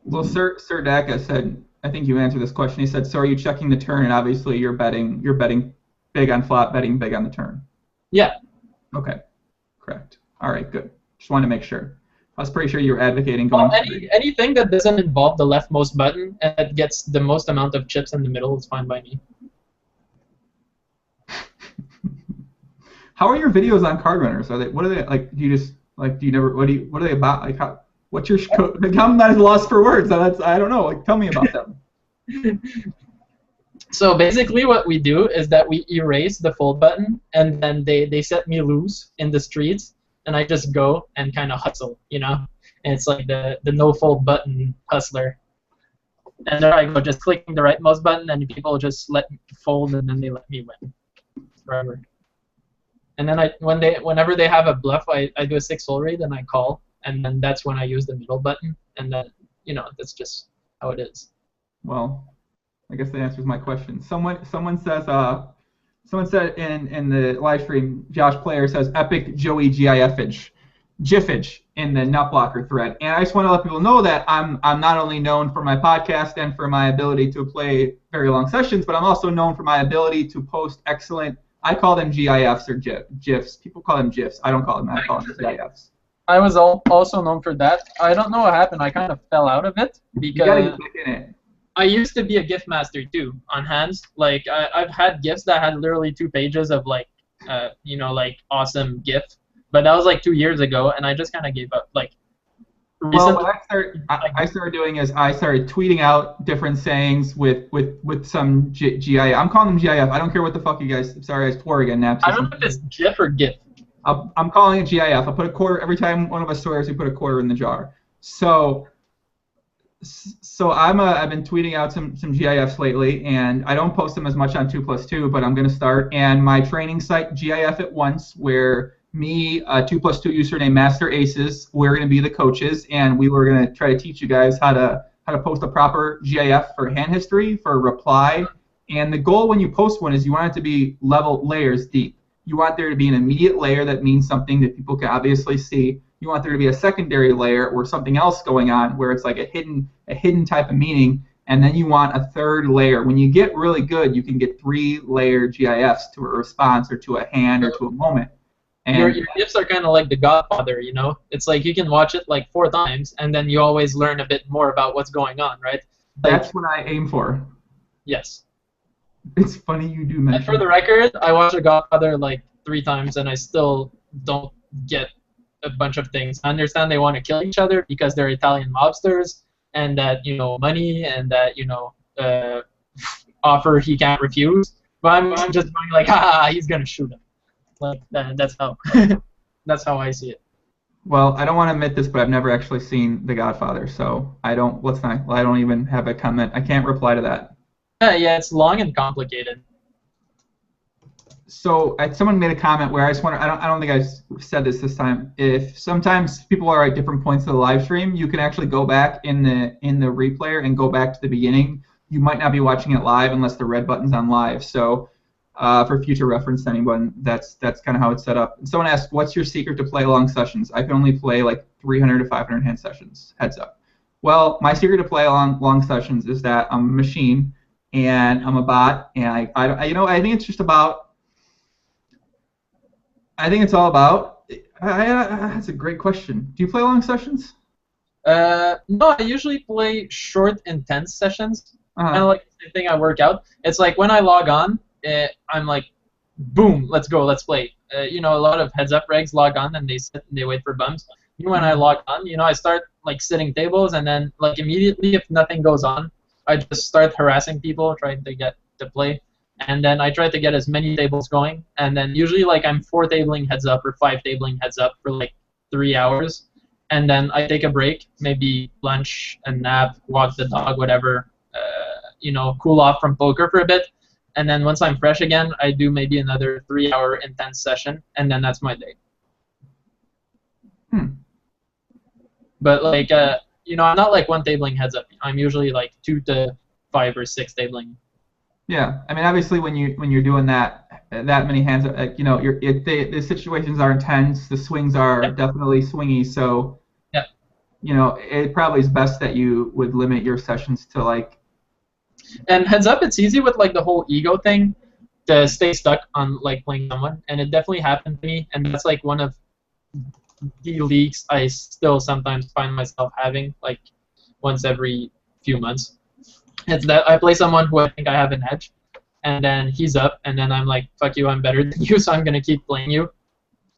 Well, Sir Daka said, I think you answered this question. He said, so are you checking the turn? And obviously you're betting big on flop, betting big on the turn. Yeah. Okay. Correct. All right, good. Just wanted to make sure. I was pretty sure you were advocating going. Anything that doesn't involve the leftmost button and that gets the most amount of chips in the middle is fine by me. How are your videos on card runners? What are they like? Do you just like? Do you never? What are they about? Like what's your? Like, I'm not lost for words. I don't know. Like, tell me about them. So basically, what we do is that we erase the fold button, and then they set me loose in the streets. And I just go and kind of hustle, And it's like the no fold button hustler. And there I go, just clicking the rightmost button, and people just let me fold, and then they let me win forever. And then whenever they have a bluff, I do a 6-hole raid and I call, and then that's when I use the middle button, and then that's just how it is. Well, I guess that answers my question. Someone says Someone said in the live stream, Josh Player says epic Joey GIFage in the Nutblocker thread. And I just want to let people know that I'm not only known for my podcast and for my ability to play very long sessions, but I'm also known for my ability to post excellent I call them GIFs or GIFs. People call them GIFs. I don't call them that. I call them GIFs. I was also known for that. I don't know what happened. I kind of fell out of it because you gotta get back in it. I used to be a GIF master too on hands. Like I've had GIFs that had literally 2 pages of like, like awesome GIF, but that was like 2 years ago, and I just kind of gave up. Like, well, what I started doing is I started tweeting out different sayings with some GIF. I'm calling them GIF. I don't care what the fuck you guys. Sorry, I swore again. Naps. I don't know if it's GIF or GIF. I'm calling it GIF. I put a quarter every time one of us swears. We put a quarter in the jar. So I've been tweeting out some GIFs lately, and I don't post them as much on 2+2, but I'm gonna start. And my training site GIF at once, where me, 2+2 username Master Aces, we're gonna be the coaches, and we were gonna try to teach you guys how to post a proper GIF for hand history, for reply. And the goal when you post one is you want it to be layers deep. You want there to be an immediate layer that means something that people can obviously see. You want there to be a secondary layer or something else going on where it's like a hidden type of meaning, and then you want a third layer. When you get really good, you can get 3-layer GIFs to a response or to a hand or to a moment. And your GIFs are kind of like The Godfather, you know? It's like you can watch it like 4 times, and then you always learn a bit more about what's going on, right? Like, that's what I aim for. Yes. It's funny you do mention. And for the record, I watched The Godfather like 3 times, and I still don't get a bunch of things. I understand they want to kill each other because they're Italian mobsters, and that, money, and that, offer he can't refuse. But I'm just going like, he's gonna shoot him. Like that's how that's how I see it. Well, I don't want to admit this, but I've never actually seen The Godfather, so I don't even have a comment. I can't reply to that. Yeah, it's long and complicated. So someone made a comment where I just wonder. I don't think I said this time. If sometimes people are at different points of the live stream, you can actually go back in the replayer and go back to the beginning. You might not be watching it live unless the red button's on live. So for future reference to anyone, that's kind of how it's set up. And someone asked, "What's your secret to play long sessions?" I can only play like 300 to 500 hand sessions. Heads up. Well, my secret to play long sessions is that I'm a machine and I'm a bot, and I think it's just about. I think it's all about. That's a great question. Do you play long sessions? No, I usually play short, intense sessions. Kind of like the same thing I work out. It's like when I log on, I'm like, boom, let's go, let's play. A lot of heads-up regs log on and they sit and they wait for bumps. When I log on, I start like sitting tables, and then like immediately, if nothing goes on, I just start harassing people trying to get to play. And then I try to get as many tables going, and then usually like I'm 4 tabling heads up or 5 tabling heads up for like 3 hours, and then I take a break, maybe lunch, a nap, walk the dog, whatever, cool off from poker for a bit, and then once I'm fresh again, I do maybe another 3-hour intense session, and then that's my day. But like I'm not like 1 tabling heads up. I'm usually like 2 to 5 or 6 tabling. Yeah, I mean, obviously, when you're doing that many hands, the situations are intense. The swings are definitely swingy. So, it probably is best that you would limit your sessions to like. And heads up, it's easy with like the whole ego thing to stay stuck on like playing someone, and it definitely happened to me. And that's like one of the leaks I still sometimes find myself having, like once every few months. It's that I play someone who I think I have an edge, and then he's up, and then I'm like, fuck you, I'm better than you, so I'm going to keep playing you.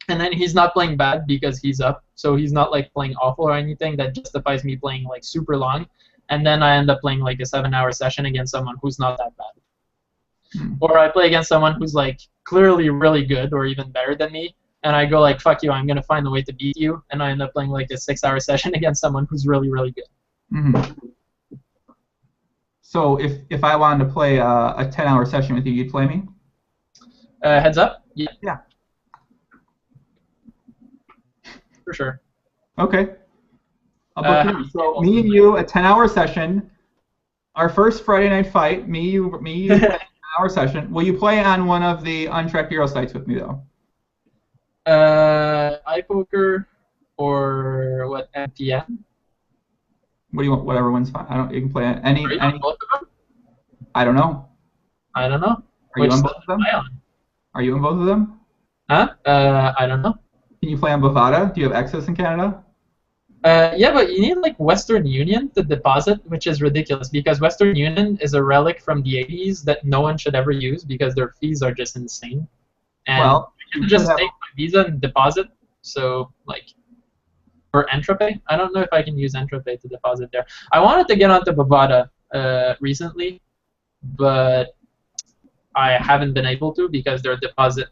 And then he's not playing bad because he's up, so he's not like playing awful or anything that justifies me playing like super long. And then I end up playing like a 7-hour session against someone who's not that bad. Or I play against someone who's like clearly really good or even better than me, and I go like, fuck you, I'm going to find a way to beat you, and I end up playing like a 6-hour session against someone who's really, really good. Mm-hmm. So if I wanted to play a 10-hour session with you, you'd play me? Heads up? Yeah. For sure. Okay. I'll book you. So me and you, a 10-hour session. Our first Friday night fight, me, you, play a 10-hour session. Will you play on one of the untracked Euro sites with me, though? iPoker or what, MPN? What do you want? Whatever one's fine. You can play any. Are you on both of them? I don't know. I don't know. Are you on both of them? Are you in both of them? Huh? I don't know. Can you play on Bovada? Do you have access in Canada? Yeah, but you need like Western Union to deposit, which is ridiculous because Western Union is a relic from the 80s that no one should ever use because their fees are just insane. And Well, I can just take my Visa and deposit. So like, or Entropay. I don't know if I can use Entropay to deposit there. I wanted to get onto Bovada recently, but I haven't been able to because their deposit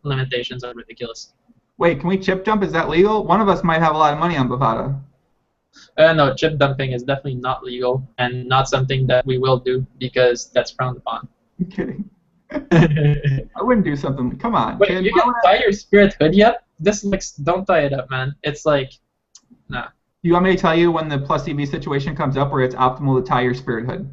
limitations are ridiculous. Wait, can we chip dump? Is that legal? One of us might have a lot of money on Bovada. No, chip dumping is definitely not legal and not something that we will do because that's frowned upon. I'm kidding. I wouldn't do something. Come on. Wait, you can tie your spirit hoodie up? This looks. Don't tie it up, man. It's like, nah. You want me to tell you when the plus EV situation comes up where it's optimal to tie your spirit hood?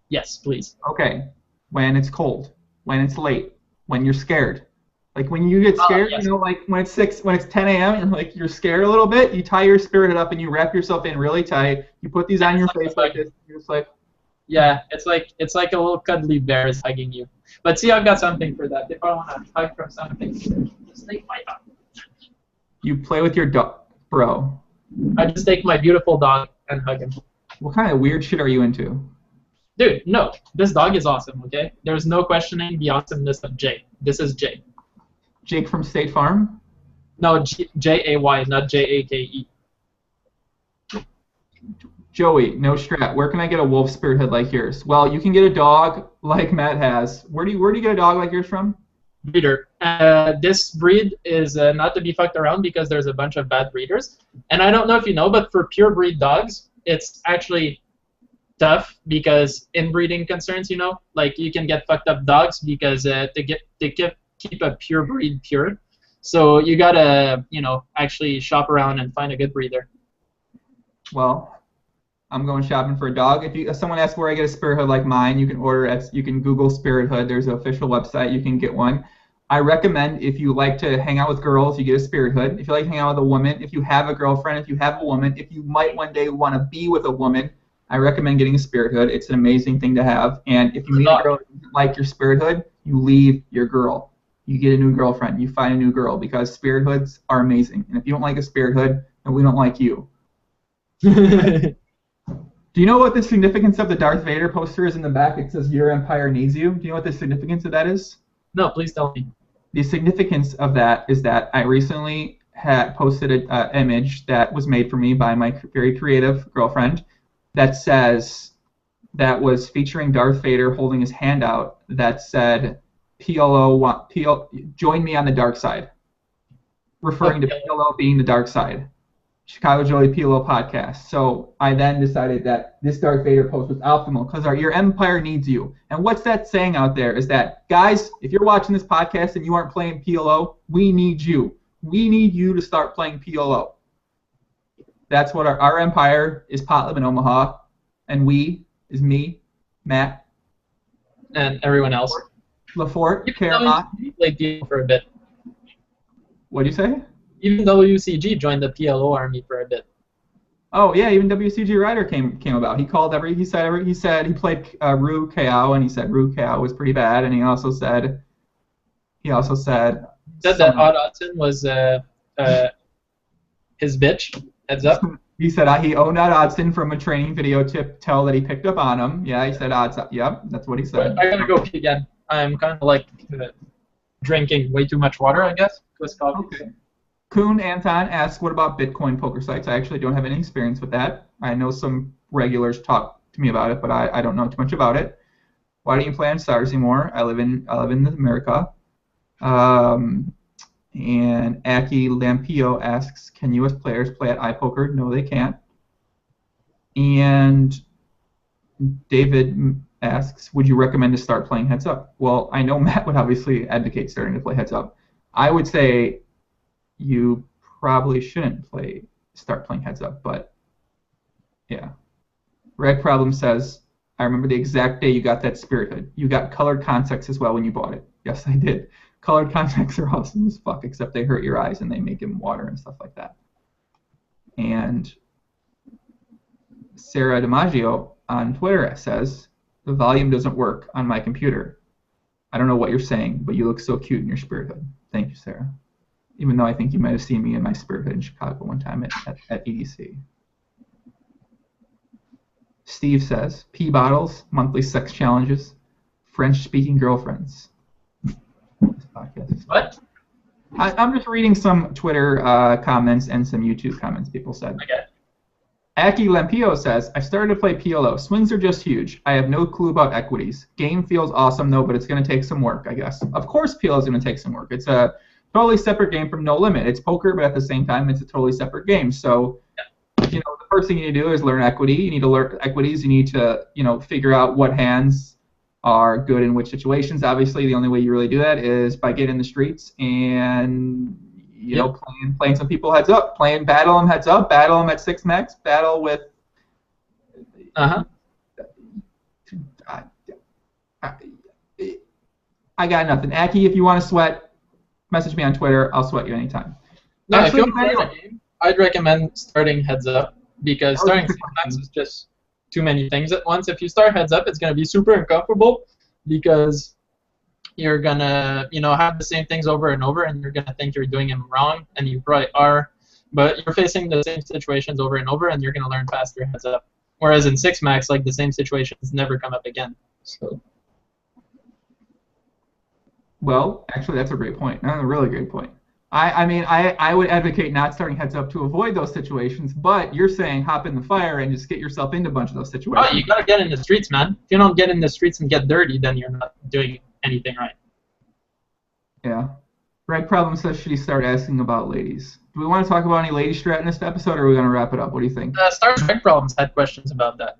Yes, please. Okay. When it's cold, when it's late, when you're scared. Like when you get scared, yes. You know, like when it's 10 a.m. and like you're scared a little bit, you tie your spirit up and you wrap yourself in really tight. You put these on your face like this. You're just like. Yeah, it's like a little cuddly bear is hugging you. But see, I've got something for that. If I want to hug from something, just take my dog. You play with your dog, bro. I just take my beautiful dog and hug him. What kind of weird shit are you into? Dude, no. This dog is awesome, okay? There's no questioning the awesomeness of Jay. This is Jay. Jake from State Farm? No, J-A-Y, not J-A-K-E. Joey, no strat. Where can I get a wolf spirit head like yours? Well, you can get a dog like Matt has. Where do you get a dog like yours from? Breeder. This breed is not to be fucked around because there's a bunch of bad breeders. And I don't know if you know, but for pure breed dogs, it's actually tough because inbreeding concerns, you know, like you can get fucked up dogs because keep a pure breed pure. So you gotta, you know, actually shop around and find a good breeder. Well, I'm going shopping for a dog. If someone asks where I get a spirit hood like mine, you can order it. You can Google spirit hood. There's an official website. You can get one. I recommend if you like to hang out with girls, you get a spirit hood. If you like to hang out with a woman, if you have a girlfriend, if you have a woman, if you might one day want to be with a woman, I recommend getting a spirit hood. It's an amazing thing to have. And if you meet a girl who doesn't like your spirit hood, you leave your girl. You get a new girlfriend. You find a new girl because spirit hoods are amazing. And if you don't like a spirit hood, then we don't like you. Do you know what the significance of the Darth Vader poster is in the back? It says, "Your Empire needs you." Do you know what the significance of that is? No, please tell me. The significance of that is that I recently had posted an image that was made for me by my very creative girlfriend that was featuring Darth Vader holding his hand out that said, join me on the dark side, referring to PLO being the dark side. Chicago Joey PLO podcast. So I then decided that this Darth Vader post was optimal because your empire needs you. And what's that saying out there is that, guys, if you're watching this podcast and you aren't playing PLO, we need you. We need you to start playing PLO. That's what our empire is. Potlib in Omaha, and we is me, Matt, and everyone else. Lafort, Caramont. You played PLO for a bit. What'd you say? Even WCG joined the PLO army for a bit. Oh yeah, even WCG Ryder came about. He said he played Ru KO and he said Ru KO was pretty bad, and he also said that Odd Odson was his bitch. Heads up. He said he owned Odd Odson from a training video tell that he picked up on him. Yeah, he said Odds. Yep, that's what he said. I gotta go pee again. I'm kind of like drinking way too much water, I guess. Okay. Kuhn Anton asks, what about Bitcoin poker sites? I actually don't have any experience with that. I know some regulars talk to me about it, but I don't know too much about it. Why don't you play on Stars anymore? I live in America. And Aki Lampio asks, can U.S. players play at iPoker? No, they can't. And David asks, would you recommend to start playing Heads Up? Well, I know Matt would obviously advocate starting to play Heads Up. I would say you probably shouldn't start playing Heads Up, but yeah. Red Problem says, I remember the exact day you got that Spirit Hood. You got colored contacts as well when you bought it. Yes, I did. Colored contacts are awesome as fuck, except they hurt your eyes and they make them water and stuff like that. And Sarah DiMaggio on Twitter says, the volume doesn't work on my computer. I don't know what you're saying, but you look so cute in your spirit hood. Thank you, Sarah. Even though I think you might have seen me in my spirit hood in Chicago one time at EDC. Steve says, pee bottles, monthly sex challenges, French-speaking girlfriends. This podcast. What? I'm just reading some Twitter comments and some YouTube comments people said. Okay. Aki Lempio says, I started to play PLO. Swings are just huge. I have no clue about equities. Game feels awesome, though, but it's going to take some work, I guess. Of course PLO is going to take some work. It's a totally separate game from No Limit. It's poker, but at the same time, it's a totally separate game. So, you know, the first thing you need to do is learn equity. You need to learn equities. You need to, you know, figure out what hands are good in which situations. Obviously, the only way you really do that is by getting in the streets and, you know, playing some people heads up, battle them heads up, battle them at 6 max, battle with. I got nothing. Aki, if you want to sweat, message me on Twitter. I'll sweat you anytime. No, actually, if you want to play the game, I'd recommend starting heads up because starting 6 max is just too many things at once. If you start heads up, it's going to be super uncomfortable because you're going to, you know, have the same things over and over, and you're going to think you're doing them wrong, and you probably are, but you're facing the same situations over and over, and you're going to learn faster heads up. Whereas in 6 max, like, the same situations never come up again. So. Well, actually, that's a great point. That's a really great point. I mean, I would advocate not starting heads up to avoid those situations, but you're saying hop in the fire and just get yourself into a bunch of those situations. Oh, you gotta get in the streets, man. If you don't get in the streets and get dirty, then you're not doing anything right. Yeah. Greg Problem says, should he start asking about ladies? Do we want to talk about any lady strat in this episode, or are we going to wrap it up? What do you think? Star Trek Problems had questions about that.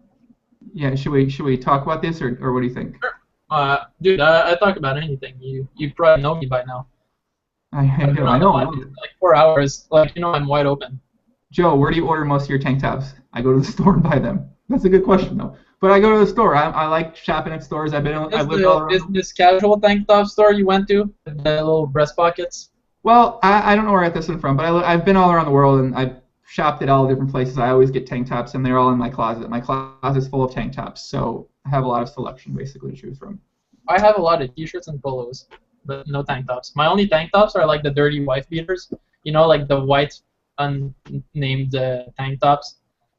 Yeah, should we talk about this, or what do you think? Sure. Dude, I talk about anything. You probably know me by now. I know. Like 4 hours. Like, you know, I'm wide open. Joe, where do you order most of your tank tops? I go to the store and buy them. That's a good question, though. But I go to the store. I like shopping at stores. I've lived all around. Is this casual tank top store you went to? The little breast pockets? Well, I don't know where I got this one from, but I've been all around the world, and I've shopped at all different places. I always get tank tops, and they're all in my closet. My closet's full of tank tops, so I have a lot of selection, basically, to choose from. I have a lot of t-shirts and polos, but no tank tops. My only tank tops are like the dirty wife beaters. You know, like the white unnamed tank tops.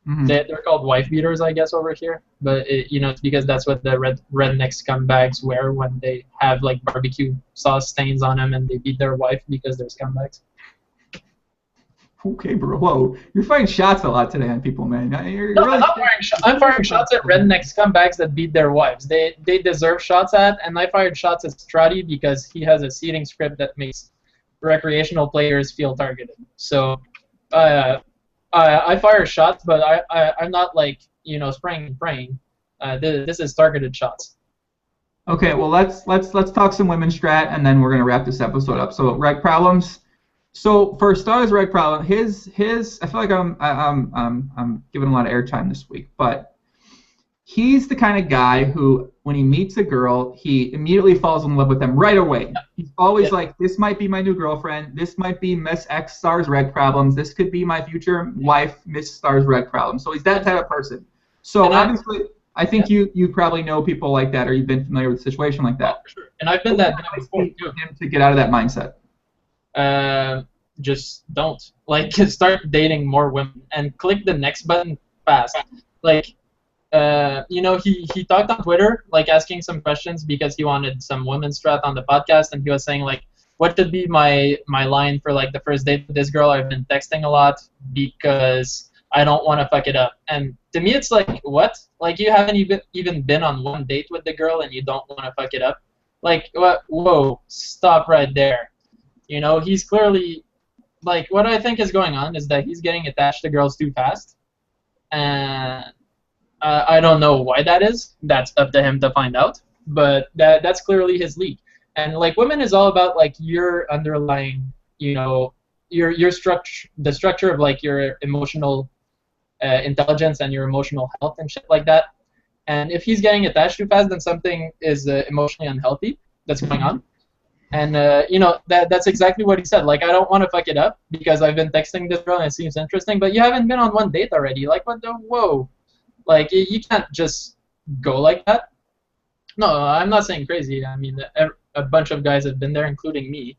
Mm-hmm. They're called wife beaters, I guess, over here. But you know, it's because that's what the redneck scumbags wear when they have like barbecue sauce stains on them and they beat their wife because they're scumbags. Okay, bro. Whoa, you're firing shots a lot today on people, man. No, really I'm firing shots at redneck scumbags that beat their wives. They deserve shots at, and I fired shots at Strati because he has a seating script that makes recreational players feel targeted. So, I fire shots, but I'm not like, you know, spraying and praying. This is targeted shots. Okay, well let's talk some women's strat, and then we're gonna wrap this episode up. So reg problems. So for Star's reg problem, his I feel like I'm giving a lot of airtime this week, but he's the kind of guy who, when he meets a girl, he immediately falls in love with them right away. He's always like, this might be my new girlfriend. This might be Miss X Star's reg problems. This could be my future wife, Miss Star's reg problems. So he's that type of person. So obviously, I think you probably know people like that, or you've been familiar with a situation like that. Oh, sure. And I've been that guy before too. Him to get out of that mindset. Just don't. Like, start dating more women and click the next button fast. Like, you know, he talked on Twitter, like, asking some questions because he wanted some women's strat on the podcast, and he was saying, like, what should be my line for, like, the first date with this girl? I've been texting a lot because I don't want to fuck it up. And to me, it's like, what? Like, you haven't even been on one date with the girl and you don't want to fuck it up? Like, what? Whoa, stop right there. You know, he's clearly, like, what I think is going on is that he's getting attached to girls too fast. And I don't know why that is. That's up to him to find out. But that's clearly his league. And, like, women is all about, like, your underlying, you know, your structure, the structure of, like, your emotional intelligence and your emotional health and shit like that. And if he's getting attached too fast, then something is emotionally unhealthy that's going on. And, you know, that's exactly what he said. Like, I don't want to fuck it up because I've been texting this girl and it seems interesting, but you haven't been on one date already. Like, what the, whoa. Like, you can't just go like that. No, I'm not saying crazy. I mean, a bunch of guys have been there, including me.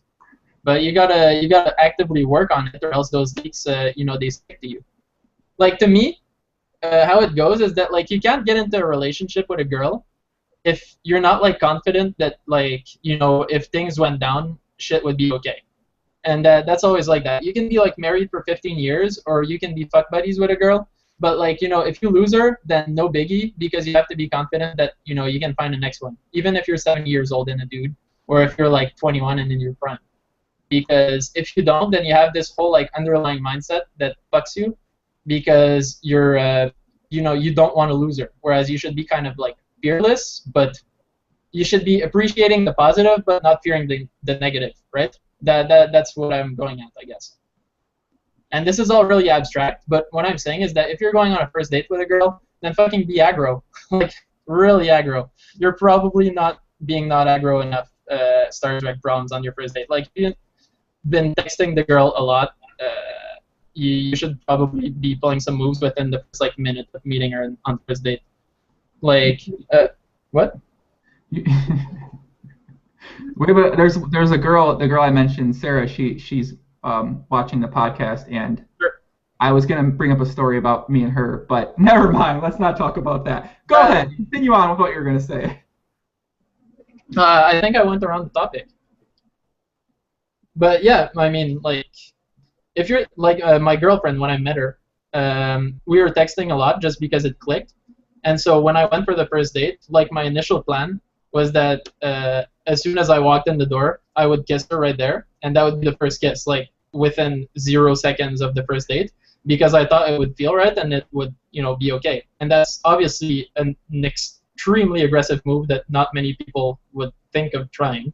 But you gotta actively work on it, or else those leaks, you know, they stick to you. Like, to me, how it goes is that, like, you can't get into a relationship with a girl if you're not, like, confident that, like, you know, if things went down, shit would be okay. And that's always like that. You can be, like, married for 15 years, or you can be fuck buddies with a girl, but, like, you know, if you lose her, then no biggie, because you have to be confident that, you know, you can find the next one, even if you're 70 years old and a dude, or if you're, like, 21 and in your prime. Because if you don't, then you have this whole, like, underlying mindset that fucks you, because you're, you know, you don't want to lose her. Whereas you should be kind of, like, fearless, but you should be appreciating the positive, but not fearing the negative, right? That's what I'm going at, I guess. And this is all really abstract, but what I'm saying is that if you're going on a first date with a girl, then fucking be aggro. Like, really aggro. You're probably not aggro enough, Star Trek problems on your first date. Like, you've been texting the girl a lot, you should probably be pulling some moves within the first, like, minute of meeting her on the first date. Like, what? There's a girl, the girl I mentioned, Sarah. She's watching the podcast, and Sure. I was gonna bring up a story about me and her, but never mind. Let's not talk about that. Go ahead, continue on with what you were gonna say. I think I went around the topic. But yeah, I mean, like, if you're like my girlfriend, when I met her, we were texting a lot just because it clicked. And so when I went for the first date, like, my initial plan was that as soon as I walked in the door, I would kiss her right there, and that would be the first kiss, like, within 0 seconds of the first date, because I thought it would feel right and it would, you know, be okay. And that's obviously an extremely aggressive move that not many people would think of trying.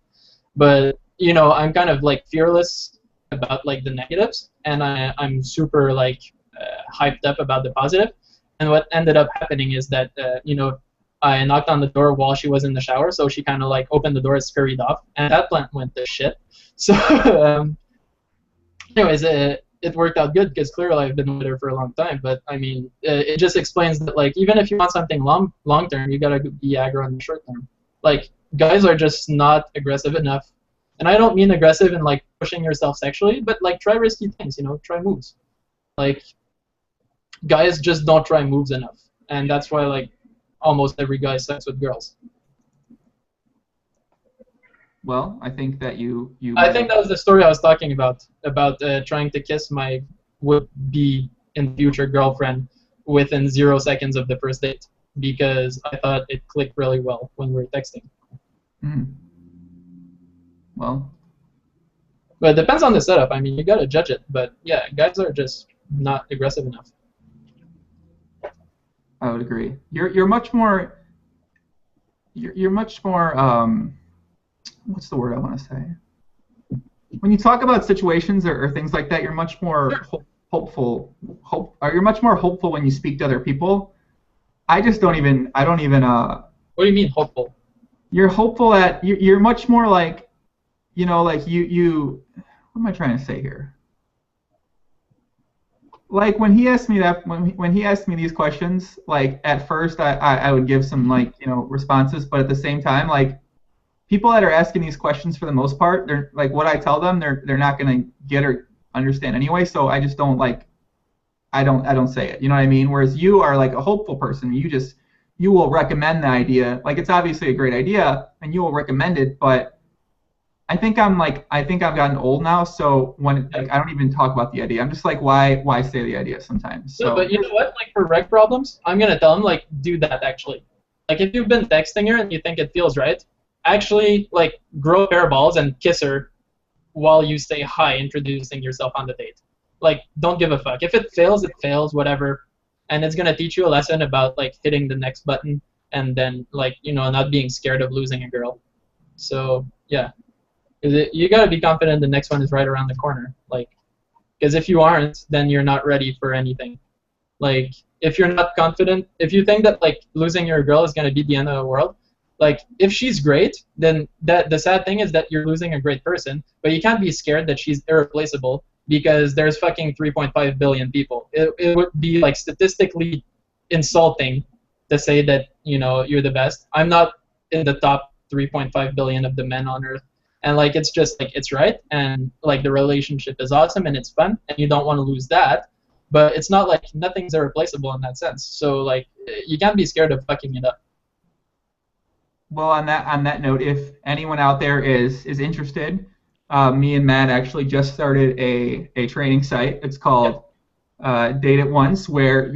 But, you know, I'm kind of, like, fearless about, like, the negatives, and I'm super, like, hyped up about the positive. And what ended up happening is that, you know, I knocked on the door while she was in the shower, so she kind of, like, opened the door and scurried off, and that plan went to shit. So, anyways, it worked out good, because clearly I've been with her for a long time. But I mean, it just explains that, like, even if you want something long term, you gotta be aggro in the short term. Like, guys are just not aggressive enough, and I don't mean aggressive in, like, pushing yourself sexually, but, like, try risky things, you know, try moves. Like, guys just don't try moves enough, and that's why, like, almost every guy sucks with girls. Well, I think that you. I think that was the story I was talking about trying to kiss my would-be in future girlfriend within 0 seconds of the first date, because I thought it clicked really well when we were texting. Mm. Well. But it depends on the setup. I mean, you gotta judge it. But yeah, guys are just not aggressive enough. I would agree. You're much more. You're much more. What's the word I want to say? When you talk about situations or things like that, you're much more hopeful. You're much more hopeful when you speak to other people. I don't even. What do you mean hopeful? You're hopeful at. You're much more like, you know, like you. What am I trying to say here? Like, when he asked me that, when he asked me these questions, like, at first I would give some, like, you know, responses, but at the same time, like, people that are asking these questions, for the most part, they're like, what I tell them, they're not gonna get or understand anyway. So I just don't, like, I don't say it. You know what I mean? Whereas you are, like, a hopeful person. You will recommend the idea. Like, it's obviously a great idea, and you will recommend it, but I think I've gotten old now, so when, like, I don't even talk about the idea. I'm just like, why say the idea sometimes? So. Yeah, but you know what? Like, for rec problems, I'm gonna tell them, like, do that actually. Like, if you've been texting her and you think it feels right, actually, like, grow a pair of balls and kiss her while you say hi, introducing yourself on the date. Like, don't give a fuck. If it fails, whatever. And it's gonna teach you a lesson about, like, hitting the next button and then, like, you know, not being scared of losing a girl. So yeah. You gotta be confident the next one is right around the corner, like, because if you aren't, then you're not ready for anything. Like, if you're not confident, if you think that, like, losing your girl is gonna be the end of the world, like, if she's great, then the sad thing is that you're losing a great person, but you can't be scared that she's irreplaceable, because there's fucking 3.5 billion people. It would be, like, statistically insulting to say that, you know, you're the best. I'm not in the top 3.5 billion of the men on Earth. And like it's just like it's right, and like the relationship is awesome and it's fun, and you don't want to lose that. But it's not like nothing's irreplaceable in that sense. So like you can't be scared of fucking it up. Well, on that note, if anyone out there is interested, me and Matt actually just started a training site. It's called Date It Once, where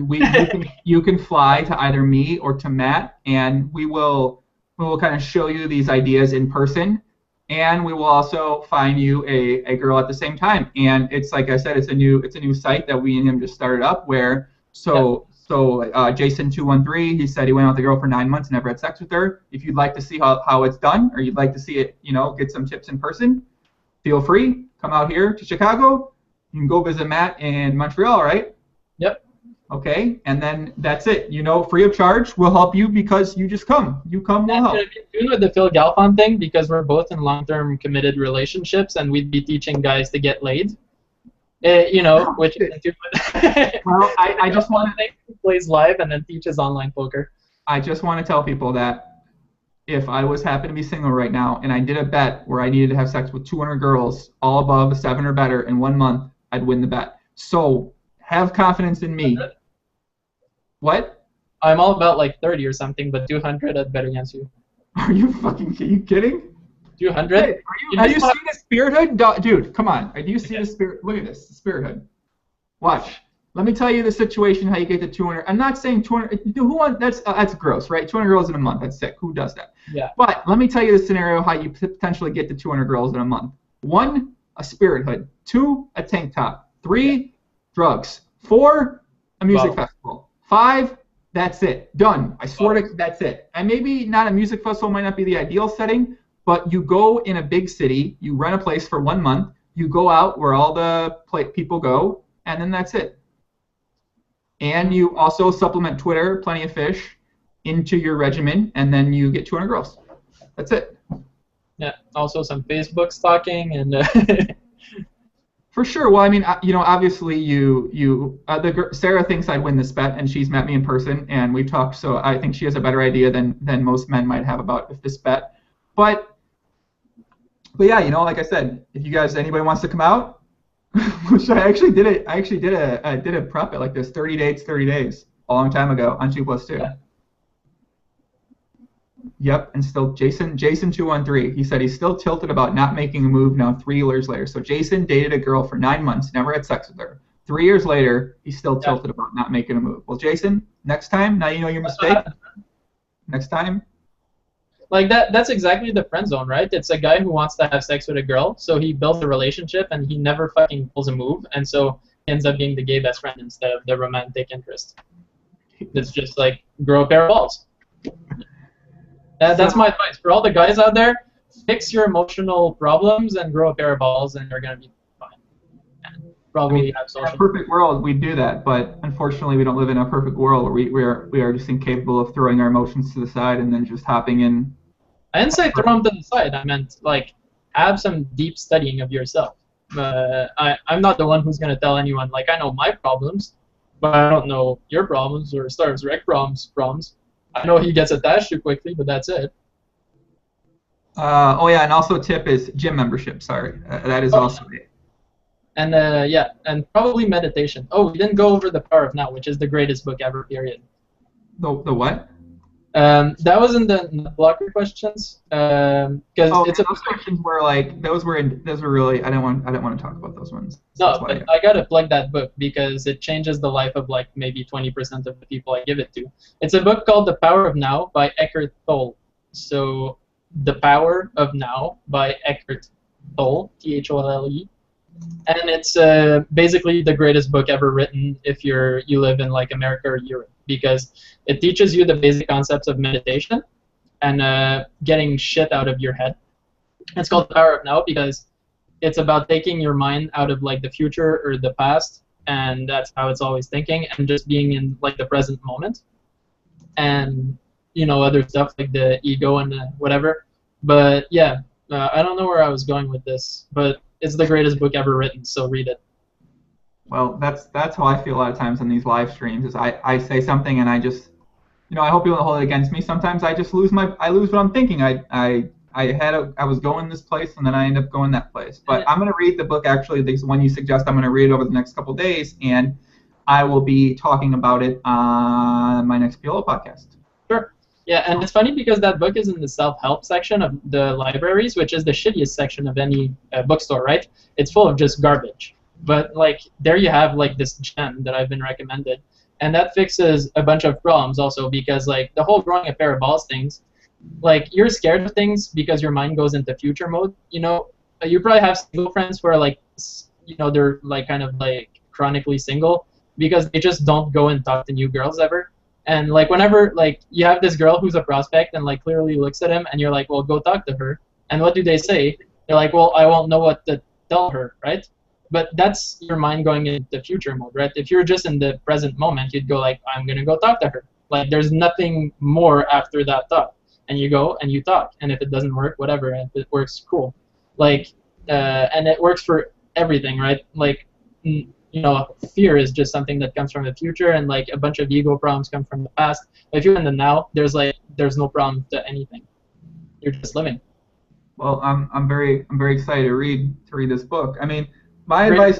you can fly to either me or to Matt, and we will kind of show you these ideas in person, and we will also find you a girl at the same time. And it's like I said, it's a new site that we and him just started up. Where Jason213, he said he went out with the girl for 9 months and never had sex with her. If you'd like to see how it's done, or you'd like to see it, get some tips in person, feel free, come out here to Chicago. You can go visit Matt in Montreal, right? Yep. Okay, and then that's it. Free of charge. We'll help you because you just come. You come, we'll help. Doing with the Phil Galfond thing, because we're both in long-term committed relationships, and we'd be teaching guys to get laid. Which is well, I just want to plays live and then teaches online poker. I just want to tell people that if I happen to be single right now and I did a bet where I needed to have sex with 200 girls, all above a 7 or better in 1 month, I'd win the bet. So have confidence in me. What? I'm all about like 30 or something, but 200 I'd bet against you. Are you kidding? 200? Hey, have you seen the Spirit Hood? Dude, come on. Do you see the Spirit? Look at this, the Spirit Hood. Watch. Let me tell you the situation how you get to 200. I'm not saying 200. That's gross, right? 200 girls in a month. That's sick. Who does that? Yeah. But let me tell you the scenario how you potentially get to 200 girls in a month. 1, a Spirit Hood. 2, a tank top. 3, drugs. 4, a music festival. 5, that's it. Done. I swear to that's it. And maybe not a music festival might not be the ideal setting, but you go in a big city, you rent a place for 1 month, you go out where all the people go, and then that's it. And you also supplement Twitter, plenty of fish, into your regimen, and then you get 200 girls. That's it. Yeah. Also some Facebook stalking and. For sure. Well, I mean, obviously Sarah thinks I'd win this bet, and she's met me in person, and we've talked. So I think she has a better idea than most men might have about this bet. But yeah, like I said, if anybody wants to come out, which I actually did it. I actually did a prep at like this 30 dates, 30 days a long time ago on 2+2. Yeah. Yep, and still Jason213. He said he's still tilted about not making a move now 3 years later. So Jason dated a girl for 9 months, never had sex with her. 3 years later, he's still tilted about not making a move. Well, Jason, next time, now you know your mistake. Next time. Like that's exactly the friend zone, right? It's a guy who wants to have sex with a girl, so he builds a relationship and he never fucking pulls a move, and so he ends up being the gay best friend instead of the romantic interest. It's just like grow a pair of balls. That's my advice for all the guys out there. Fix your emotional problems and grow a pair of balls, and you're gonna be fine. And probably have social. In a perfect world, we'd do that, but unfortunately, we don't live in a perfect world where we are just incapable of throwing our emotions to the side and then just hopping in. I didn't say throw them to the side. I meant like have some deep studying of yourself. I'm not the one who's gonna tell anyone like I know my problems, but I don't know your problems or Star's Rec problems. I know he gets attached too quickly, but that's it. Oh yeah, and also tip is gym membership. Sorry, that is also it. And and probably meditation. Oh, we didn't go over The Power of Now, which is the greatest book ever. Period. The what? That was in the Nutblocker questions. It's those questions were like those were really I didn't want to talk about those ones. No, but I gotta plug that book because it changes the life of like maybe 20% of the people I give it to. It's a book called The Power of Now by Eckhart Tolle. So The Power of Now by Eckhart Tolle, T-H-O-L-L-E. And it's basically the greatest book ever written if you live in like America or Europe, because it teaches you the basic concepts of meditation and getting shit out of your head. It's called The Power of Now because it's about taking your mind out of like the future or the past, and that's how it's always thinking, and just being in like the present moment, and other stuff like the ego and whatever. But yeah, I don't know where I was going with this, but it's the greatest book ever written, so read it. Well, that's how I feel a lot of times on these live streams. Is I say something and I just I hope you don't hold it against me. Sometimes I just lose what I'm thinking. I was going this place and then I end up going that place. But I'm gonna read the book actually. The one you suggest, I'm gonna read it over the next couple days, and I will be talking about it on my next PLO podcast. Sure. Yeah, and it's funny because that book is in the self-help section of the libraries, which is the shittiest section of any bookstore, right? It's full of just garbage. But like there you have like this gem that I've been recommended, and that fixes a bunch of problems also because like the whole growing a pair of balls things, like you're scared of things because your mind goes into future mode. You probably have single friends who are like, they're like kind of like chronically single because they just don't go and talk to new girls ever. And like whenever like you have this girl who's a prospect and like clearly looks at him and you're like, well, go talk to her. And what do they say? They're like, well, I won't know what to tell her, right? But that's your mind going into future mode, right? If you're just in the present moment, you'd go like, I'm gonna go talk to her. Like there's nothing more after that thought. And you go and you talk. And if it doesn't work, whatever. And if it works, cool. Like, and it works for everything, right? Like, fear is just something that comes from the future, and like a bunch of ego problems come from the past. But if you're in the now, there's no problem to anything. You're just living. Well, I'm very excited to read this book. I mean, my advice,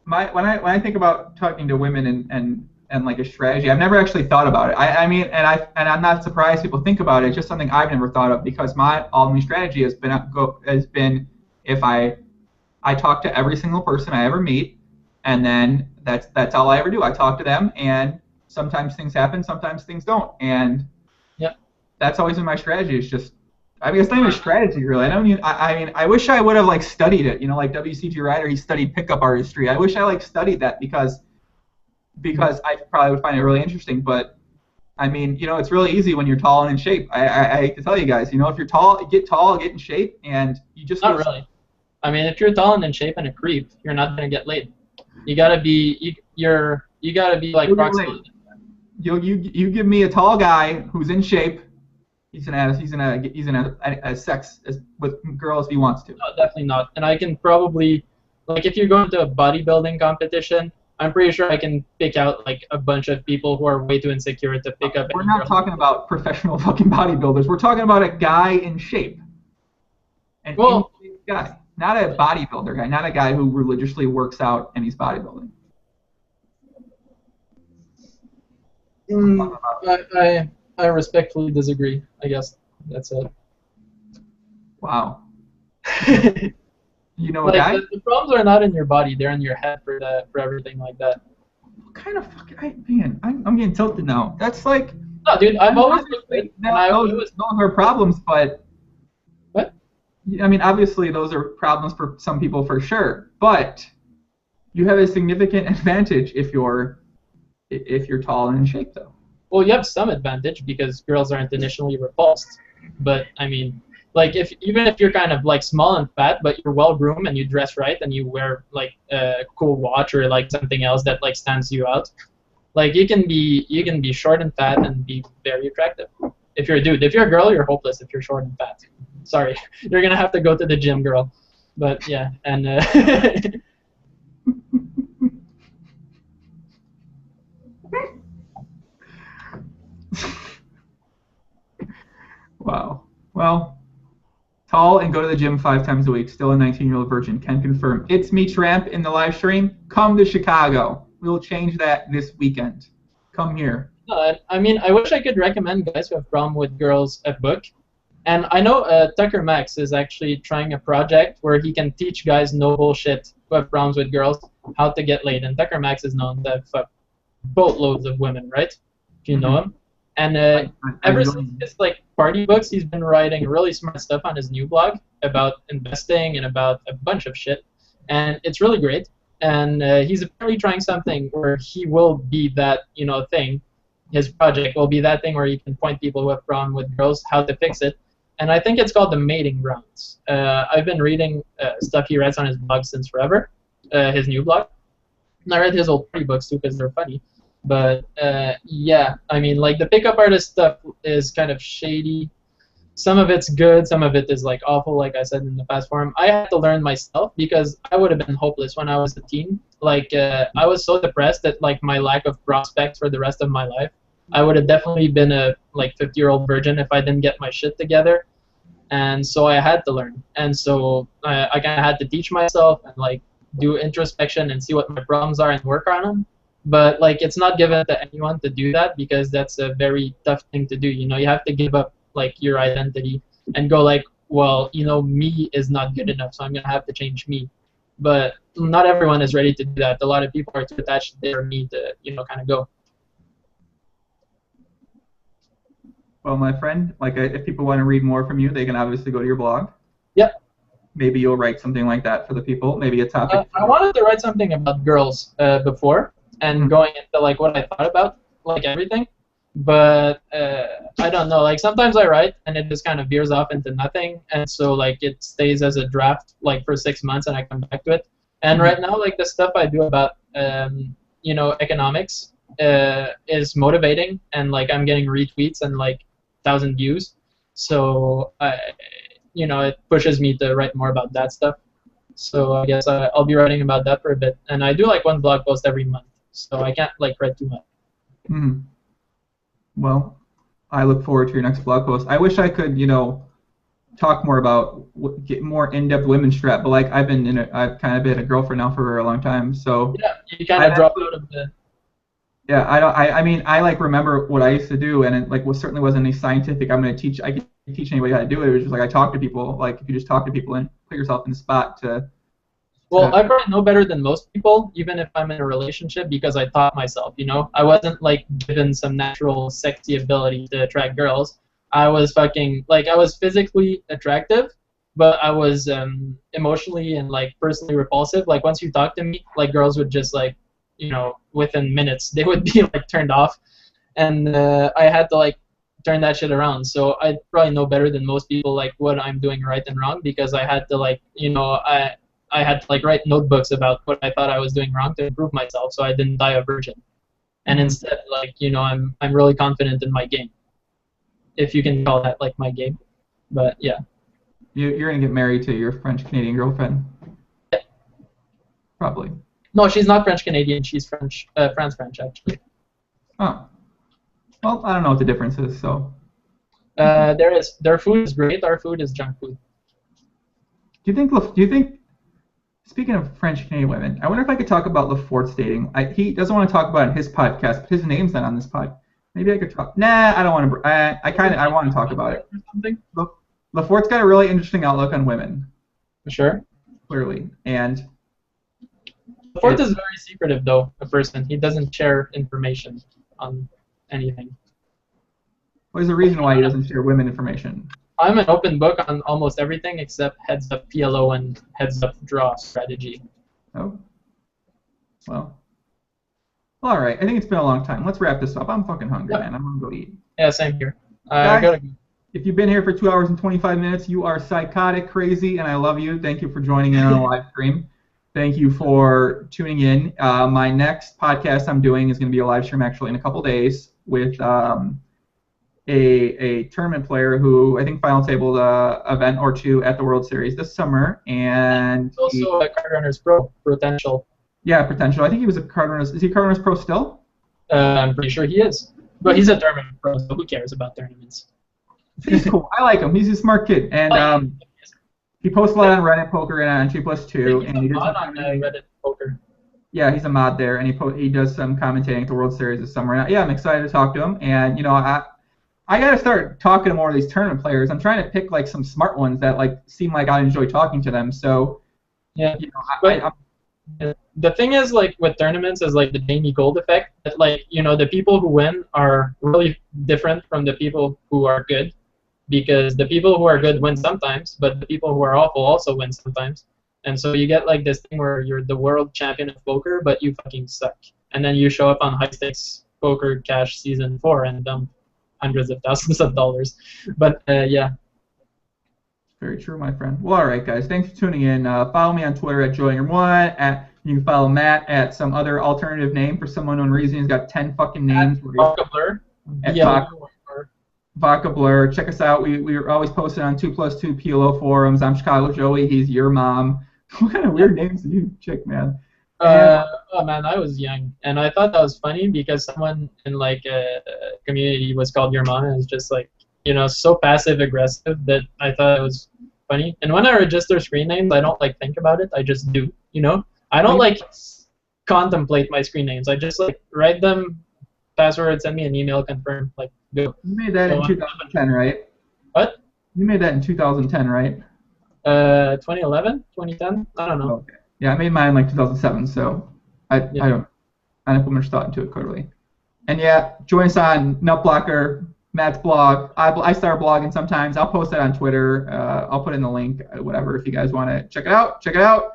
when I think about talking to women and like a strategy, I've never actually thought about it. I'm not surprised people think about it. It's just something I've never thought of because all my strategy has been if I talk to every single person I ever meet. And then that's all I ever do. I talk to them, and sometimes things happen, sometimes things don't. And that's always been my strategy. It's just, it's not even a strategy really. I wish I would have like studied it. Like W.C.G. Ryder, he studied pickup artistry. I wish I like studied that because I probably would find it really interesting. But it's really easy when you're tall and in shape. I hate to tell you guys, if you're tall, get in shape, and you just not really. If you're tall and in shape and a creep, you're not gonna get laid. You gotta be like proximate. You give me a tall guy who's in shape. He's gonna have sex with girls if he wants to. No, definitely not. And I can probably, like, if you go into a bodybuilding competition, I'm pretty sure I can pick out like a bunch of people who are way too insecure to pick up. We're not talking about professional fucking bodybuilders. We're talking about a guy in shape. In shape guy. Not a bodybuilder guy, not a guy who religiously works out and he's bodybuilding. I respectfully disagree. I guess that's it. Wow. A guy? The problems are not in your body; they're in your head for everything like that. What kind of fucking I'm getting tilted now. That's like. No, dude. I've always those are problems, but. What? Obviously those are problems for some people for sure, but you have a significant advantage if you're tall and in shape, though. Well, you have some advantage because girls aren't initially repulsed. But even if you're kind of like small and fat, but you're well groomed and you dress right and you wear like a cool watch or like something else that like stands you out, like you can be short and fat and be very attractive. If you're a dude, if you're a girl, you're hopeless. If you're short and fat. Sorry, you're gonna have to go to the gym, girl. But yeah, and wow. Well, tall and go to the gym 5 times a week. Still a 19-year-old virgin. Can confirm. It's me, Tramp, in the live stream. Come to Chicago. We'll change that this weekend. Come here. No, I wish I could recommend guys who have problem with girls a book. And I know Tucker Max is actually trying a project where he can teach guys no bullshit who have problems with girls how to get laid. And Tucker Max is known to fuck boatloads of women, right? If you know him. And ever since his like party books, he's been writing really smart stuff on his new blog about investing and about a bunch of shit. And it's really great. And he's apparently trying something where he will be that thing. His project will be that thing where he can point people who have problem with girls how to fix it. And I think it's called The Mating Grounds. I've been reading stuff he writes on his blog since forever, his new blog. And I read his old party books too because they're funny. But yeah, the pickup artist stuff is kind of shady. Some of it's good, some of it is like awful, like I said in the past forum. I had to learn myself because I would have been hopeless when I was a teen. I was so depressed at like my lack of prospects for the rest of my life I would have definitely been a like 50-year-old virgin if I didn't get my shit together. And so I had to learn. And so I kind of had to teach myself and like do introspection and see what my problems are and work on them. But like it's not given to anyone to do that because that's a very tough thing to do. You know, you have to give up like your identity and go like, well, you know, me is not good enough, so I'm gonna have to change me. But not everyone is ready to do that. A lot of people are too attached to their me to, you know, kind of go. Well, my friend, like if people want to read more from you, they can obviously go to your blog. Yep. Maybe you'll write something like that for the people. Maybe a topic. I wanted to write something about girls before and going into like what I thought about like everything, but I don't know. Like sometimes I write and it just kind of veers off into nothing, and so like it stays as a draft like for 6 months and I come back to it. And right now, like the stuff I do about you know, economics is motivating, and like I'm getting retweets and like 1,000 views, so you know, it pushes me to write more about that stuff. So I guess I'll be writing about that for a bit, and I do like one blog post every month, so I can't like write too much. Mm-hmm. Well, I look forward to your next blog post. I wish I could, you know, talk more about get more in-depth women's strap, but like I've kind of been a girlfriend now for a long time, so yeah, you kind of dropped out of the. Yeah, I mean, I like remember what I used to do, and it like certainly wasn't any scientific. I can teach anybody how to do it. It was just like I talk to people. Like if you just talk to people and put yourself in the spot to. Well, I probably know better than most people, even if I'm in a relationship, because I taught myself. You know, I wasn't like given some natural sexy ability to attract girls. I was fucking like I was physically attractive, but I was emotionally and like personally repulsive. Like once you talk to me, like girls would just like, you know, within minutes they would be like turned off, and I had to like turn that shit around. So I probably know better than most people like what I'm doing right and wrong, because I had to like, you know, I had to like write notebooks about what I thought I was doing wrong to improve myself, so I didn't die a virgin. And instead, like, you know, I'm really confident in my game, if you can call that like my game. But yeah. You're gonna get married to your French-Canadian girlfriend. Yeah. Probably. No, she's not French-Canadian. She's France-French, actually. Oh. Well, I don't know what the difference is, so. Their food is great. Our food is junk food. Do you think, speaking of French-Canadian women, I wonder if I could talk about Laforte's dating. He doesn't want to talk about it in his podcast, but his name's not on this pod. Maybe I could talk. Nah, I don't want to. I want to talk about it. Laforte's got a really interesting outlook on women. For sure. Clearly, and. Lafort is very secretive, though, a person. He doesn't share information on anything. What is the reason why he doesn't share women information? I'm an open book on almost everything except heads up PLO and heads up draw strategy. Oh. Well. All right. I think it's been a long time. Let's wrap this up. I'm fucking hungry, man. I'm gonna go eat. Yeah, same here. Guys, gotta go. If you've been here for 2 hours and 25 minutes, you are psychotic, crazy, and I love you. Thank you for joining in on the live stream. Thank you for tuning in. My next podcast I'm doing is going to be a live stream actually in a couple days with a tournament player who I think final tabled event or two at the World Series this summer, and also a Card Runners Pro potential. Yeah, potential. I think he was a Card Runners. Is he Card Runners Pro still? I'm pretty sure he is. But he's a tournament pro, so who cares about tournaments? He's cool. I like him. He's a smart kid, and he posts a lot on Reddit Poker and on 2+2, and he does on Reddit Poker. Yeah, he's a mod there, and he does some commentating at the World Series this summer. And, yeah, I'm excited to talk to him, and you know, I gotta start talking to more of these tournament players. I'm trying to pick like some smart ones that like seem like I enjoy talking to them. So yeah, you know, the thing is like with tournaments is like the Jamie Gold effect. That like, you know, the people who win are really different from the people who are good, because the people who are good win sometimes, but the people who are awful also win sometimes. And so you get like this thing where you're the world champion of poker, but you fucking suck. And then you show up on High Stakes Poker Cash Season 4 and dump hundreds of thousands of dollars. But yeah. Very true, my friend. Well, all right, guys. Thanks for tuning in. Follow me on Twitter at yrmom. You can follow Matt at some other alternative name for some unknown reason. He's got 10 fucking names. VodkaBlur. VodkaBlur. Check us out. We are always posted on 2+2 PLO forums. I'm Chicago Joey. He's your mom. What kind of weird names do you check, man? Oh man, I was young, and I thought that was funny because someone in like a community was called yrmom, and it's just like, so passive aggressive that I thought it was funny. And when I register screen names, I don't like think about it. I just do. I don't like contemplate my screen names. I just like write them, password, send me an email, confirm, like go. You made that in 2010, right? What? You made that in 2010, right? 2011, 2010. I don't know. Okay. Yeah, I made mine in like 2007, so I didn't put much thought into it clearly. And yeah, join us on Nutblocker, Matt's blog. I start blogging sometimes. I'll post that on Twitter. I'll put in the link, whatever, if you guys want to check it out. Check it out.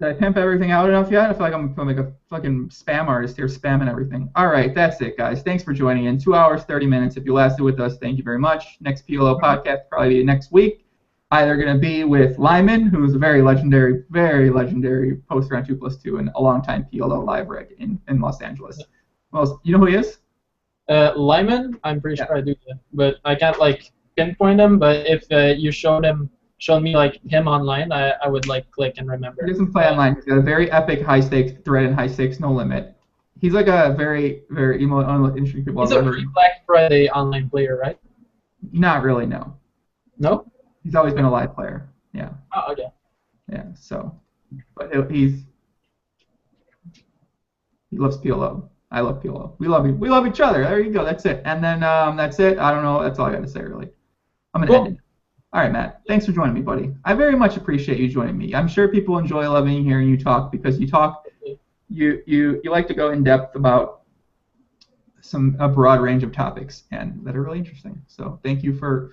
Did I pimp everything out enough yet? I feel like I'm like a fucking spam artist here, spamming everything. All right, that's it, guys. Thanks for joining in. 2 hours, 30 minutes. If you lasted with us, thank you very much. Next PLO podcast will probably be next week. Either going to be with Lyman, who's a very legendary poster on 2+2 and a longtime PLO live reg in Los Angeles. Well, you know who he is? Lyman, I'm pretty sure I do that, but I can't like pinpoint him. But if you showed me like him online, I would like click and remember. He doesn't play online. He's got a very epic high stakes thread and high stakes no limit. He's like a very interesting people. He's a pre-Black Friday online player, right? Not really, no. No. He's always been a live player. Yeah. Oh, okay. Yeah. So, but he loves PLO. I love PLO. We love each other. There you go. That's it. And then that's it. I don't know. That's all I got to say really. I'm gonna end it. All right, Matt. Thanks for joining me, buddy. I very much appreciate you joining me. I'm sure people enjoy loving hearing you talk because you talk. You like to go in depth about a broad range of topics and that are really interesting. So thank you for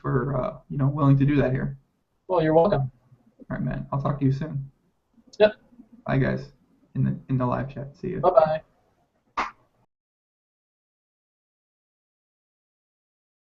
willing to do that here. Well, you're welcome. All right, man. I'll talk to you soon. Yep. Bye, guys. In the live chat. See you. Bye-bye.